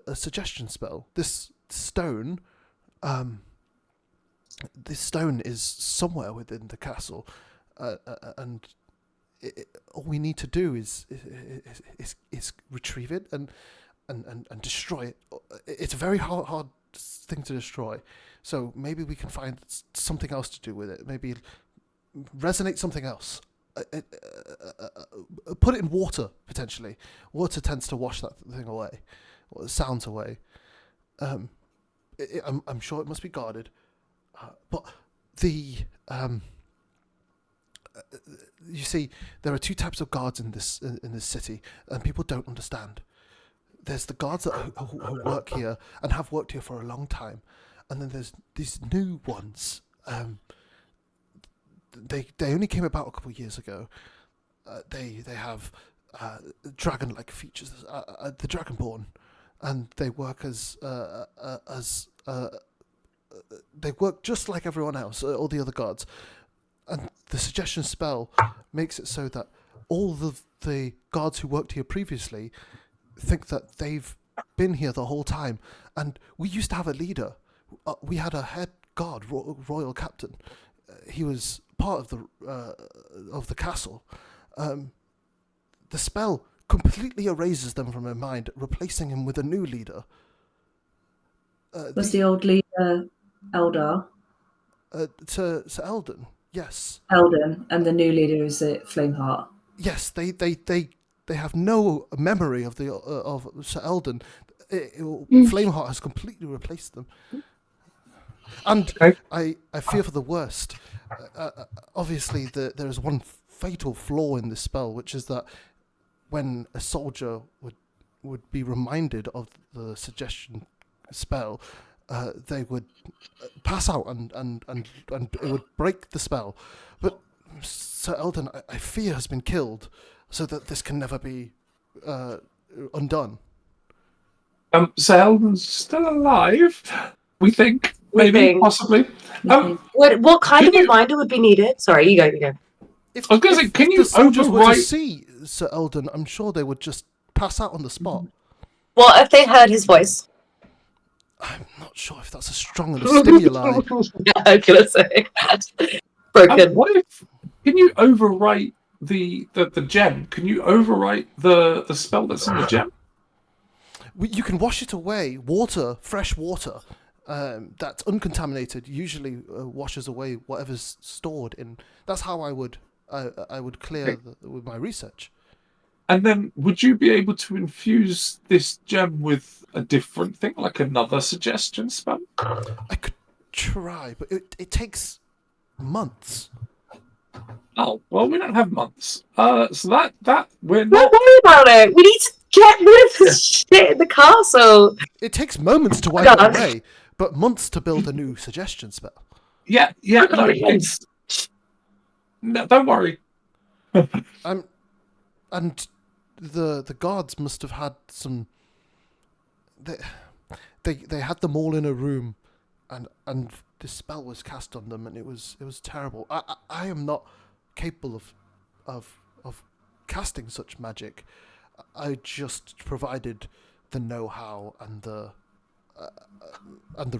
a suggestion spell. This stone is somewhere within the castle, and all we need to do is retrieve it and destroy it. It's a very hard thing to destroy, so maybe we can find something else to do with it. Maybe resonate something else. Put it in water, potentially. Water tends to wash that thing away, or the sounds away. I'm sure it must be guarded, but the you see, there are two types of guards in this city, and people don't understand. There's the guards who work here and have worked here for a long time, and then there's these new ones. They only came about a couple of years ago. They have dragon-like features, the Dragonborn, and they work they work just like everyone else, all the other gods. And the suggestion spell makes it so that all the gods who worked here previously think that they've been here the whole time. And we used to have a leader. We had a head god, royal captain. He was part of the castle. The spell completely erases them from her mind, replacing him with a new leader. Was the old leader Eldar? To Eldon, yes. Eldon, and the new leader is it Flameheart? Yes, they have no memory of Sir Eldon. Flameheart has completely replaced them, and I fear for the worst. Obviously, there is one fatal flaw in this spell, which is that when a soldier would be reminded of the suggestion spell, they would pass out and it would break the spell. But Sir Eldon, I fear, has been killed, so that this can never be undone. Sir Eldon's still alive, we think. Maybe, possibly. What kind of reminder would be needed? Sorry, you go. If, I was going to say, can you the soldiers were to overwrite... see Sir Eldon, I'm sure they would just pass out on the spot. What if they heard his voice? I'm not sure if that's a strong enough stimuli. Yeah, I'm gonna say broken. What if... Can you overwrite the gem? Can you overwrite the spell that's in the gem? You can wash it away. Water, fresh water, that's uncontaminated, usually washes away whatever's stored in. That's how I would clear with my research. And then, would you be able to infuse this gem with a different thing, like another suggestion spell? I could try, but it takes months. Oh, well, we don't have months. So that we're Don't not... worry about it. We need to get rid of this shit in the castle. It takes moments to wipe it away, but months to build a new suggestion spell. Yeah, no, it's... No, don't worry. And the guards must have had some. They had them all in a room, and this spell was cast on them, and it was terrible. I am not capable of casting such magic. I just provided the know-how and the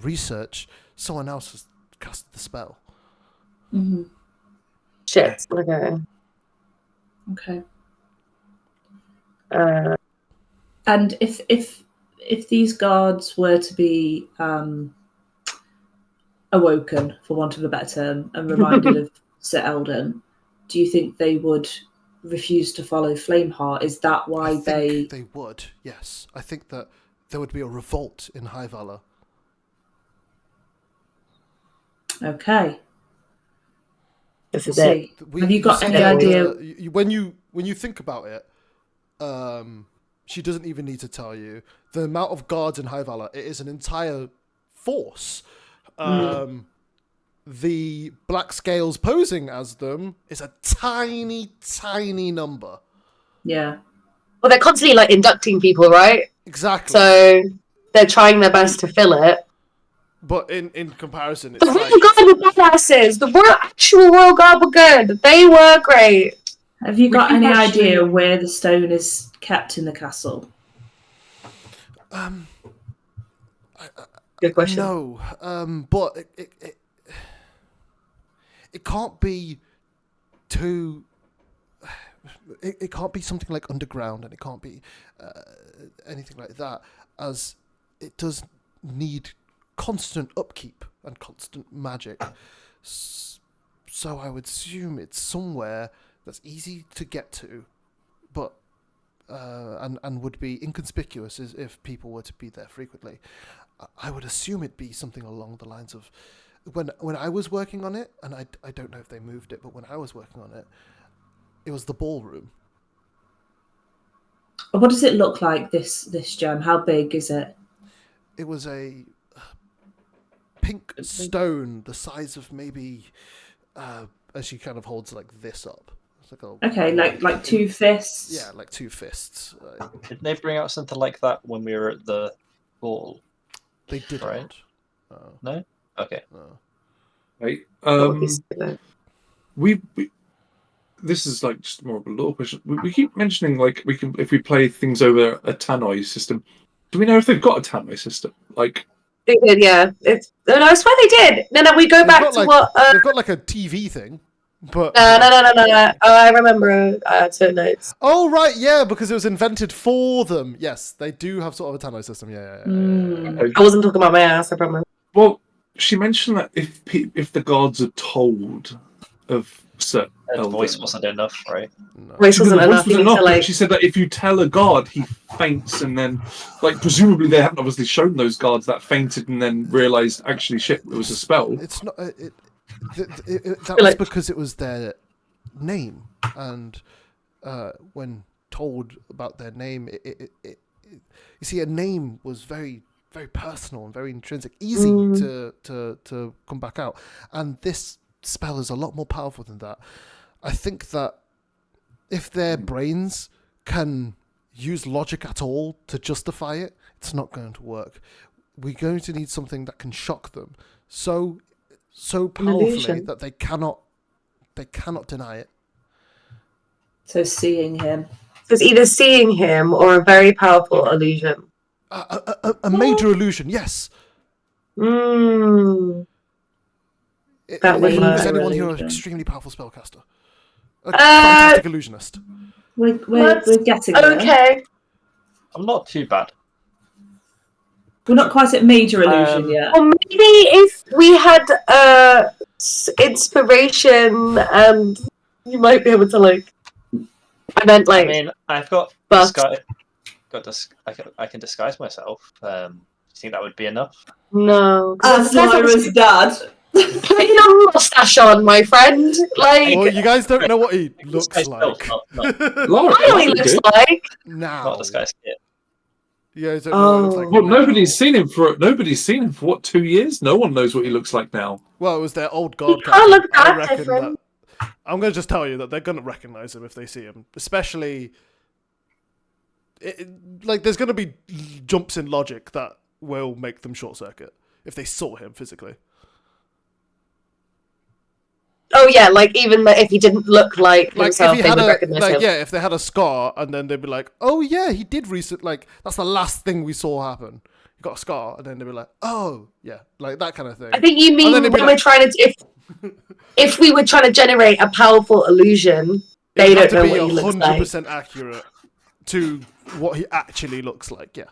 research. Someone else has cast the spell. Mm-hmm. Shit. Okay. Okay. And if these guards were to be awoken, for want of a better term, and reminded of Sir Eldon, do you think they would refuse to follow Flameheart? Is that why they would? Yes, I think that there would be a revolt in High Valor. Okay. This is it. Have you got any idea? When you think about it, she doesn't even need to tell you the amount of guards in High Valor. It is an entire force. The Black Scales posing as them is a tiny, tiny number. Yeah. Well, they're constantly like inducting people, right? Exactly. So they're trying their best to fill it. But in comparison, it's the Royal Guard were badasses. The actual Royal Guard were good. They were great. Have you got any idea where the stone is kept in the castle? Good question. No, but it can't be too. It can't be something like underground, and it can't be anything like that, as it does need constant upkeep and constant magic. So I would assume it's somewhere that's easy to get to, but and would be inconspicuous as if people were to be there frequently. I would assume it'd be something along the lines of when I was working on it, and I don't know if they moved it, but when I was working on it, it was the ballroom. What does it look like, this gem? How big is it? It was a pink stone the size of maybe, as she kind of holds like this up, It's like Okay, like 2 fists. Yeah, like 2 fists. Did they bring out something like that when we were at the ball? They did Right. not. No? Okay. Right. That would be stupid. We this is like just more of a law question. We keep mentioning like we can if we play things over a tannoy system. Do we know if they've got a tannoy system? Like They did, yeah. No, I swear they did. No, we go They've back got, to like, what. They've got like a TV thing, but No. Oh, I remember. Certain notes. Oh right, yeah, because it was invented for them. Yes, they do have sort of a tannoy system. Yeah. I wasn't talking about my ass. I promise. well, she mentioned that if the gods are told of certain The voice wasn't enough, right? No. Voice She said wasn't the voice enough. was You need enough, to but like. she said that if you tell a god, he faints, and then, like, presumably they haven't obviously shown those guards that fainted and then realised, actually, shit, it was a spell. It's not. That was Like- because it was their name, and when told about their name, you see, a name was very, very personal and very intrinsic, easy to come back out, and this spell is a lot more powerful than that. I think that if their brains can use logic at all to justify it, it's not going to work. We're going to need something that can shock them so powerfully illusion. that they cannot deny it. So seeing him. It's either seeing him or a very powerful illusion. A major illusion, yes. Mm. That would Is work. anyone here an Illusion. extremely powerful spellcaster? A fantastic illusionist. We're getting there. Okay. I'm not too bad. We're not quite at major illusion yet. Or maybe if we had inspiration, and you might be able to like. I meant like. I mean, I've got But- I can disguise myself. Do you think that would be enough? No. As Lyra's dad. Putting a mustache on, my friend. Like. Well, you guys don't know what he looks Disguise like. myself, not Laura, I know what he looks like. Now. not disguise kit. You guys don't know what he looks like. Well, now. nobody's seen him for what, 2 years? No one knows what he looks like now. Well, it was their old god He can't captain. look I that reckon different. that. I'm going to just tell you that they're going to recognize him if they see him. Especially. Like, there's going to be jumps in logic that will make them short circuit if they saw him physically. Oh yeah, like even if he didn't look like Like himself, if he they had would a recognize him. if they had a scar and then they'd be like, oh yeah, he did like that's the last thing we saw happen. He got a scar, and then they'd be like, oh yeah, like that kind of thing. I think you mean then when they'd be we're like- trying to if we were trying to generate a powerful illusion, they It'd have don't know to be what he looks like. 100% accurate to what he actually looks like. Yeah.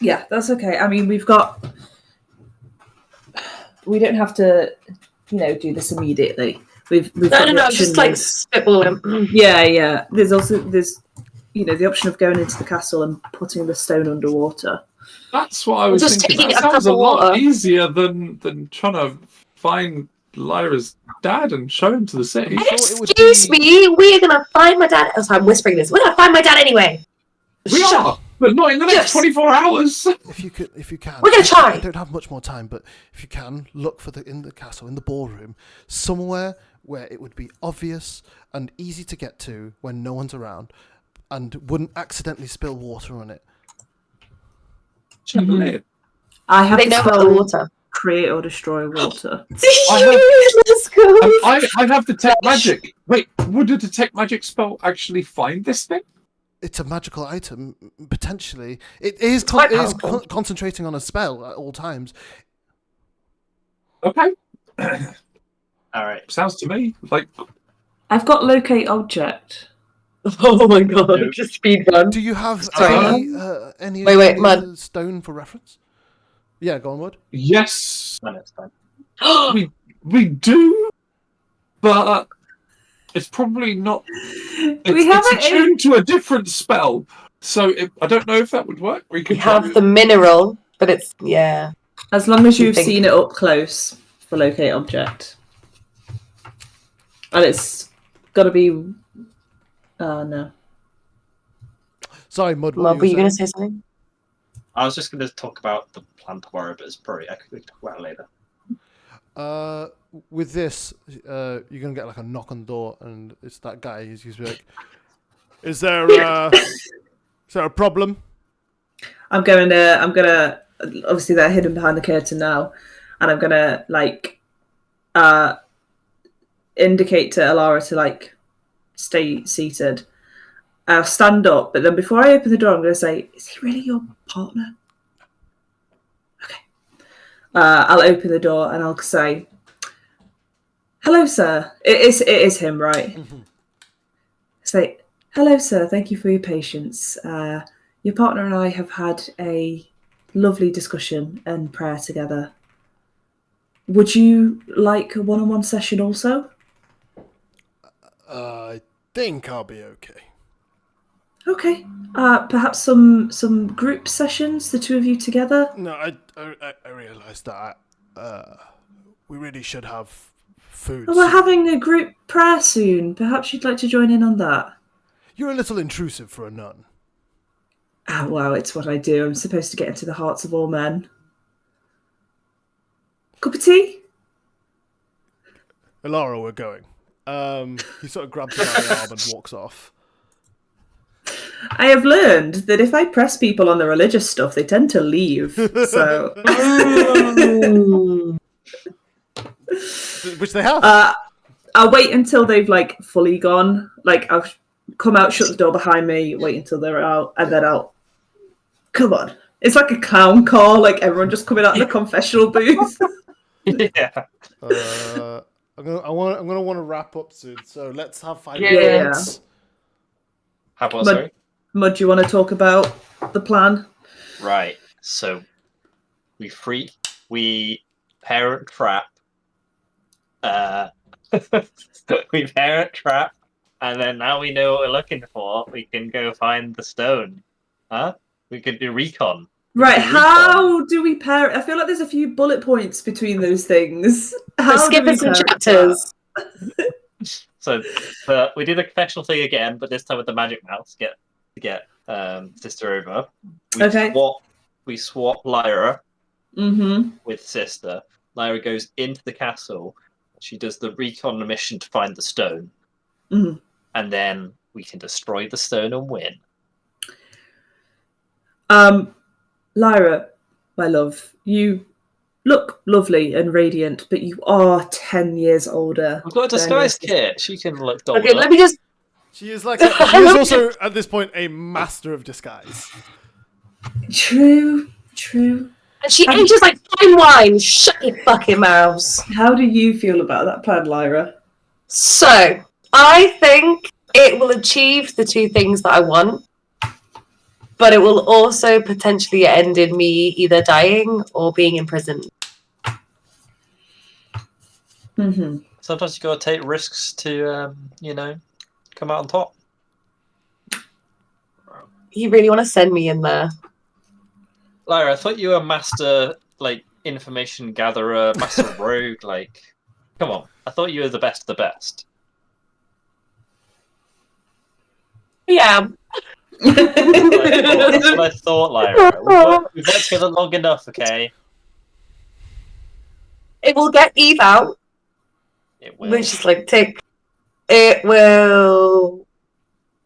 Yeah, that's okay. I mean, we don't have to, do this immediately. We've No, got the just option like of- spitballing. Yeah. There's also the option of going into the castle and putting the stone underwater. That's what I was Just thinking. taking That a cup sounds a of lot water. easier than trying to find Lyra's dad and show him to the city. I'm sure it would Excuse be- me, we are gonna find my dad. Oh, sorry, I'm whispering this. We're gonna find my dad anyway. We Shut are, up. but not in the next Yes. 24 hours. If you can, We're gonna try. I don't have much more time, but if you can, look for in the castle, in the ballroom, somewhere where it would be obvious and easy to get to when no one's around, and wouldn't accidentally spill water on it. Chandelier. I have They to know about spell the water. create or destroy water. Let's go. I have detect magic. Wait, would a detect magic spell actually find this thing? It's a magical item, potentially. It is, quite it is powerful. concentrating on a spell at all times. Okay, All right. sounds to me like I've got locate object. Oh my god, Nope. just speed run. Do you have Sorry. any Wait, Mud. other stone for reference? Yeah, go on, Wood. yes, No, it's fine. we do, but it's probably not. We have It's attuned to a different spell, so I don't know if that would work. We We could try. have the mineral, but it's yeah. As long as you've think- seen it up close for locate object. And it's got to be... no. Sorry, Mud. Mom, What were you saying? gonna say something? I was just going to talk about the plan tomorrow, but it's probably I could talk about it later. With this, you're gonna get like a knock on the door, and it's that guy. He's gonna be like, "Is there a problem?" I'm gonna. Obviously, they're hidden behind the curtain now, and I'm gonna indicate to Elara to stay seated. I'll stand up, but then before I open the door, I'm gonna say, "Is he really your partner?" Okay. I'll open the door and I'll say, "Hello, sir." It is him, right? Mm-hmm. Say, "Hello, sir. Thank you for your patience. Your partner and I have had a lovely discussion and prayer together. Would you like a one-on-one session also?" I think I'll be okay. Okay. Perhaps some group sessions, the two of you together. No, I realised that we really should have food. Well, we're soon. having a group prayer soon. Perhaps you'd like to join in on that. You're a little intrusive for a nun. Well, it's what I do. I'm supposed to get into the hearts of all men. Cup of tea? Elara, we're going. He sort of grabs her by the arm and walks off. I have learned that if I press people on the religious stuff, they tend to leave. So, Which they have. I'll wait until they've fully gone. I'll come out, shut the door behind me, wait until they're out, and then I'll come on. It's like a clown car, everyone just coming out of the confessional booth. Yeah. I'm gonna want to wrap up soon, so let's have 5 Yeah. minutes. How about sorry? Mud, do you want to talk about the plan? Right. So we parent trap. We parent trap, and then now we know what we're looking for. We can go find the stone. Huh? We can do recon. Right, how do we pair? I feel like there's a few bullet points between those things. We're skipping some chapters. So we do the confessional thing again, but this time with the magic mouse to get sister over. We swap Lyra with sister. Lyra goes into the castle. She does the recon mission to find the stone, and then we can destroy the stone and win. Lyra, my love, you look lovely and radiant, but you are 10 years older. We've got a disguise kit. She can look older. Okay, let me just. She is she is also at this point a master of disguise. True. And she ages like fine wine. Shut your fucking mouths. How do you feel about that plan, Lyra? So, I think it will achieve the two things that I want, but it will also potentially end in me either dying or being imprisoned. Sometimes you gotta take risks to, come out on top. You really want to send me in there? Lyra, I thought you were a master, information gatherer, master rogue. Come on. I thought you were the best of the best. Yeah. That's what I thought, Lyra. We've worked together long enough, okay? It will get Eve out. It will. Which is tick. It will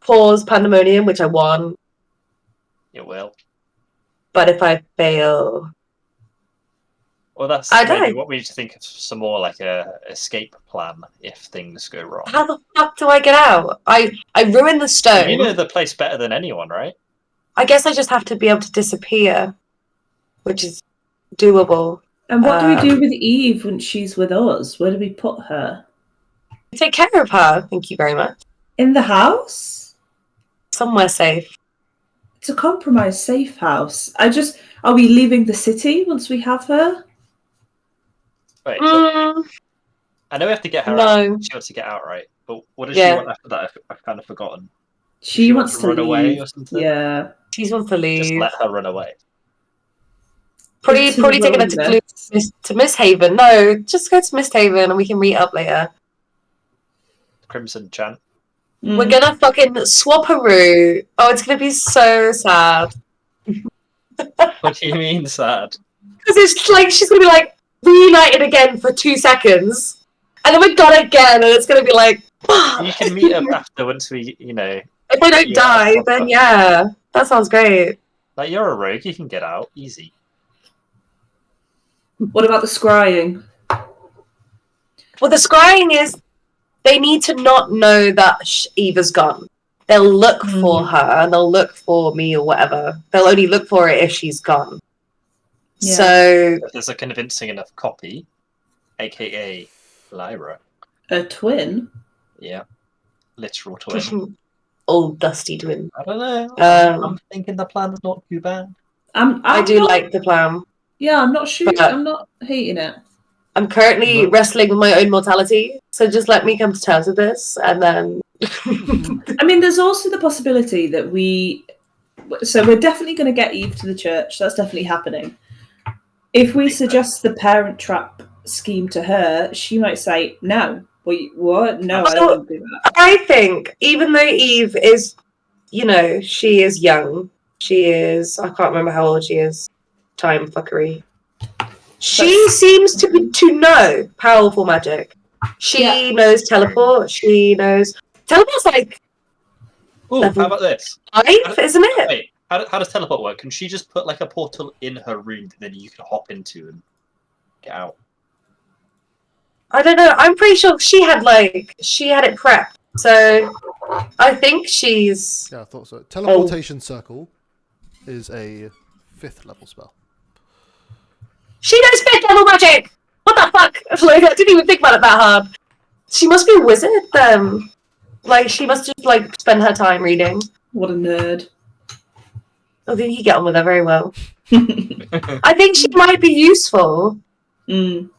pause pandemonium, which I want. It will. But if I fail, Well, that's I maybe die. what we need to think of some more a escape plan if things go wrong. How the fuck do I get out? I ruined the stone. You know the place better than anyone, right? I guess I just have to be able to disappear, which is doable. And what do we do with Eve when she's with us? Where do we put her? Take care of her. Thank you very much. In the house? Somewhere safe. It's a compromised safe house. Are we leaving the city once we have her? Wait, I know we have to get her out. She wants to get out, right? But what does she want after that? I've kind of forgotten. She wants to run leave. Away or something? Yeah. She wants to leave. Just let her run away. Probably taking her to Miss Haven. No, just go to Miss Haven and we can meet up later. Crimson Chant. We're gonna fucking swap a route. Oh, it's gonna be so sad. What do you mean sad? Because it's she's gonna be like, reunited again for 2 seconds, and then we're gone again, and it's gonna be like. You can meet up after once we, you know. If they don't die, then yeah, that sounds great. Like, you're a rogue, you can get out easy. What about the scrying? Well, the scrying is they need to not know that Eva's gone. They'll look for her, and they'll look for me or whatever. They'll only look for it if she's gone. Yeah. So If there's a convincing enough copy, aka Lyra. A twin? Yeah. Literal twin. old dusty twin. I don't know. I'm thinking the plan's not too bad. I do like the plan. Yeah, I'm not sure. I'm not hating it. I'm currently wrestling with my own mortality, so just let me come to terms with this, and then. I mean, there's also the possibility that so we're definitely going to get Eve to the church. That's definitely happening. If we suggest the parent trap scheme to her, she might say, no. What? No, I don't want to do that. I think, even though Eve is, she is young. She is, I can't remember how old she is. Time fuckery. She seems to know powerful magic. She knows teleport. She knows... Teleport's like... Ooh, how about this? 5, isn't it? Wait, how does teleport work? Can she just put like a portal in her room that then you can hop into and get out? I don't know. I'm pretty sure she had it prepped. So I think she's... Yeah, I thought so. Teleportation Circle is a 5th level spell. She knows 5th level magic! What the fuck? Like, I didn't even think about it that hard. She must be a wizard then. Like, she must just spend her time reading. What a nerd. I think you get on with her very well. I think she might be useful. Mm.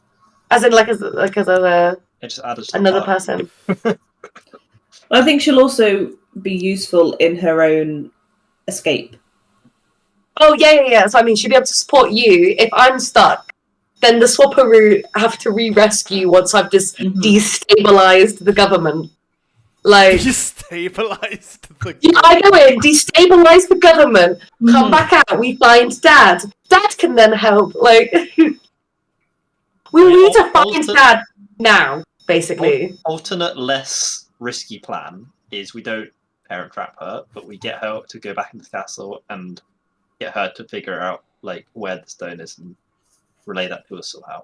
As in, as another person. I think she'll also be useful in her own escape. Oh, yeah. So, I mean, she'll be able to support you. If I'm stuck, then the Swapperoo have to re-rescue once I've just destabilized the government. Destabilized the government? Yeah, I go in, destabilize the government, come back out, we find Dad. Dad can then help. We need to find Dad now, basically. Alternate, less risky plan is we don't parent trap her, but we get her to go back into the castle and get her to figure out where the stone is and relay that to us somehow.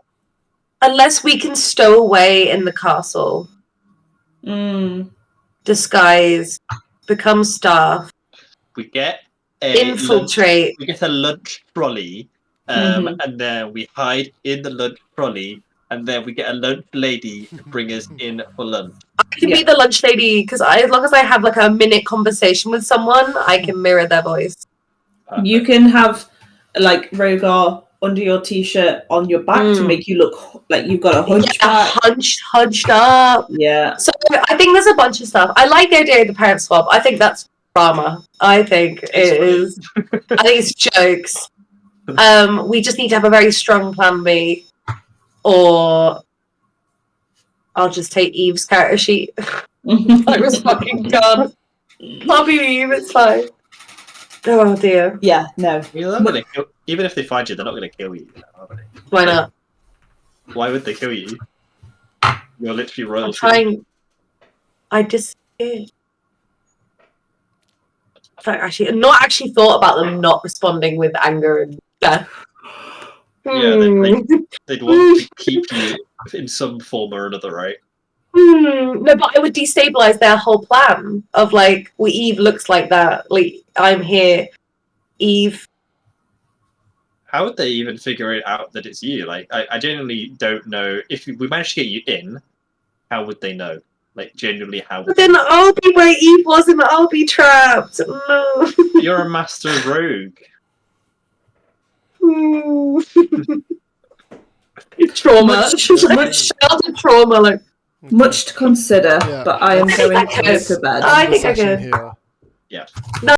Unless we can stow away in the castle, disguise, become staff, we get infiltrate. We get a lunch trolley. And then we hide in the lunch trolley, and then we get a lunch lady to bring us in for lunch. I can be the lunch lady because as long as I have a minute conversation with someone, I can mirror their voice. Perfect. You can have Rogar under your t-shirt on your back to make you look like you've got a hunchback. Hunched up. Yeah. So I think there's a bunch of stuff. I like the idea of the parent swap. I think that's drama. I think it is. I think it's jokes. We just need to have a very strong plan B, or I'll just take Eve's character sheet. I was fucking done. I'll be Eve, it's fine. Oh dear. Yeah, no. Even if they find you, they're not going to kill you. Are they? Why not? Why would they kill you? You're literally royalty. I just... I've not actually thought about them not responding with anger and death. Yeah, they'd want to keep you in some form or another, right? No, but I would destabilize their whole plan of Eve looks like that. I'm here, Eve. How would they even figure it out that it's you? I genuinely don't know. If we managed to get you in, how would they know? Genuinely, how would But then I'll be where Eve was and I'll be trapped. No. You're a master rogue. Trauma. Childhood trauma. Much to consider, but I am going to go to bed. I think I can. Yeah. No,